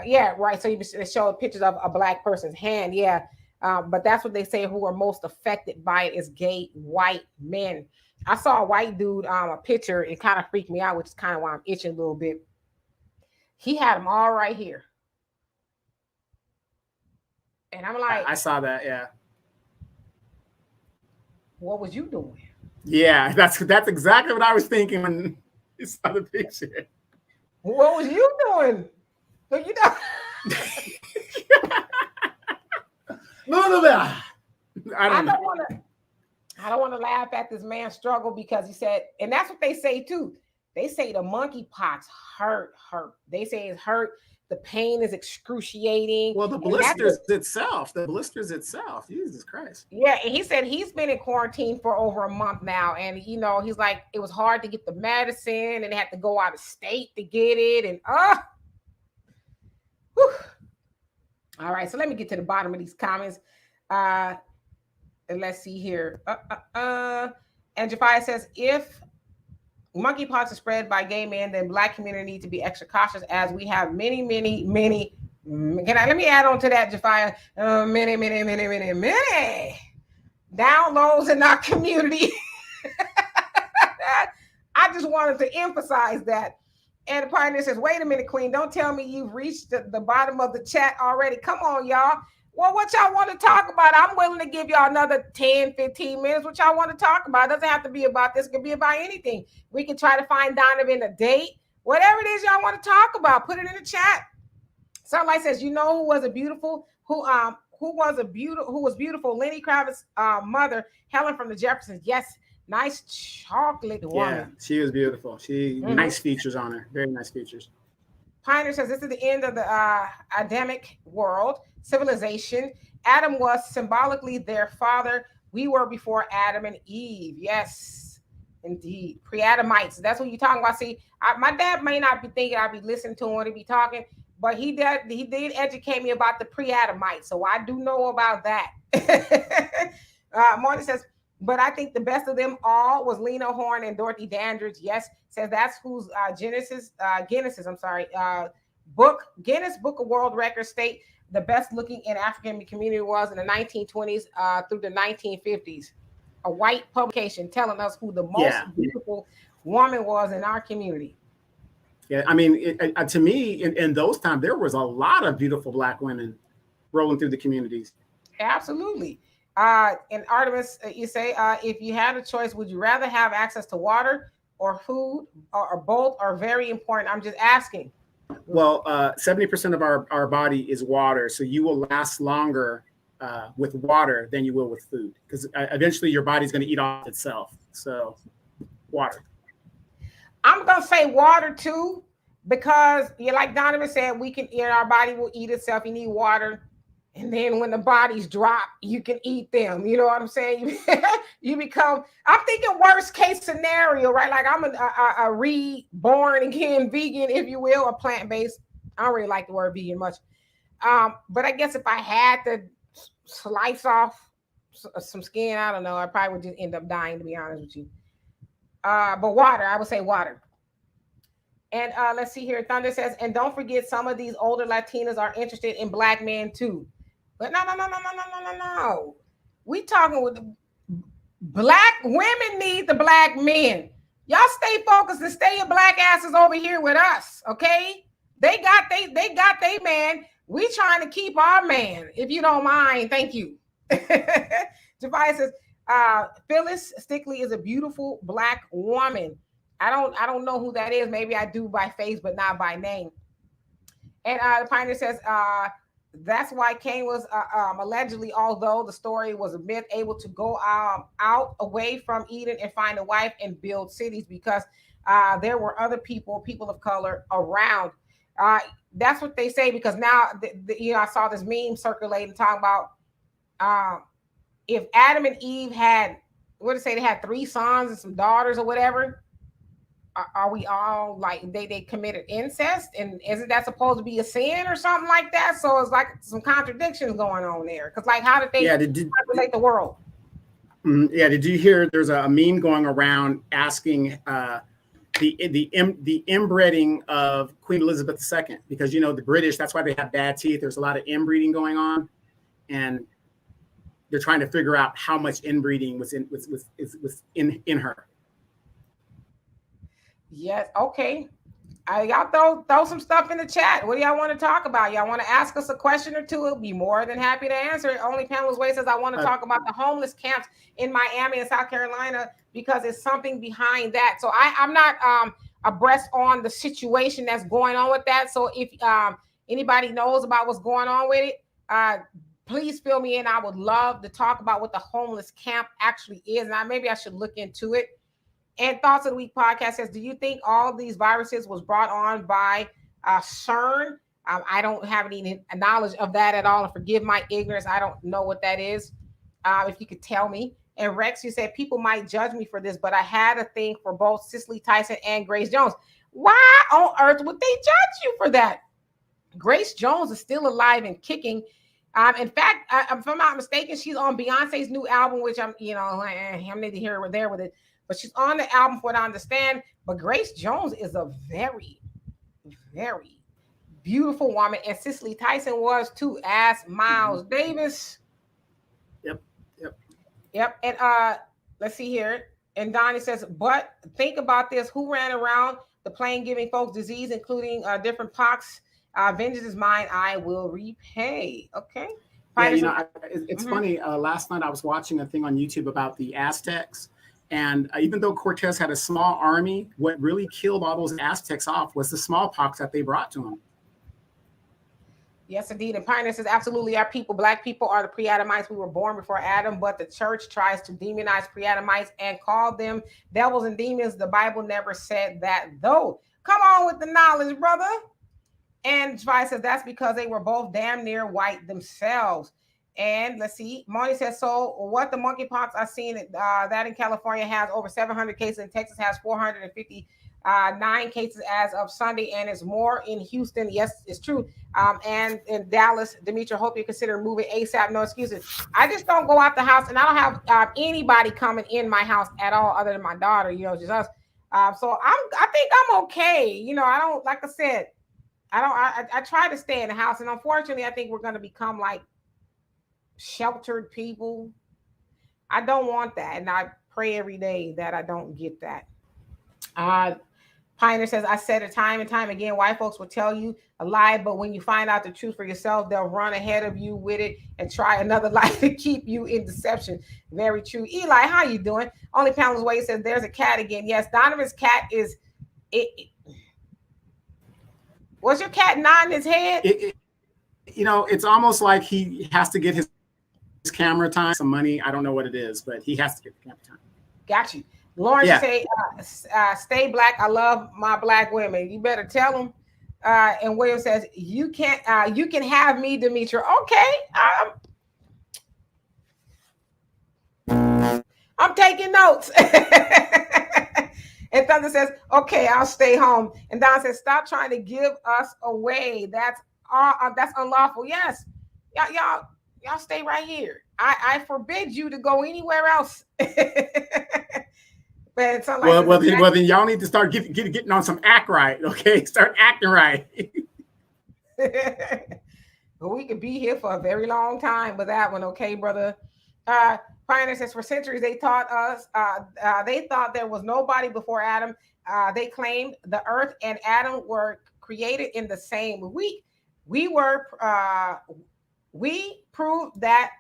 Yeah, right. So you show pictures of a black person's hand. Yeah. But that's what they say who are most affected by it is gay white men. I saw a white dude, a picture. It kind of freaked me out, which is kind of why I'm itching a little bit. He had them all right here. And I'm like, I saw that. Yeah. What was you doing? Yeah, that's exactly what I was thinking when you saw the picture. What was you doing? Look, None of that. I don't want to laugh at this man's struggle because he said, and that's what they say too. They say the monkeypox hurt. They say it's hurt. The pain is excruciating. Well, the blisters itself. Jesus Christ. Yeah, and he said he's been in quarantine for over a month now, and he's like it was hard to get the medicine, and they had to go out of state to get it, and whew. All right, so let me get to the bottom of these comments. And let's see here. And Jafai says, if monkeypox is spread by gay men, then Black community needs to be extra cautious as we have many. Let me add on to that, Jafai. Many downloads in our community. I just wanted to emphasize that. And the Pioneer says, wait a minute, Queen, don't tell me you've reached the bottom of the chat already. Come on, y'all. Well, what y'all want to talk about? I'm willing to give y'all another 10, 15 minutes. What y'all want to talk about? It doesn't have to be about this. It could be about anything. We can try to find Donovan a date. Whatever it is y'all want to talk about, put it in the chat. Somebody says, who was beautiful? Lenny Kravitz's mother, Helen from the Jeffersons. Yes. Nice chocolate woman. Yeah, she was beautiful. Nice features on her. Very nice features. Pioneer says this is the end of the Adamic world, civilization. Adam was symbolically their father. We were before Adam and Eve. Yes, indeed. Pre-Adamites. That's what you're talking about. See, my dad may not be thinking I'd be listening to him when he be talking, but he did educate me about the pre-Adamites. So I do know about that. Marty says, but I think the best of them all was Lena Horne and Dorothy Dandridge. Yes, says that's who's Genesis. Guinness Book of World Records state the best looking in African community was in the 1920s through the 1950s. A white publication telling us who the most beautiful woman was in our community. Yeah, I mean, to me, in those times, there was a lot of beautiful Black women rolling through the communities. Absolutely. And Artemis, you say, if you had a choice, would you rather have access to water or food, or both are very important? I'm just asking. Well, 70% of our body is water, so you will last longer with water than you will with food, because eventually your body's going to eat off itself. So, water. I'm gonna say water too, because like Donovan said, our body will eat itself. You need water, and then when the bodies drop, you can eat them. You know what I'm saying? You become. I'm thinking worst case scenario, right? Like I'm a reborn again vegan, if you will, a plant based. I don't really like the word vegan much, but I guess if I had to slice off some skin, I don't know, I probably would just end up dying, to be honest with you. But water, I would say water. And let's see here. Thunder says, and don't forget, some of these older Latinas are interested in Black men too. But no. We talking with Black women need the Black men. Y'all stay focused and stay your Black asses over here with us, okay? They got they man. We trying to keep our man, if you don't mind. Thank you. Javai says, Phyllis Stickley is a beautiful Black woman. I don't know who that is. Maybe I do by face, but not by name. And the Pioneer says, that's why Cain was allegedly, although the story was a myth, able to go out away from Eden and find a wife and build cities, because there were other people of color around. That's what they say, because now, I saw this meme circulating talking about if Adam and Eve had, they had 3 sons and some daughters or whatever, are we all like they committed incest? And isn't that supposed to be a sin or something like that? So it's like some contradictions going on there. Because like, how did they populate the world? Did you hear there's a meme going around asking the inbreeding of Queen Elizabeth II, because the British, that's why they have bad teeth. There's a lot of inbreeding going on, and they're trying to figure out how much inbreeding was in her. Yes. Okay. Y'all throw some stuff in the chat. What do y'all want to talk about? Y'all want to ask us a question or two? We'll be more than happy to answer it. Only Pamela's Way says, I want to talk about the homeless camps in Miami and South Carolina, because it's something behind that. So I'm not abreast on the situation that's going on with that. So if anybody knows about what's going on with it, please fill me in. I would love to talk about what the homeless camp actually is. And maybe I should look into it. And Thoughts of the Week podcast says, do you think all these viruses was brought on by CERN? I don't have any knowledge of that at all. And forgive my ignorance. I don't know what that is. If you could tell me. And Rex, you said, people might judge me for this, but I had a thing for both Cicely Tyson and Grace Jones. Why on earth would they judge you for that? Grace Jones is still alive and kicking. In fact, if I'm not mistaken, she's on Beyonce's new album, which I'm neither here or there with it. But she's on the album, from what I understand. But Grace Jones is a very, very beautiful woman. And Cicely Tyson was too, as Miles Davis. Yep. And let's see here. And Donnie says, but think about this. Who ran around the plane giving folks disease, including different pox? Vengeance is mine. I will repay. Okay. Yeah, it's funny. Last night I was watching a thing on YouTube about the Aztecs. And even though Cortez had a small army, what really killed all those Aztecs off was the smallpox that they brought to him. Yes, indeed. And Pioneer says, absolutely, our people, Black people, are the pre-Adamites. We were born before Adam, but the church tries to demonize pre-Adamites and call them devils and demons. The Bible never said that, though. Come on with the knowledge, brother. And Javai says, that's because they were both damn near white themselves. And let's see, Moni says, so what the monkeypox I've seen that in California has over 700 cases, and Texas has 459 cases as of Sunday, and it's more in Houston. Yes, it's true. And in Dallas, Demetri, hope you consider moving ASAP. No excuses. I just don't go out the house, and I don't have anybody coming in my house at all other than my daughter, just us. So I think I'm okay. I don't, like I said, I try to stay in the house, and unfortunately, I think we're going to become like sheltered people. I don't want that, and I pray every day that I don't get that. Pioneer says, I said it time and time again, white folks will tell you a lie, but when you find out the truth for yourself, they'll run ahead of you with it and try another lie to keep you in deception. Very true. Eli, how you doing? Only Poundless Way says, there's a cat again. Yes, Donovan's cat is... Was your cat nodding his head? It's almost like he has to get his camera time, some money. I don't know what it is, but he has to get the camera time. Got you. Lauren, you say, stay black. I love my black women. You better tell them. And William says, you can have me, Demetra. Okay. I'm taking notes. And Thunder says, okay, I'll stay home. And Don says, stop trying to give us away. That's unlawful. Yes. Y'all stay right here. I forbid you to go anywhere else. But well, then y'all need to start getting on some act right, okay? Start acting right. Well, we could be here for a very long time with that one, okay, brother? Pioneer says, for centuries they taught us, they thought there was nobody before Adam. They claimed the earth and Adam were created in the same week. We proved that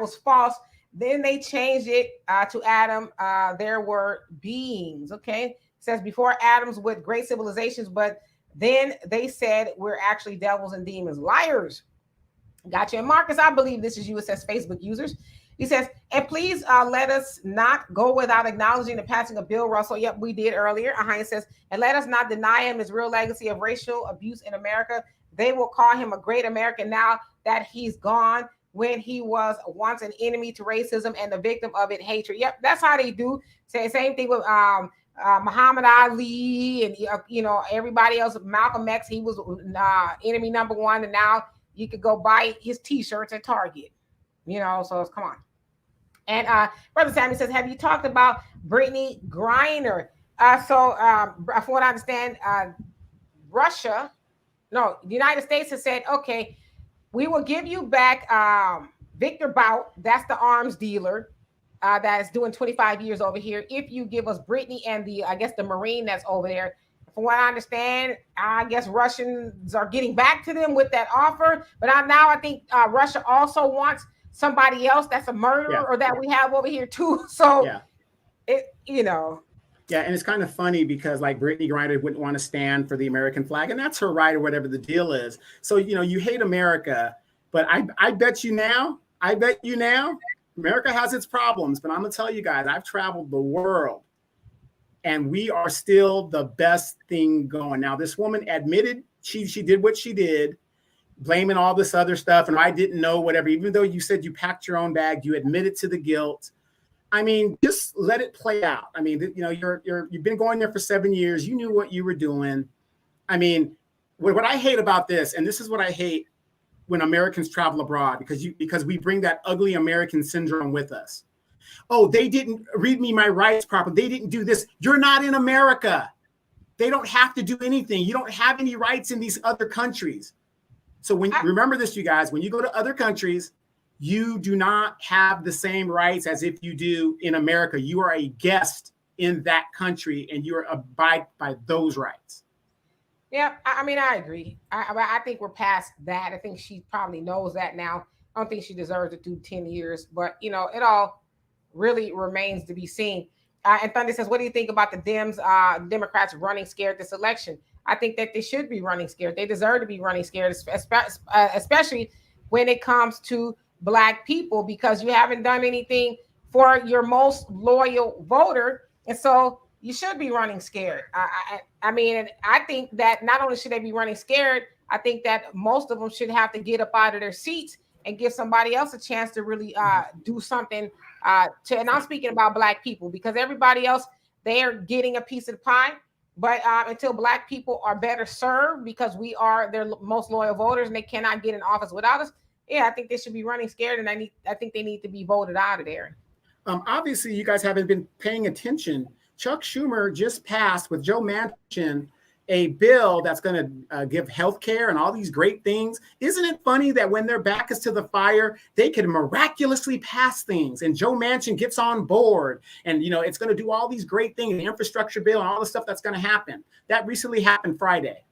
was false. Then they changed it to Adam. There were beings. Okay. It says before Adam's with great civilizations, but then they said we're actually devils and demons. Liars. Gotcha. And Marcus, I believe this is you. It says Facebook users. He says, and please let us not go without acknowledging the passing of Bill Russell. Yep, we did earlier. He says, and let us not deny him his real legacy of racial abuse in America. They will call him a great American now that he's gone, when he was once an enemy to racism and the victim of it, hatred. Yep, that's how they do. Say same thing with Muhammad Ali and everybody else. Malcolm X, he was enemy number one, and now you could go buy his T-shirts at Target. So come on. And Brother Sammy says, have you talked about Brittany Griner? From what I understand, the United States has said, okay, we will give you back Victor Bout. That's the arms dealer that's doing 25 years over here. If you give us Brittany and the Marine that's over there. From what I understand, I guess Russians are getting back to them with that offer. But I think Russia also wants somebody else that's a murderer or that we have over here too. So, Yeah, and it's kind of funny because like Brittany Griner wouldn't want to stand for the American flag, and that's her right or whatever the deal is. So, you hate America, but I bet you now, America has its problems, but I'm going to tell you guys, I've traveled the world and we are still the best thing going. Now, this woman admitted she did what she did, blaming all this other stuff. And I didn't know whatever, even though you said you packed your own bag, you admitted to the guilt. I mean, just let it play out. I mean, you've been going there for 7 years. You knew what you were doing. I mean, what I hate about this, and this is what I hate when Americans travel abroad, because we bring that ugly American syndrome with us. Oh, they didn't read me my rights properly. They didn't do this. You're not in America. They don't have to do anything. You don't have any rights in these other countries. So remember this, you guys, when you go to other countries, you do not have the same rights as if you do in America. You are a guest in that country and you are abide by those rights. Yeah, I mean, I agree. I think we're past that. I think she probably knows that now. I don't think she deserves to do 10 years, but it all really remains to be seen. And Thunder says, what do you think about the Democrats running scared this election? I think that they should be running scared. They deserve to be running scared, especially when it comes to Black people, because you haven't done anything for your most loyal voter. And so you should be running scared. I mean, I think that not only should they be running scared, I think that most of them should have to get up out of their seats and give somebody else a chance to really do something. And I'm speaking about Black people, because everybody else, they are getting a piece of the pie. But until Black people are better served, because we are their most loyal voters and they cannot get in office without us, yeah, I think they should be running scared, and I think they need to be voted out of there. Obviously, you guys haven't been paying attention. Chuck Schumer just passed with Joe Manchin a bill that's going to give health care and all these great things. Isn't it funny that when their back is to the fire, they can miraculously pass things, and Joe Manchin gets on board, and it's going to do all these great things, the infrastructure bill and all the stuff that's going to happen. That recently happened Friday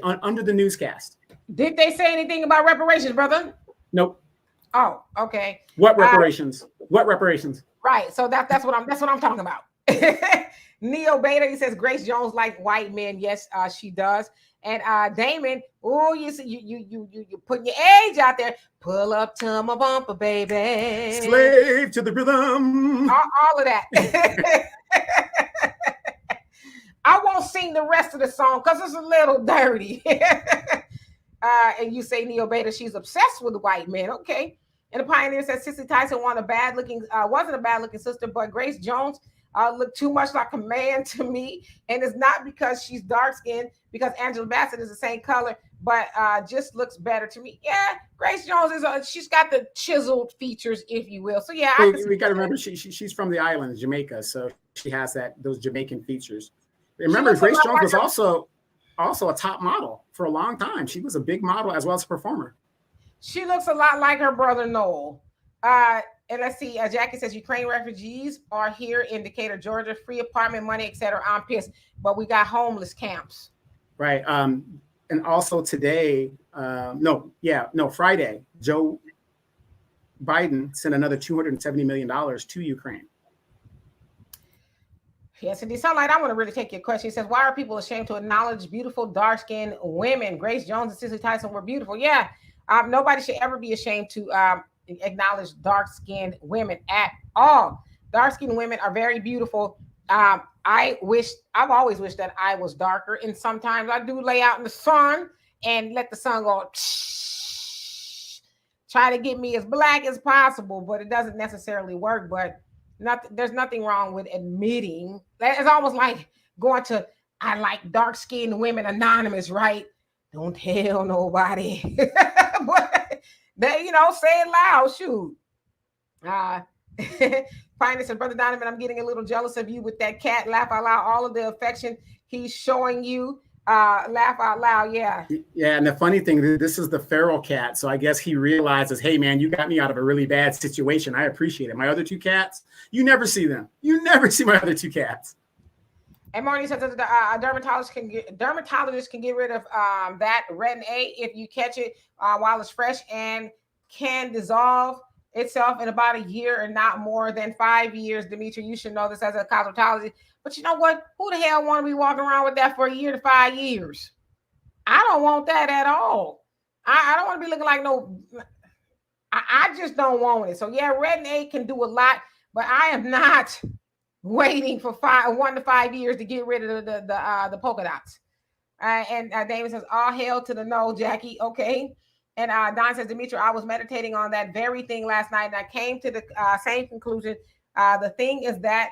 under the newscast. Did they say anything about reparations, brother? Nope. Oh, okay. What reparations? What reparations? Right. So that's what I'm talking about. Neo Beta, he says Grace Jones like white men. Yes, she does. And Damon, oh, you putting your age out there. Pull up to my bumper, baby. Slave to the rhythm. All of that. I won't sing the rest of the song because it's a little dirty. And you say Neo Beta, she's obsessed with white men. Okay. And the Pioneer says Cicely Tyson wasn't a bad looking sister, but Grace Jones looked too much like a man to me. And it's not because she's dark skinned, because Angela Bassett is the same color, but just looks better to me. Yeah, Grace Jones she's got the chiseled features, if you will. So yeah, we got to remember she's from the island, Jamaica, so she has those Jamaican features. Remember, Grace Jones was also a top model for a long time. She was a big model as well as a performer. She looks a lot like her brother Noel. And let's see, Jackie says Ukraine refugees are here in Decatur, Georgia, free apartment money, etc. I'm pissed, but we got homeless camps. Right. And also today, Friday, Joe Biden sent another $270 million to Ukraine. Yes, indeed. Sunlight, I want to really take your question. He says, why are people ashamed to acknowledge beautiful, dark-skinned women? Grace Jones and Cicely Tyson were beautiful. Yeah, nobody should ever be ashamed to acknowledge dark-skinned women at all. Dark-skinned women are very beautiful. I've always wished that I was darker, and sometimes I do lay out in the sun and let the sun go try to get me as black as possible, but it doesn't necessarily work. But there's nothing wrong with admitting that. It's almost like going to I like dark-skinned women anonymous, right? Don't tell nobody. But they, say it loud. Shoot. Pioneer said, Brother Donovan, I'm getting a little jealous of you with that cat. Laugh out loud. All of the affection he's showing you. Laugh out loud. Yeah. Yeah. And the funny thing, this is the feral cat. So I guess he realizes, hey, man, you got me out of a really bad situation. I appreciate it. My other two cats, you never see them. You never see my other two cats. And Marty says that a dermatologist can get rid of that retin A if you catch it while it's fresh, and can dissolve itself in about a year and not more than 5 years. Demetri, you should know this as a cosmetologist. But you know what? Who the hell want to be walking around with that for a year to 5 years? I don't want that at all. I don't want to be looking like no. I just don't want it. So yeah, retin A can do a lot, but I am not waiting for 1 to 5 years to get rid of the polka dots. And David says, all hail to the no, Jackie. Okay. And Don says, Demetri, I was meditating on that very thing last night, and I came to the same conclusion. The thing is that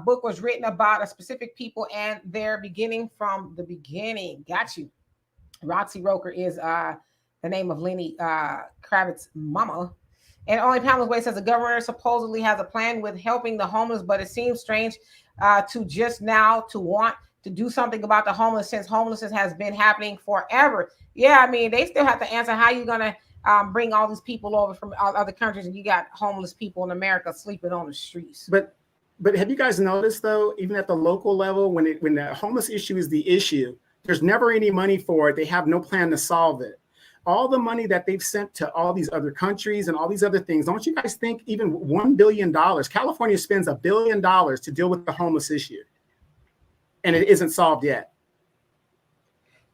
book was written about a specific people and their beginning from the beginning. Got you. Roxy Roker is the name of Lenny Kravitz's mama. And Only Pamela's Way says the governor supposedly has a plan with helping the homeless, but it seems strange to just now to want to do something about the homeless, since homelessness has been happening forever. Yeah, I mean, they still have to answer how you're going to bring all these people over from other countries, and you got homeless people in America sleeping on the streets. But have you guys noticed, though, even at the local level, when the homeless issue is the issue, there's never any money for it. They have no plan to solve it. All the money that they've sent to all these other countries and all these other things, don't you guys think even $1 billion, California spends $1 billion to deal with the homeless issue, and it isn't solved yet?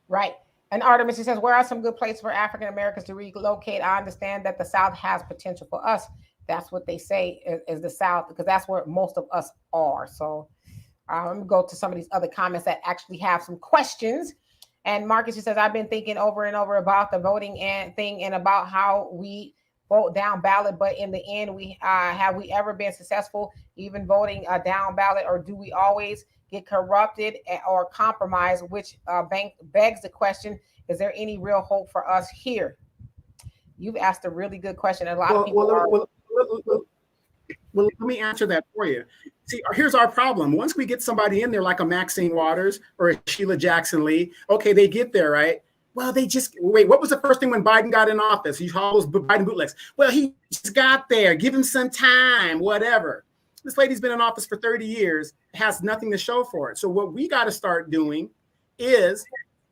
Right. And Artemis, he says, where are some good places for African Americans to relocate? I understand that the South has potential for us. That's what they say is the South, because that's where most of us are. So I'm going to go to some of these other comments that actually have some questions. And Marcus, he says, I've been thinking over and over about the voting thing and about how we vote down ballot. But in the end, have we ever been successful even voting down ballot, or do we always get corrupted or compromised, which begs the question, is there any real hope for us here? You've asked a really good question. A lot of people Well, let me answer that for you. See, here's our problem. Once we get somebody in there like a Maxine Waters or a Sheila Jackson Lee, okay, they get there, right? Well, they just wait. What was the first thing when Biden got in office? He called those Biden bootlegs. Well, he just got there. Give him some time, whatever. This lady's been in office for 30 years, has nothing to show for it. So what we got to start doing is,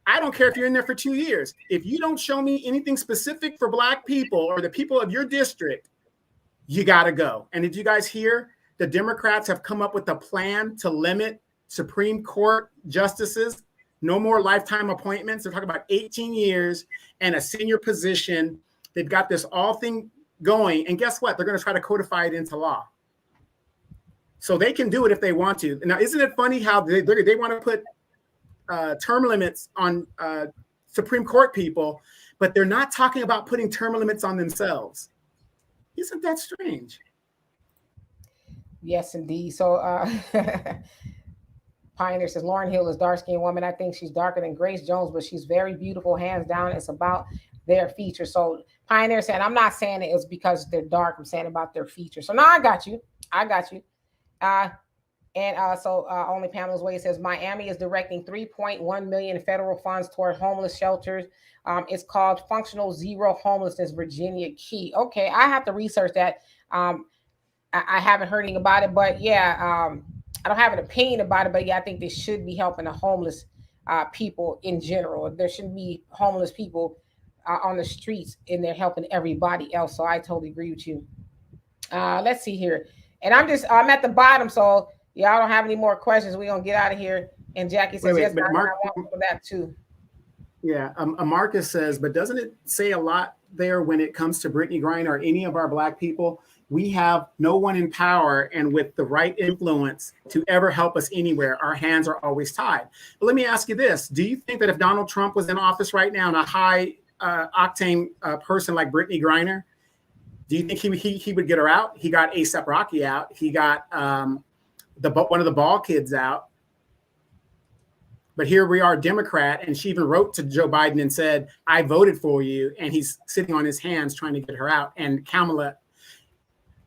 I don't care if you're in there for 2 years. If you don't show me anything specific for Black people or the people of your district, you got to go. And did you guys hear? The Democrats have come up with a plan to limit Supreme Court justices. No more lifetime appointments. They're talking about 18 years and a senior position. They've got this all thing going. And guess what? They're going to try to codify it into law. So they can do it if they want to. Now, isn't it funny how they want to put term limits on Supreme Court people, but they're not talking about putting term limits on themselves? Isn't that strange? Yes, indeed. So Pioneer says Lauryn Hill is dark-skinned woman. I think she's darker than Grace Jones, but she's very beautiful, hands down. It's about their features. So Pioneer said, I'm not saying it's because they're dark. I'm saying about their features. So now I got you. So Only Pamela's Way says Miami is directing $3.1 million federal funds toward homeless shelters. It's called Functional Zero Homelessness Virginia Key. Okay, I have to research that. I haven't heard anything about it, but yeah, I don't have an opinion about it, but yeah, I think they should be helping the homeless people in general. There shouldn't be homeless people on the streets, and they're helping everybody else. So I totally agree with you. Let's see here. And I'm at the bottom, so y'all don't have any more questions. We're going to get out of here. And Jackie says, yes, but Mark, I want for that too. Yeah, Marcus says, but doesn't it say a lot there when it comes to Brittany Griner or any of our Black people? We have no one in power and with the right influence to ever help us anywhere. Our hands are always tied. But let me ask you this. Do you think that if Donald Trump was in office right now and a high octane person like Brittany Griner, do you think he would get her out? He got A$AP Rocky out. He got one of the Ball kids out. But here we are, Democrat, and she even wrote to Joe Biden and said, I voted for you. And he's sitting on his hands trying to get her out. And Kamala,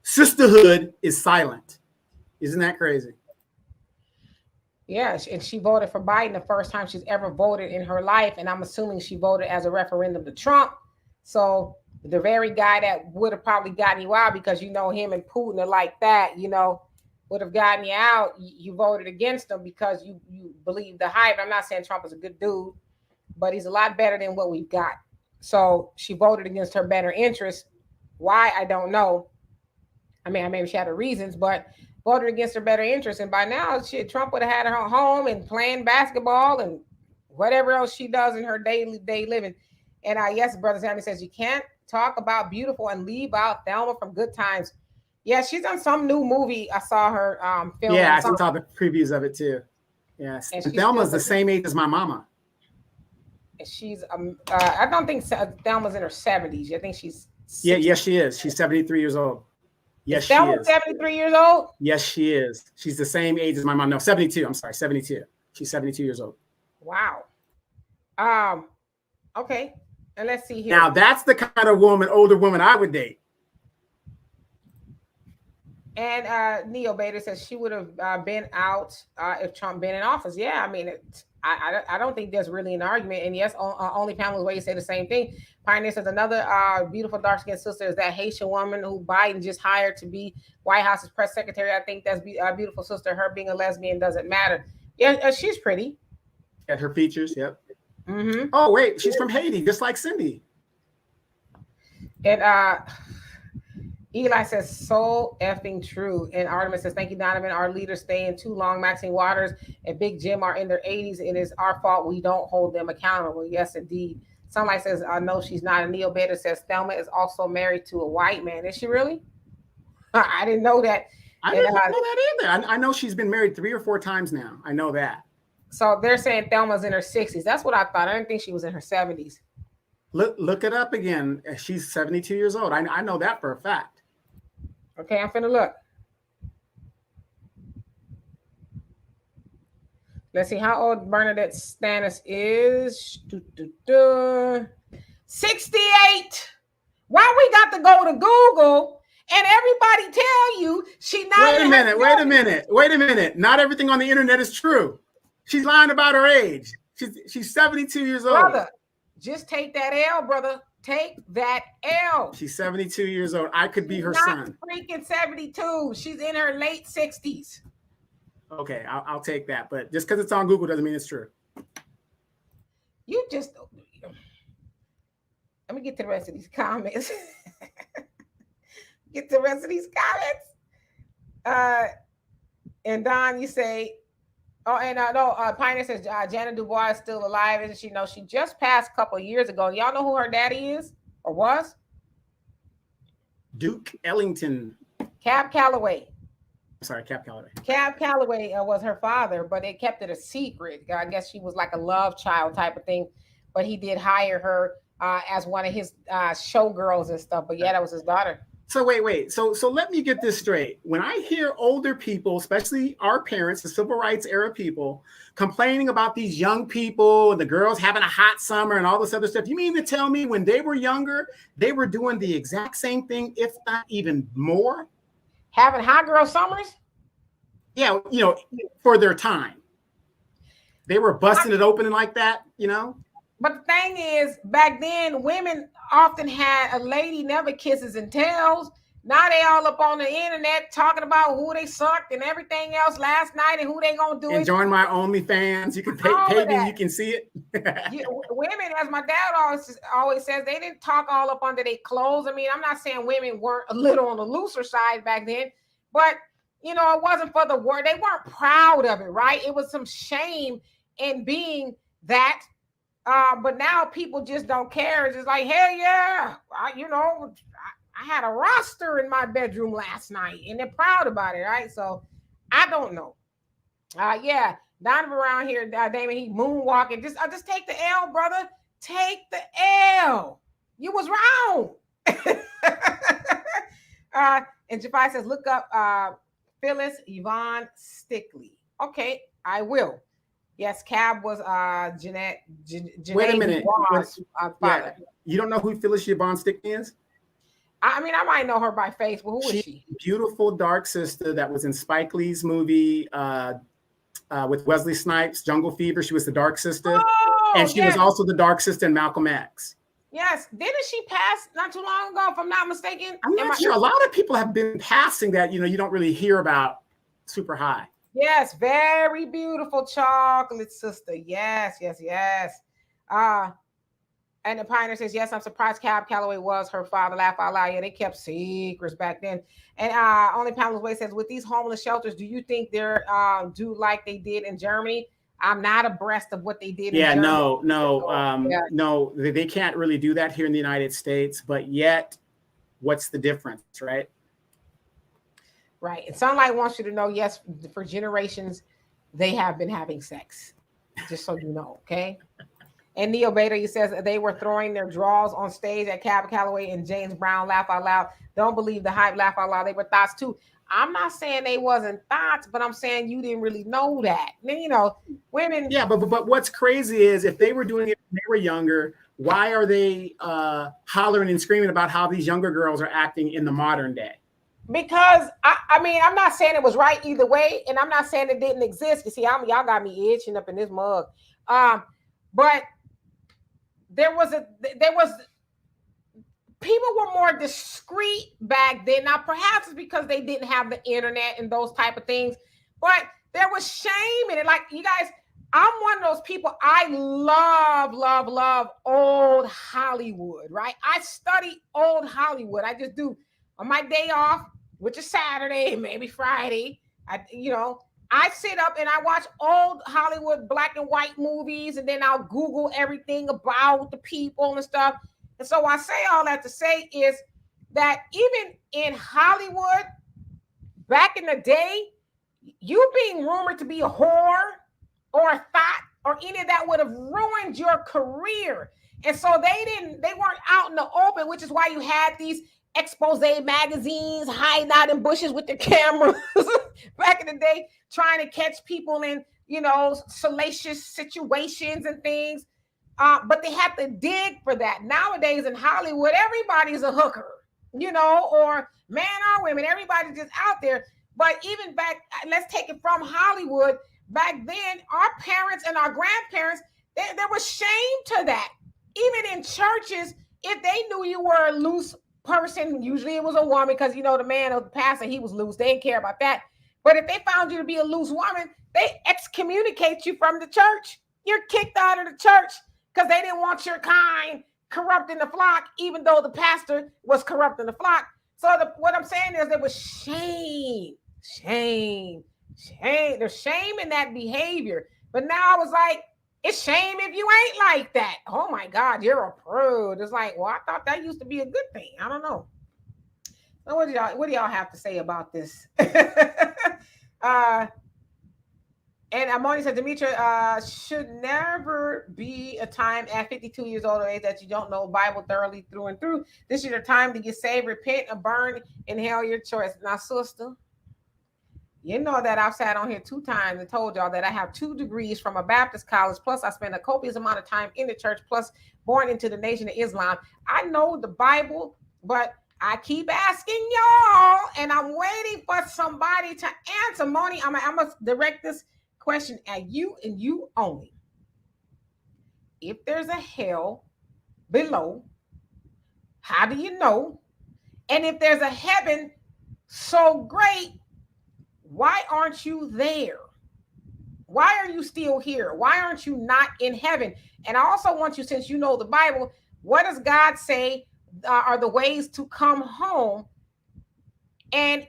sisterhood is silent. Isn't that crazy? Yeah, and she voted for Biden the first time she's ever voted in her life. And I'm assuming she voted as a referendum to Trump. So the very guy that would have probably gotten you out because, you know, him and Putin are like that, you know, would have gotten you out. You voted against him because you believe the hype. I'm not saying Trump is a good dude, but he's a lot better than what we've got. So she voted against her better interests. Why? I don't know. I mean, maybe she had her reasons, but voted against her better interests. And by now, Trump would have had her home and playing basketball and whatever else she does in her day living. And yes, Brother Sammy says you can't talk about beautiful and leave out Thelma from Good Times. Yeah, she's on some new movie. I saw her film. Yeah, I saw the previews of it too. Yes, and Thelma's the same age as my mama. She's I don't think Thelma's in her 70s. I think she's 60. Yeah, yes, she is. She's 73 years old. Yes, she is. 73 years old? Yes, she is. She's the same age as my mom. No, 72. I'm sorry, 72. She's 72 years old. Wow. Okay. And let's see here. Now that's the kind of older woman I would date. And Neo Beta says she would have been out if Trump been in office. Yeah, I mean, I don't think there's really an argument. And yes, Only Pamela's Way say the same thing. Pioneer says another beautiful dark-skinned sister is that Haitian woman who Biden just hired to be White House's press secretary. I think that's a beautiful sister. Her being a lesbian doesn't matter. Yeah, she's pretty. At her features, yep. Mm-hmm. Oh, wait, she's from Haiti, just like Cindy. And Eli says, so effing true. And Artemis says, thank you, Donovan. Our leaders staying too long. Maxine Waters and Big Jim are in their 80s. It is our fault we don't hold them accountable. Yes, indeed. Sunlight says, I know she's not. A Neo Beta says, Thelma is also married to a white man. Is she really? I didn't know that. I didn't know that either. I know she's been married 3 or 4 times now. I know that. So they're saying Thelma's in her 60s. That's what I thought. I didn't think she was in her 70s. Look it up again. She's 72 years old. I know that for a fact. Okay, I'm finna look. Let's see how old Bernadette Stannis is. 68. Why we got to go to Google And everybody tell you she not. Wait a minute. Not everything on the internet is true. She's lying about her age. She's 72 years old. Brother, just take that L, brother. Take that L. She's 72 years old. I could be her Not son. freaking 72. She's in her late 60s. Okay, I'll take that. But just because it's on Google doesn't mean it's true. You just let me get to the rest of these comments. Get to the rest of these comments. And Don, you say, oh, and Pioneer says Janet Dubois is still alive, isn't she? No, she just passed a couple of years ago. Y'all know who her daddy is or was? Duke Ellington. Cab Calloway. Sorry, Cap Calloway. Cab Calloway was her father, but they kept it a secret. I guess she was like a love child type of thing, but he did hire her as one of his showgirls and stuff. But yeah, that was his daughter. So wait. So let me get this straight. When I hear older people, especially our parents, the civil rights era people, complaining about these young people, the girls having a hot summer and all this other stuff, you mean to tell me when they were younger, they were doing the exact same thing, if not even more? Having hot girl summers? Yeah, for their time. They were busting it open like that, But the thing is, back then, women often had a lady never kisses and tells. Now they all up on the internet talking about who they sucked and everything else last night and who they gonna do and it. join my OnlyFans. You can All pay of me, that. you can see it. Women, as my dad always says, they didn't talk all up under their clothes. I mean, I'm not saying women weren't a little on the looser side back then, but it wasn't for the word. They weren't proud of it, right? It was some shame in being that. But now people just don't care. It's just like, hell yeah, I had a roster in my bedroom last night, and they're proud about it, right? So I don't know. Yeah, Donovan around here, Damon, he moonwalking. Just take the L, brother. Take the L. You was wrong. And Jafai says, look up Phyllis Yvonne Stickley. Okay, I will. Yes, Cab was Jeanette. Wait a minute. Father. You don't know who Phyllis Yvonne Stickley is? I mean, I might know her by face, but who is she? Beautiful dark sister that was in Spike Lee's movie with Wesley Snipes, Jungle Fever. She was the dark sister. Oh, and she was also the dark sister in Malcolm X. Yes. Didn't she pass not too long ago, if I'm not mistaken? I'm not sure. A lot of people have been passing that, you don't really hear about super high. Yes, very beautiful chocolate sister. Yes. And the Pioneer says, yes, I'm surprised Cab Calloway was her father. Laugh out loud. Yeah, they kept secrets back then. And Only Pamela's Way says, with these homeless shelters, do you think they're do like they did in Germany? I'm not abreast of what they did in Germany. No, they can't really do that here in the United States. But yet, what's the difference, right? Right. And Sunlight wants you to know, yes, for generations, they have been having sex. Just so you know, okay? And Neo Beta, he says they were throwing their draws on stage at Cab Calloway and James Brown. Laugh out loud. Don't believe the hype. Laugh out loud. They were thoughts too. I'm not saying they wasn't thoughts, but I'm saying you didn't really know that. Then, women. Yeah, but what's crazy is if they were doing it when they were younger, why are they hollering and screaming about how these younger girls are acting in the modern day? Because I mean, I'm not saying it was right either way, and I'm not saying it didn't exist. You see, y'all got me itching up in this mug. But there was people were more discreet back then. Now, perhaps it's because they didn't have the internet and those type of things, but there was shame in it. Like, you guys, I'm one of those people. I love old Hollywood, right? I study old Hollywood. I just do. On my day off, which is Saturday, maybe Friday, I sit up and I watch old Hollywood black and white movies, and then I'll Google everything about the people and stuff. And so I say all that to say is that even in Hollywood, back in the day, you being rumored to be a whore or a thought or any of that would have ruined your career. And so they weren't out in the open, which is why you had these expose magazines hiding out in bushes with their cameras back in the day, trying to catch people in, salacious situations and things. But they have to dig for that. Nowadays in Hollywood, everybody's a hooker. you know, or man or women, everybody just out there. But even back, let's take it from Hollywood. Back then, our parents and our grandparents, there was shame to that. Even in churches, if they knew you were a loose person, usually it was a woman, because, you know, the man or the pastor, he was loose. They didn't care about that. But if they found you to be a loose woman, they excommunicate you from the church. You're kicked out of the church because they didn't want your kind corrupting the flock, even though the pastor was corrupting the flock. So what I'm saying is there was shame. There's shame in that behavior. But now I was like, it's shame if you ain't like that. Oh my God, you're a prude. It's like, well, I thought that used to be a good thing. I don't know. So what do y'all have to say about this? And Amoni said, Demetra, should never be a time at 52 years old or age that you don't know Bible thoroughly through and through. This is your time to get saved, repent, and burn in hell your choice. Now, sister, you know that I've sat on here 2 times and told y'all that I have 2 degrees from a Baptist college, plus I spent a copious amount of time in the church, plus born into the Nation of Islam. I know the Bible, but I keep asking y'all, and I'm waiting for somebody to answer. Moni, I'm going to direct this question at you and you only. If there's a hell below, how do you know? And if there's a heaven so great, why aren't you there? Why are you still here? Why aren't you not in heaven? And I also want you, since you know the Bible, what does God say are the ways to come home? And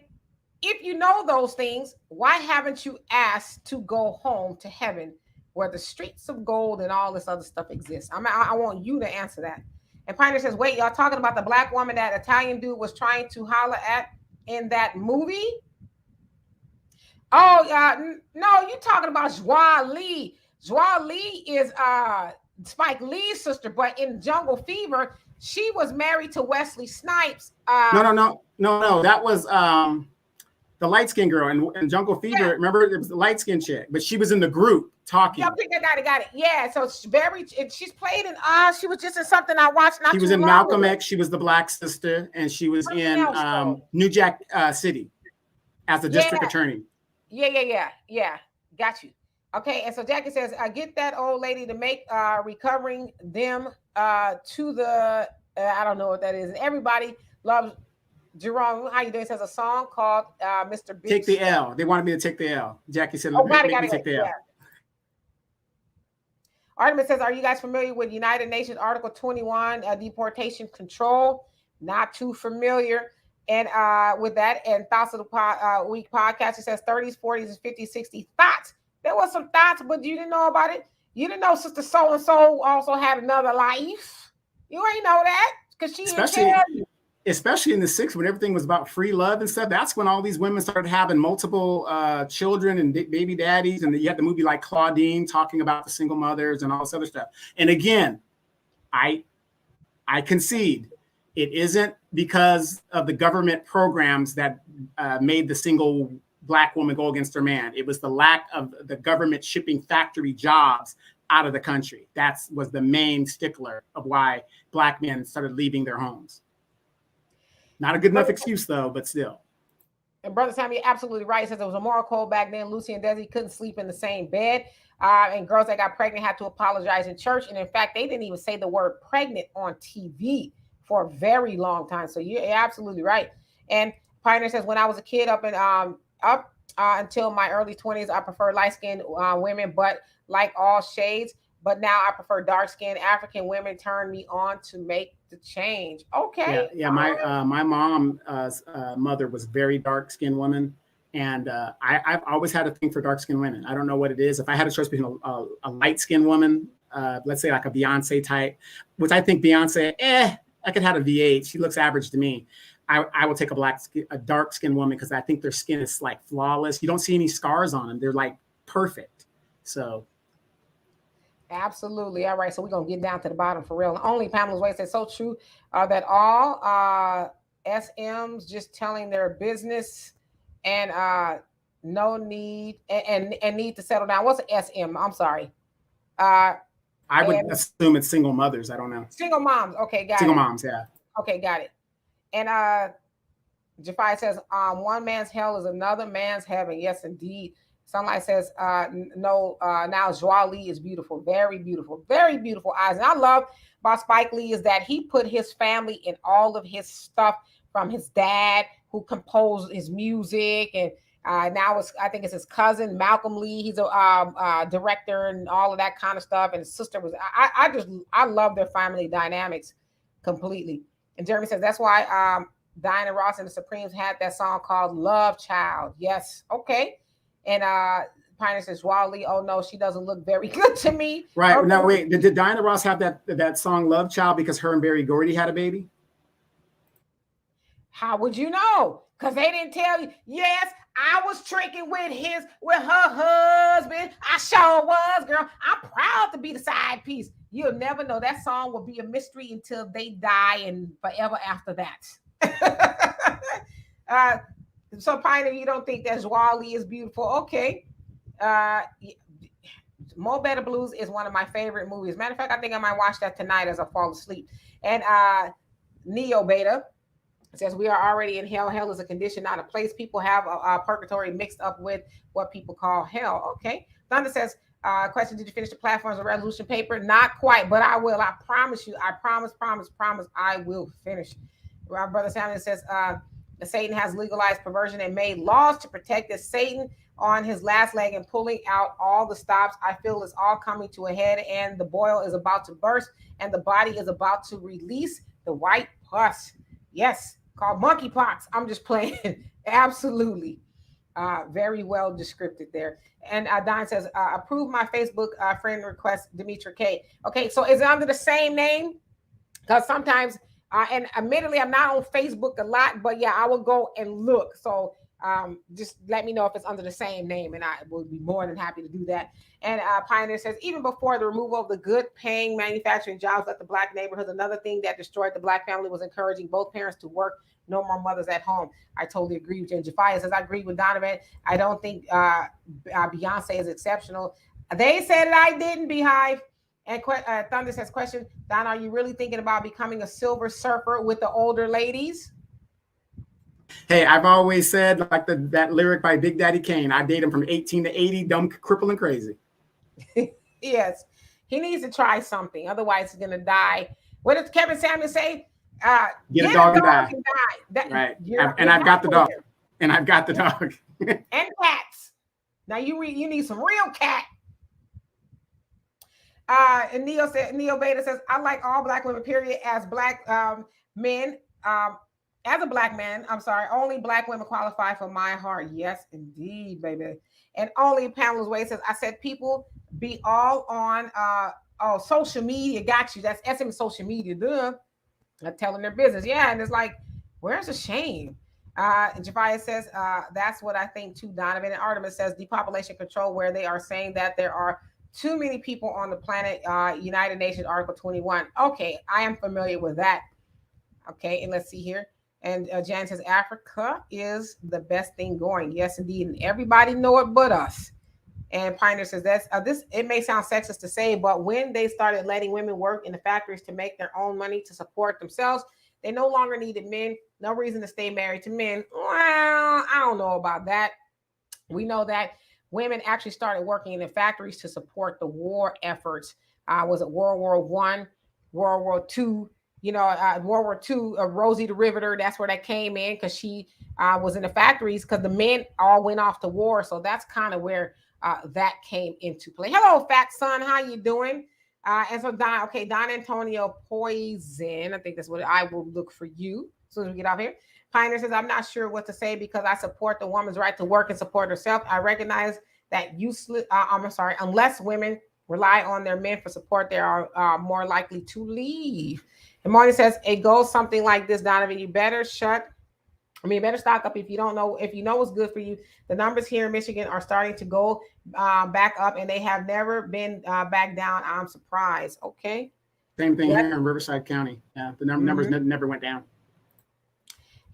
if you know those things, why haven't you asked to go home to heaven where the streets of gold and all this other stuff exists? I want you to answer that. And Pioneer says, wait, y'all talking about the black woman that Italian dude was trying to holler at in that movie? Oh, no, you're talking about Joie Lee. Joie Lee is Spike Lee's sister, but in Jungle Fever, she was married to Wesley Snipes. No. That was the light-skinned girl in Jungle Fever. Yeah. Remember, it was the light-skinned chick, but she was in the group talking. Yeah, got it. Yeah, so she's played in she was just in something I watched. She was in Malcolm X. She was the black sister, and she was in New Jack City as the district attorney. Yeah. Got you. Okay, and so Jackie says, I get that old lady to make recovering them to the I don't know what that is. Everybody loves Jerome. How you doing? Says a song called Mr. Big. Take the L. They wanted me to take the L. Jackie said, got me take the L. Yeah. Artemis says, are you guys familiar with United Nations Article 21, deportation control? Not too familiar. And with that, and Thoughts of the Week podcast, it says 30s, 40s, and 50s, 60s thoughts. There was some thoughts, but you didn't know about it. You didn't know Sister So-and-so also had another life. You ain't know that because she didn't tell you. Especially in the 60s, when everything was about free love and stuff. That's when all these women started having multiple children and baby daddies. And you had the movie like Claudine talking about the single mothers and all this other stuff. And again, I concede it isn't because of the government programs that made the single Black woman go against her man. It was the lack of the government shipping factory jobs out of the country. That was the main stickler of why Black men started leaving their homes. Not a good enough excuse, though, but still. And Brother Sam, you're absolutely right. He says there was a moral code back then. Lucy and Desi couldn't sleep in the same bed. And girls that got pregnant had to apologize in church. And in fact, they didn't even say the word pregnant on TV for a very long time. So you're absolutely right. And Pioneer says, when I was a kid up until my early 20s, I preferred light-skinned women, but like all shades. But now I prefer dark-skinned African women. Turn me on to make the change. Okay. Yeah. My mom's mother was a very dark-skinned woman, and I've always had a thing for dark-skinned women. I don't know what it is. If I had a choice between a light-skinned woman, let's say like a Beyonce type, which I think Beyonce, I could have a V8. She looks average to me. I will take a dark-skinned woman because I think their skin is like flawless. You don't see any scars on them. They're like perfect. So. Absolutely. All right. So we're going to get down to the bottom for real. Only Pamela's Way says so true that all SMs just telling their business and no need and need to settle down. What's an SM? I'm sorry. I would assume it's single mothers. I don't know. Single moms. Okay. Got it. Single moms. Yeah. Okay. Got it. And Jafai says, one man's hell is another man's heaven. Yes, indeed. Sunlight says, no, now Joie Lee is beautiful. Very beautiful eyes. And I love about Spike Lee is that he put his family in all of his stuff, from his dad who composed his music, and now I think it's his cousin Malcolm Lee. He's a director and all of that kind of stuff. And his sister was. I love their family dynamics completely. And Jeremy says that's why Diana Ross and the Supremes had that song called "Love Child." Yes, okay. And Pioneer says, Wally, oh no, she doesn't look very good to me. Right. Okay. Now, wait, did Diana Ross have that song Love Child because her and Berry Gordy had a baby? How would you know? Because they didn't tell you. Yes, I was tricking with her husband. I sure was, girl. I'm proud to be the side piece. You'll never know. That song will be a mystery until they die and forever after that. So, Pioneer, you don't think that Wally is beautiful? Okay. Mo Better Blues is one of my favorite movies. Matter of fact, I think I might watch that tonight as I fall asleep. And Neo Beta says we are already in hell. Hell is a condition, not a place. People have a purgatory mixed up with what people call hell. Okay. Thunder says, question, did you finish the platforms of resolution paper? Not quite, but I will. I promise you. I promise, I will finish. My brother Samuel says, Satan has legalized perversion and made laws to protect this. Satan on his last leg and pulling out all the stops. I feel it's all coming to a head and the boil is about to burst and the body is about to release the white pus. Yes, called monkeypox. I'm just playing. Absolutely. Very well described there. And Don says, approve my Facebook friend request, Demetra K. Okay, so is it under the same name? Because sometimes, and admittedly, I'm not on Facebook a lot, but yeah, I will go and look. So just let me know if it's under the same name and I will be more than happy to do that. And Pioneer says, even before the removal of the good paying manufacturing jobs at the Black neighborhoods, another thing that destroyed the Black family was encouraging both parents to work. No more mothers at home. I totally agree with you. And Jafia says, I agree with Donovan. I don't think Beyonce is exceptional. They said I didn't, Beehive. And Thunder says, question, Don, are you really thinking about becoming a Silver Surfer with the older ladies? Hey, I've always said, like that lyric by Big Daddy Kane, I date him from 18 to 80, dumb, crippled, and crazy. Yes, he needs to try something. Otherwise, he's going to die. What does Kevin Samuel say? Get a dog and die. That, right. And I've got the dog. And I've got the dog. And cats. Now you need some real cat. And Neo Beta says, I like all Black women, period, as Black men. As a Black man, I'm sorry, only Black women qualify for my heart. Yes, indeed, baby. And only Pamela's Way says, I said people be all on social media. Got you. That's SM social media. Duh. Telling their business. Yeah. And it's like, where's the shame? And Jafia says, that's what I think too, Donovan. And Artemis says, depopulation control, where they are saying that there are too many people on the planet. United Nations Article 21. Okay, I am familiar with that. Okay, and let's see here. And Jan says, Africa is the best thing going. Yes, indeed. And everybody know it but us. And Pioneer says, that's this. It may sound sexist to say, but when they started letting women work in the factories to make their own money to support themselves, they no longer needed men. No reason to stay married to men. Well, I don't know about that. We know that women actually started working in the factories to support the war efforts. Was it World War I, World War II? You know, World War II, Rosie the Riveter, that's where that came in because she was in the factories because the men all went off to war. So that's kind of where that came into play. Hello, fat son. How you doing? And so Don Antonio Poison. I think that's what I will look for you as soon as we get off here. Pioneer says, I'm not sure what to say because I support the woman's right to work and support herself. I recognize that unless women rely on their men for support, they are more likely to leave. And Marty says, it goes something like this, Donovan, you better stock up if you know what's good for you. The numbers here in Michigan are starting to go back up and they have never been back down. I'm surprised. Okay. Same thing here in Riverside County. Yeah, the numbers never went down.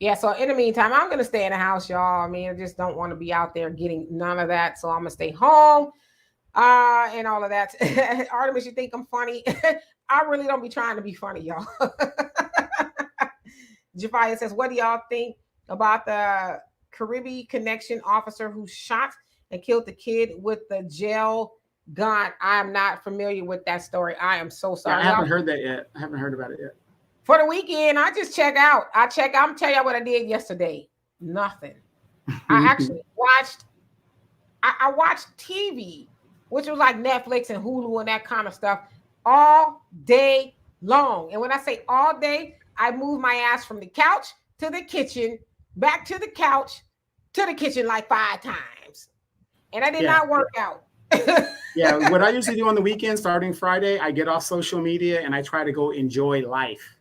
Yeah, so in the meantime, I'm going to stay in the house, y'all. I mean, I just don't want to be out there getting none of that. So I'm going to stay home and all of that. Artemis, you think I'm funny? I really don't be trying to be funny, y'all. Jafia says, what do y'all think about the Caribbean Connection officer who shot and killed the kid with the gel gun? I am not familiar with that story. I am so Yeah, sorry. I haven't heard that yet. I haven't heard about it yet. For the weekend, I just check out. I'm gonna tell you what I did yesterday. Nothing. I actually watched. I watched TV, which was like Netflix and Hulu and that kind of stuff, all day long. And when I say all day, I moved my ass from the couch to the kitchen, back to the couch, to the kitchen like 5 times. And I did not work out. Yeah, what I usually do on the weekend, starting Friday, I get off social media and I try to go enjoy life.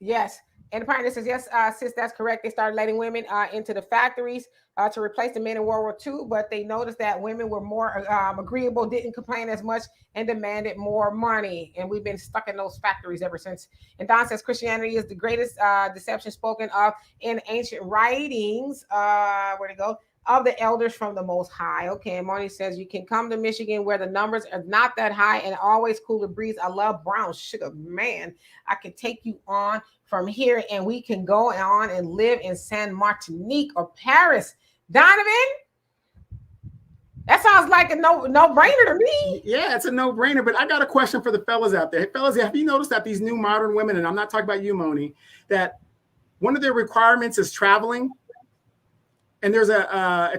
Yes. And the partner says, yes, sis, that's correct. They started letting women into the factories to replace the men in World War II, but they noticed that women were more agreeable, didn't complain as much, and demanded more money. And we've been stuck in those factories ever since. And Don says, Christianity is the greatest deception spoken of in ancient writings. Where'd it go? Of the elders from the Most High. Okay, and Moni says, you can come to Michigan where the numbers are not that high and always cooler breeze. I love brown sugar. Man, I can take you on from here and we can go on and live in Saint Martinique or Paris. Donovan, that sounds like a no-brainer to me. Yeah, it's a no-brainer, but I got a question for the fellas out there. Hey, fellas, have you noticed that these new modern women, and I'm not talking about you, Moni, that one of their requirements is traveling? And there's a,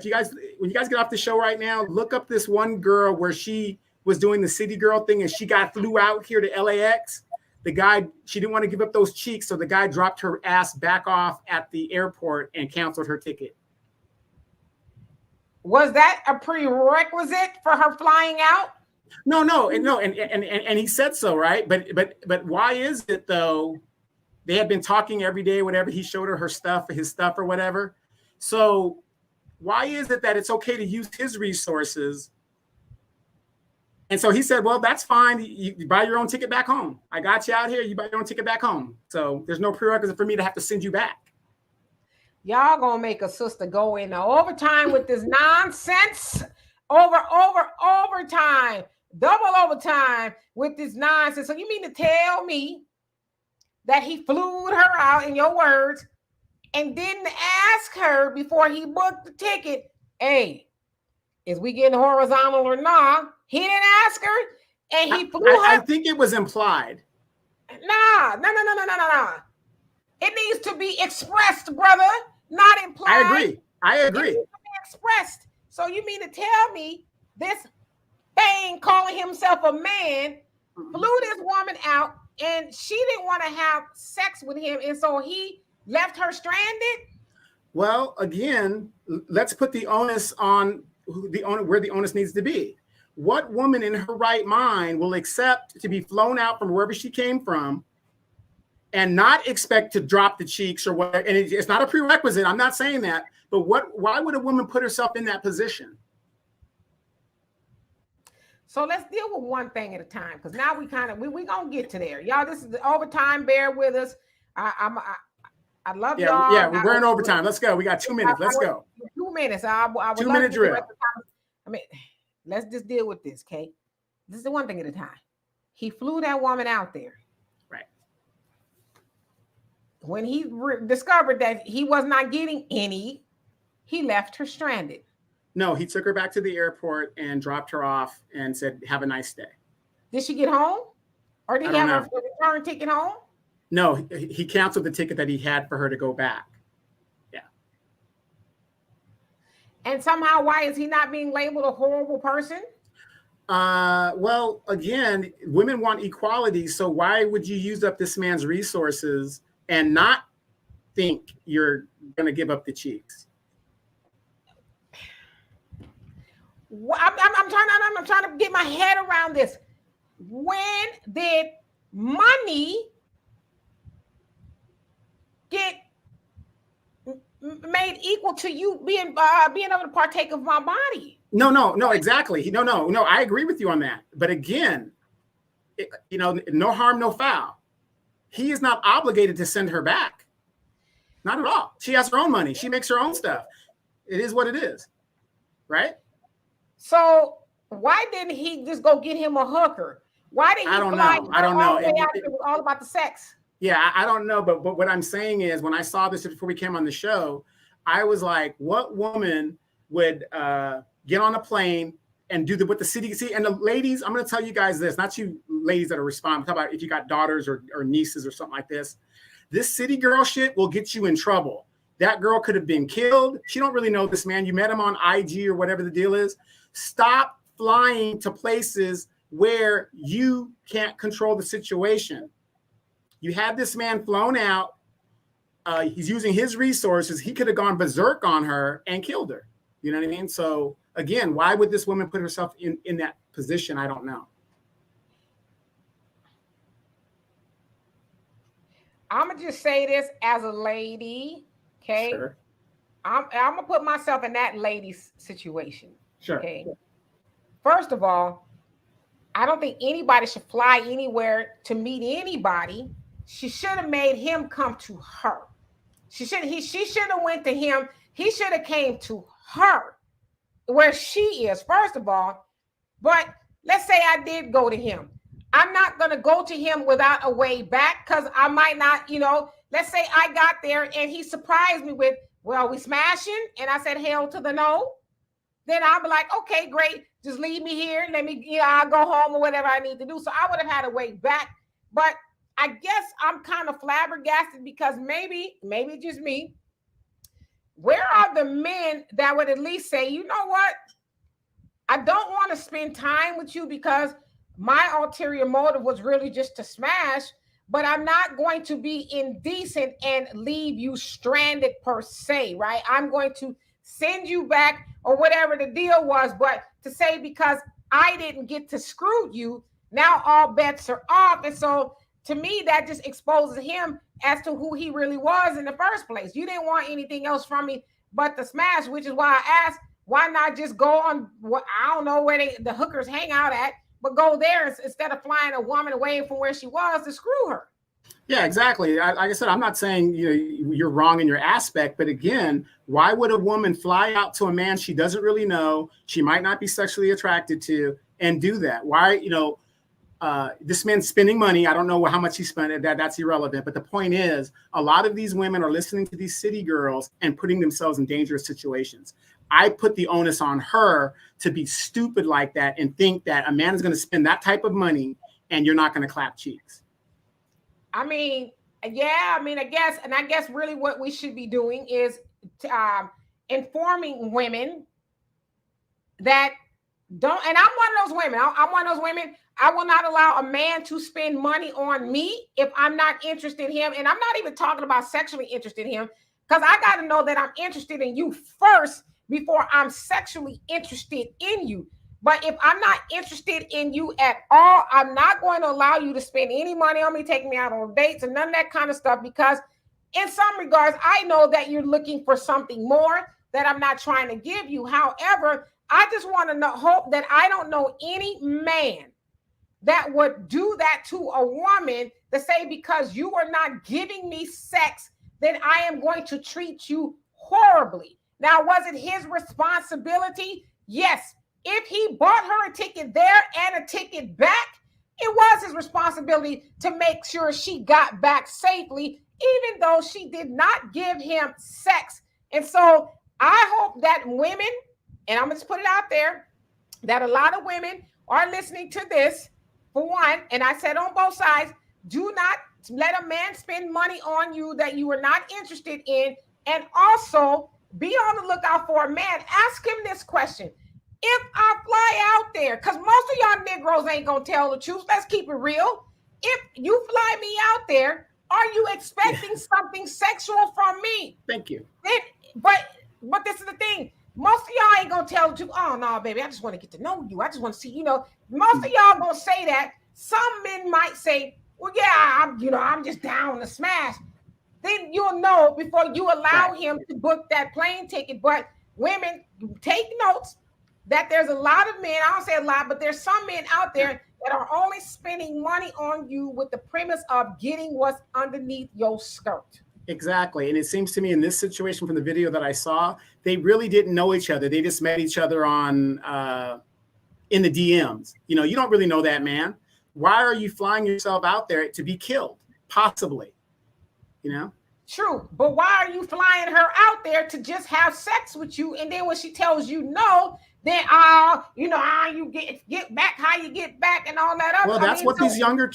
when you guys get off the show right now, look up this one girl where she was doing the city girl thing and she flew out here to LAX. The guy, she didn't want to give up those cheeks, so the guy dropped her ass back off at the airport and canceled her ticket. Was that a prerequisite for her flying out? No, and he said so, right? But why is it though? They had been talking every day, whatever. He showed her his stuff or whatever. So why is it that it's okay to use his resources? And so he said, well, that's fine. You buy your own ticket back home. I got you out here. You buy your own ticket back home. So there's no prerequisite for me to have to send you back. Y'all gonna make a sister go into overtime with this nonsense. Overtime, double overtime with this nonsense. So you mean to tell me that he flew her out, in your words, and didn't ask her before he booked the ticket, hey, is we getting horizontal or not? He didn't ask her, and he flew her. I think it was implied. No. It needs to be expressed, brother, not implied. I agree. It needs to be expressed. So you mean to tell me this thing calling himself a man flew this woman out and she didn't want to have sex with him, and so he left her stranded? Well, again, let's put the onus on where the onus needs to be. What woman in her right mind will accept to be flown out from wherever she came from and not expect to drop the cheeks or whatever? And it's not a prerequisite. I'm not saying that. But why would a woman put herself in that position? So let's deal with one thing at a time, because now we gonna get to there. Y'all, this is the overtime. Bear with us. I love y'all. Yeah, we're in overtime. Let's go. We got 2 minutes. Let's go. 2 minutes. I would 2 minute drill. I mean, let's just deal with this, okay? This is the one thing at a time. He flew that woman out there. Right. When he discovered that he was not getting any, he left her stranded. No, he took her back to the airport and dropped her off and said, have a nice day. Did she get home? Or did he have a return ticket home? No, he canceled the ticket that he had for her to go back. Yeah. And somehow, why is he not being labeled a horrible person? Well, again, women want equality. So why would you use up this man's resources and not think you're going to give up the cheeks? I'm trying to get my head around this. When did money get made equal to you being able to partake of my body? No, exactly. No, I agree with you on that. But again, no harm, no foul. He is not obligated to send her back. Not at all. She has her own money. She makes her own stuff. It is what it is. Right? So why didn't he just go get him a hooker? Why did he I don't know. It was all about the sex. Yeah, I don't know, but what I'm saying is, when I saw this before we came on the show, I was like, what woman would get on a plane and do what the city see? And the ladies, I'm going to tell you guys this, not you ladies that are responding, talk about if you got daughters or nieces or something like this. This city girl shit will get you in trouble. That girl could have been killed. She don't really know this man. You met him on IG or whatever the deal is. Stop flying to places where you can't control the situation. You have this man flown out. He's using his resources. He could have gone berserk on her and killed her. You know what I mean? So again, why would this woman put herself in that position? I don't know. I'm gonna just say this as a lady, okay? Sure. I'm gonna put myself in that lady's situation. Sure. Okay. First of all, I don't think anybody should fly anywhere to meet anybody. She should have made him come to her. She should have went to him. He should have came to her where she is, first of all. But let's say I did go to him. I'm not going to go to him without a way back, because I might not, let's say I got there and he surprised me with, well, we smashing. And I said, hell to the no. Then I'll be like, okay, great. Just leave me here. Let me, I'll go home or whatever I need to do. So I would have had a way back. But I guess I'm kind of flabbergasted, because maybe just me. Where are the men that would at least say, you know what? I don't want to spend time with you because my ulterior motive was really just to smash, but I'm not going to be indecent and leave you stranded per se, right? I'm going to send you back or whatever the deal was, but to say because I didn't get to screw you, now all bets are off. And so to me, that just exposes him as to who he really was in the first place. You didn't want anything else from me but the smash, which is why I asked, why not just go on what I don't know where the hookers hang out at, but go there instead of flying a woman away from where she was to screw her. Yeah, exactly. Like I said, I'm not saying you're wrong in your aspect, but again, why would a woman fly out to a man she doesn't really know, she might not be sexually attracted to, and do that? Why, this man's spending money. I don't know how much he spent. That's irrelevant. But the point is, a lot of these women are listening to these city girls and putting themselves in dangerous situations. I put the onus on her to be stupid like that and think that a man is going to spend that type of money and you're not going to clap cheeks. I guess really what we should be doing is informing women that don't, and I'm one of those women. I'm one of those women. I will not allow a man to spend money on me if I'm not interested in him. And I'm not even talking about sexually interested in him, because I got to know that I'm interested in you first before I'm sexually interested in you. But if I'm not interested in you at all, I'm not going to allow you to spend any money on me, taking me out on dates and none of that kind of stuff, because in some regards, I know that you're looking for something more that I'm not trying to give you. However, I just want to hope that I don't know any man that would do that to a woman, to say because you are not giving me sex, then I am going to treat you horribly. Now, was it his responsibility? Yes. If he bought her a ticket there and a ticket back, it was his responsibility to make sure she got back safely, even though she did not give him sex. And so I hope that women, and I'm going to put it out there, that a lot of women are listening to this, for one, and I said on both sides, do not let a man spend money on you that you are not interested in. And also be on the lookout for a man. Ask him this question. If I fly out there, because most of y'all Negroes ain't going to tell the truth. Let's keep it real. If you fly me out there, are you expecting something sexual from me? Thank you. But this is the thing. Most of y'all ain't going to tell the truth. Oh, no, baby, I just want to get to know you. I just want to see, most of y'all going to say that. Some men might say, well, yeah, I'm just down to smash. Then you'll know before you allow him to book that plane ticket. But women, take notes that there's a lot of men, I don't say a lot, but there's some men out there that are only spending money on you with the premise of getting what's underneath your skirt. Exactly. And it seems to me in this situation, from the video that I saw, they really didn't know each other. They just met each other on in the DMs. You don't really know that man. Why are you flying yourself out there to be killed? possibly, you know? True, but why are you flying her out there to just have sex with you? And then when she tells you no, then you get back how you get back and all that other. Well, that's what these younger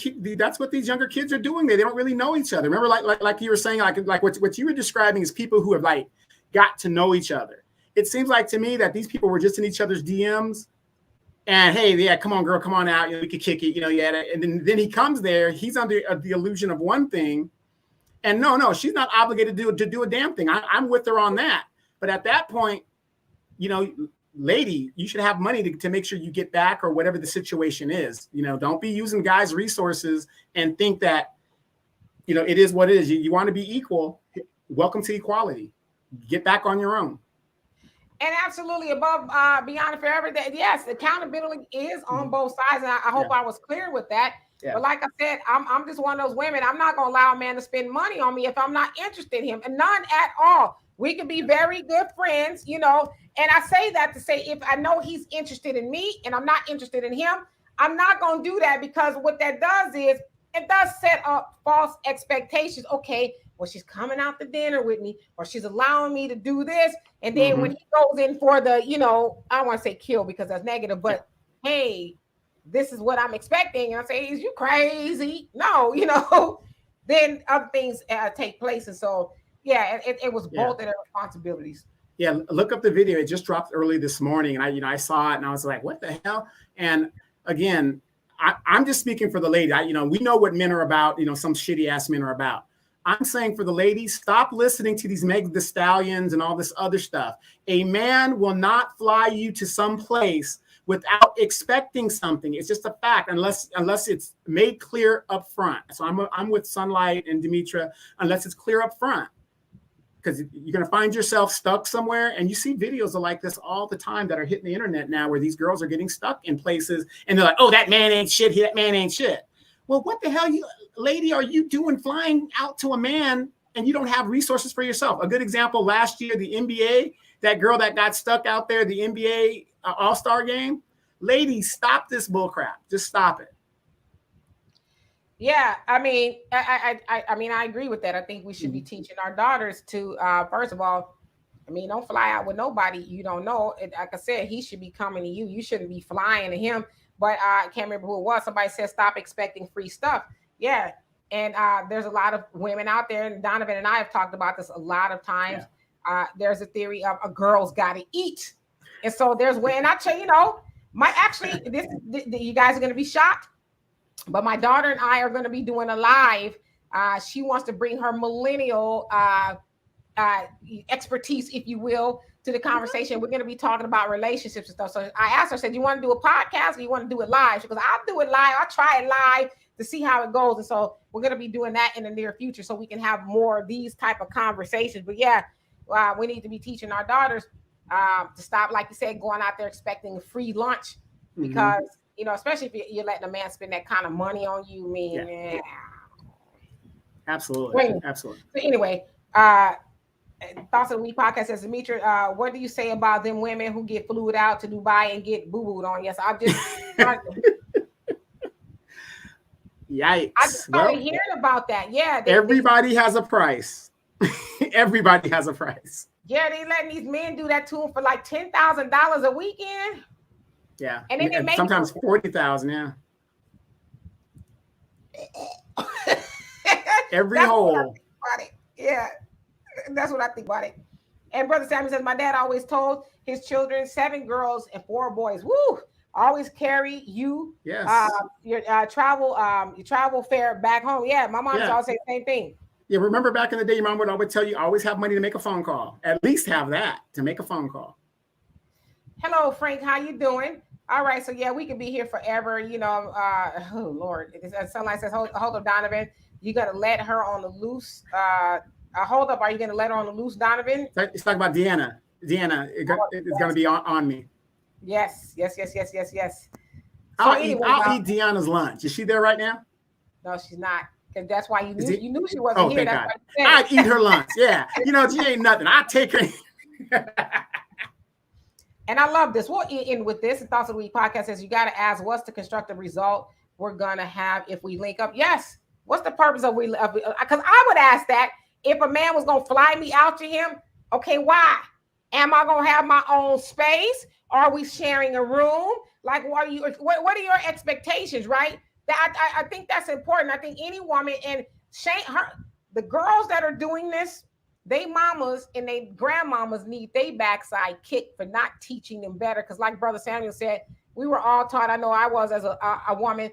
kids are doing. They don't really know each other. Remember, like you were saying, like what you were describing is people who have like got to know each other. It seems like to me that these people were just in each other's DMs. And hey, yeah, come on, girl, come on out. We could kick it, And then he comes there. He's under the illusion of one thing. And no, she's not obligated to do a damn thing. I'm with her on that. But at that point, lady, you should have money to make sure you get back or whatever the situation is. Don't be using guys' resources and think that, it is what it is. You want to be equal. Welcome to equality. Get back on your own. And absolutely above beyond forever. That yes, accountability is on both sides. And I hope I was clear with that. Yeah. But like I said, I'm just one of those women. I'm not going to allow a man to spend money on me if I'm not interested in him, and none at all. We can be very good friends, And I say that to say if I know he's interested in me and I'm not interested in him, I'm not going to do that, because what that does is it does set up false expectations. Okay, well, she's coming out to dinner with me, or she's allowing me to do this. And then when he goes in for the, I don't want to say kill because that's negative, but hey, this is what I'm expecting. And I say, is you crazy? No, then other things take place. And so, yeah, it was both of their responsibilities. Yeah, look up the video. It just dropped early this morning. And I saw it and I was like, what the hell? And again, I'm just speaking for the lady. We know what men are about, some shitty ass men are about. I'm saying for the ladies, stop listening to these Meg Thee Stallions and all this other stuff. A man will not fly you to some place without expecting something. It's just a fact, unless it's made clear up front. So I'm with Sunlight and Demetra, unless it's clear up front. Because you're going to find yourself stuck somewhere, and you see videos of like this all the time that are hitting the internet now, where these girls are getting stuck in places, and they're like, "Oh, that man ain't shit. That man ain't shit." Well, what the hell, lady, are you doing flying out to a man and you don't have resources for yourself? A good example last year, the NBA, that girl that got stuck out there, the NBA All-Star game. Ladies, stop this bullcrap. Just stop it. Yeah, I mean, I agree with that. I think we should be teaching our daughters to, first of all, don't fly out with nobody you don't know. Like I said, he should be coming to you. You shouldn't be flying to him. But I can't remember who it was. Somebody said, stop expecting free stuff. Yeah. And there's a lot of women out there, and Donovan and I have talked about this a lot of times. Yeah. There's a theory of a girl's got to eat. And so there's when I tell you, you guys are going to be shocked. But my daughter and I are going to be doing a live. She wants to bring her millennial expertise, if you will, to the conversation. We're going to be talking about relationships and stuff. So I asked her, I said, you want to do a podcast or you want to do it live? She goes, I'll do it live. I'll try it live to see how it goes. And so we're going to be doing that in the near future so we can have more of these type of conversations. But yeah, we need to be teaching our daughters to stop, like you said, going out there expecting a free lunch, because especially if you're letting a man spend that kind of money on you. Absolutely. So anyway, Thoughts of the Week podcast says, Demetra, what do you say about them women who get flued out to Dubai and get boo-booed on? Yes, I'm just yikes. I just started hearing about that. Yeah. Everybody has a price. Everybody has a price. Yeah, they letting these men do that to them for like $10,000 a weekend. Yeah. And then they make sometimes 40,000, yeah. Every hole. Yeah. That's what I think about it. And Brother Sammy says, my dad always told his children, 7 girls and 4 boys. Woo! Always carry you your travel fare back home. Yeah, my mom always say the same thing. Yeah, remember back in the day, your mom would always tell you, always have money to make a phone call. At least have that to make a phone call. Hello, Frank. How you doing? All right. So yeah, we could be here forever. Oh Lord. Sunlight says, hold up, Donovan. You got to let her on the loose. Hold up. Are you going to let her on the loose, Donovan? It's talking about Deanna. Deanna, it's going to be on me. Yes. So I'll eat Deanna's lunch. Is she there right now? No, she's not. Because that's why you knew she wasn't here. That's why I'd eat her lunch. Yeah. She ain't nothing. I'd take her. And I love this. We'll end with this. The Thoughts of the Week podcast says, you got to ask, what's the constructive result we're going to have if we link up? Yes. What's the purpose of because I would ask that if a man was gonna fly me out to him. Okay, why? Am I gonna have my own space? Are we sharing a room? Like, what are your expectations, right? I think that's important. I think any woman, and the girls that are doing this, they mamas and they grandmamas need they backside kick for not teaching them better. Because like Brother Samuel said, we were all taught, I know I was as a woman,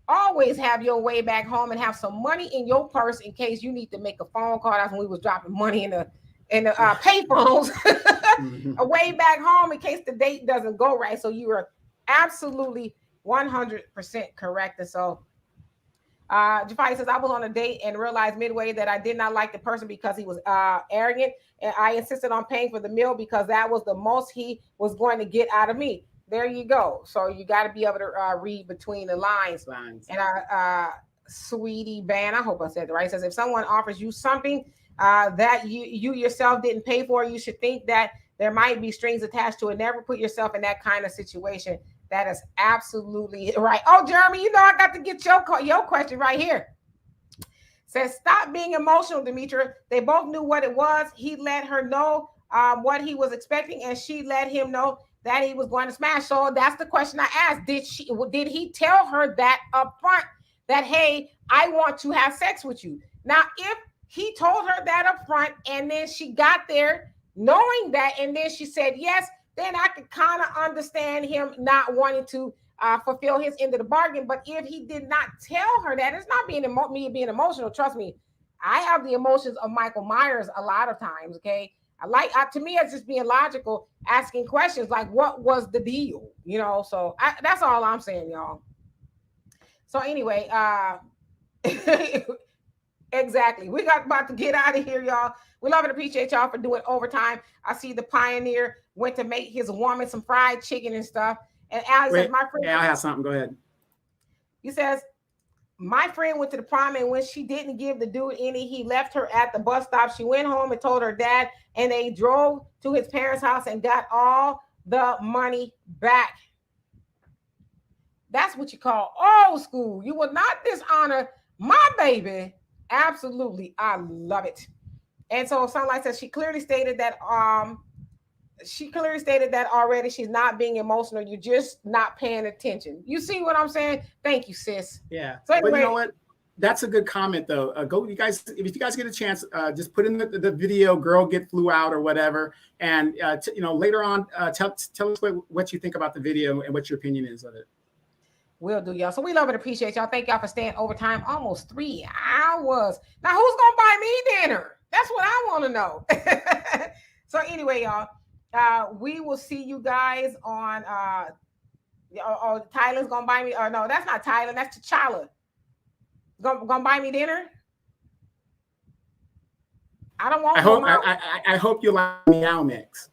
always have your way back home and have some money in your purse in case you need to make a phone call. That's when we was dropping money in the pay phones way back home in case the date doesn't go right. So you are absolutely 100% correct. And so Jafari says, I was on a date and realized midway that I did not like the person because he was arrogant, and I insisted on paying for the meal because that was the most he was going to get out of me. There you go. So you got to be able to read between the lines. And Sweetie Ban, I hope I said it right, says if someone offers you something that you yourself didn't pay for, you should think that there might be strings attached to it. Never put yourself in that kind of situation. That is absolutely right. Oh, Jeremy, you know I got to get your question right here. Says, stop being emotional, Demetra. They both knew what it was. He let her know what he was expecting, and she let him know that he was going to smash. So that's the question I asked. Did he tell her that up front that, hey, I want to have sex with you? Now, if he told her that up front and then she got there knowing that, and then she said yes, then I could kind of understand him not wanting to fulfill his end of the bargain. But if he did not tell her that, it's not me being emotional. Trust me, I have the emotions of Michael Myers a lot of times. Okay, to me, it's just being logical, asking questions like, "What was the deal?" You know. So that's all I'm saying, y'all. So anyway, exactly. We got about to get out of here, y'all. We love and appreciate y'all for doing overtime. I see the Pioneer went to make his woman some fried chicken and stuff. And Alex says, my friend. Yeah, I have something. Go ahead. He says, my friend went to the prom, and when she didn't give the dude any, he left her at the bus stop. She went home and told her dad, and they drove to his parents' house and got all the money back. That's what you call old school. You will not dishonor my baby. Absolutely. I love it. And so Sunlight says she clearly stated that already. She's not being emotional. You're just not paying attention. You see what I'm saying? Thank you, sis. Yeah. So anyway, but you know what? That's a good comment though. If you guys get a chance, just put in the video, girl flew out or whatever. And later on, tell us what you think about the video and what your opinion is of it. Will do, y'all. So we love and appreciate y'all. Thank y'all for staying overtime, almost 3 hours. Now, who's gonna buy me dinner? That's what I want to know. So anyway, y'all, we will see you guys on Tylen's gonna buy me. Or no, that's not Tylen. That's T'Challa. Gonna buy me dinner. I don't want. I hope you like Meow Mix.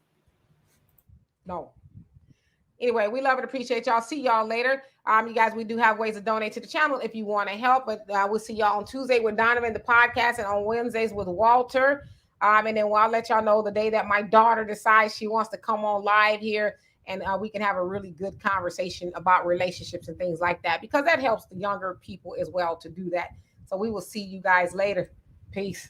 No. Anyway, we love and appreciate y'all. See y'all later. You guys, we do have ways to donate to the channel if you want to help. But we'll see y'all on Tuesday with Donovan, the podcast, and on Wednesdays with Walter. And then I'll let y'all know the day that my daughter decides she wants to come on live here, and we can have a really good conversation about relationships and things like that, because that helps the younger people as well to do that. So we will see you guys later. Peace.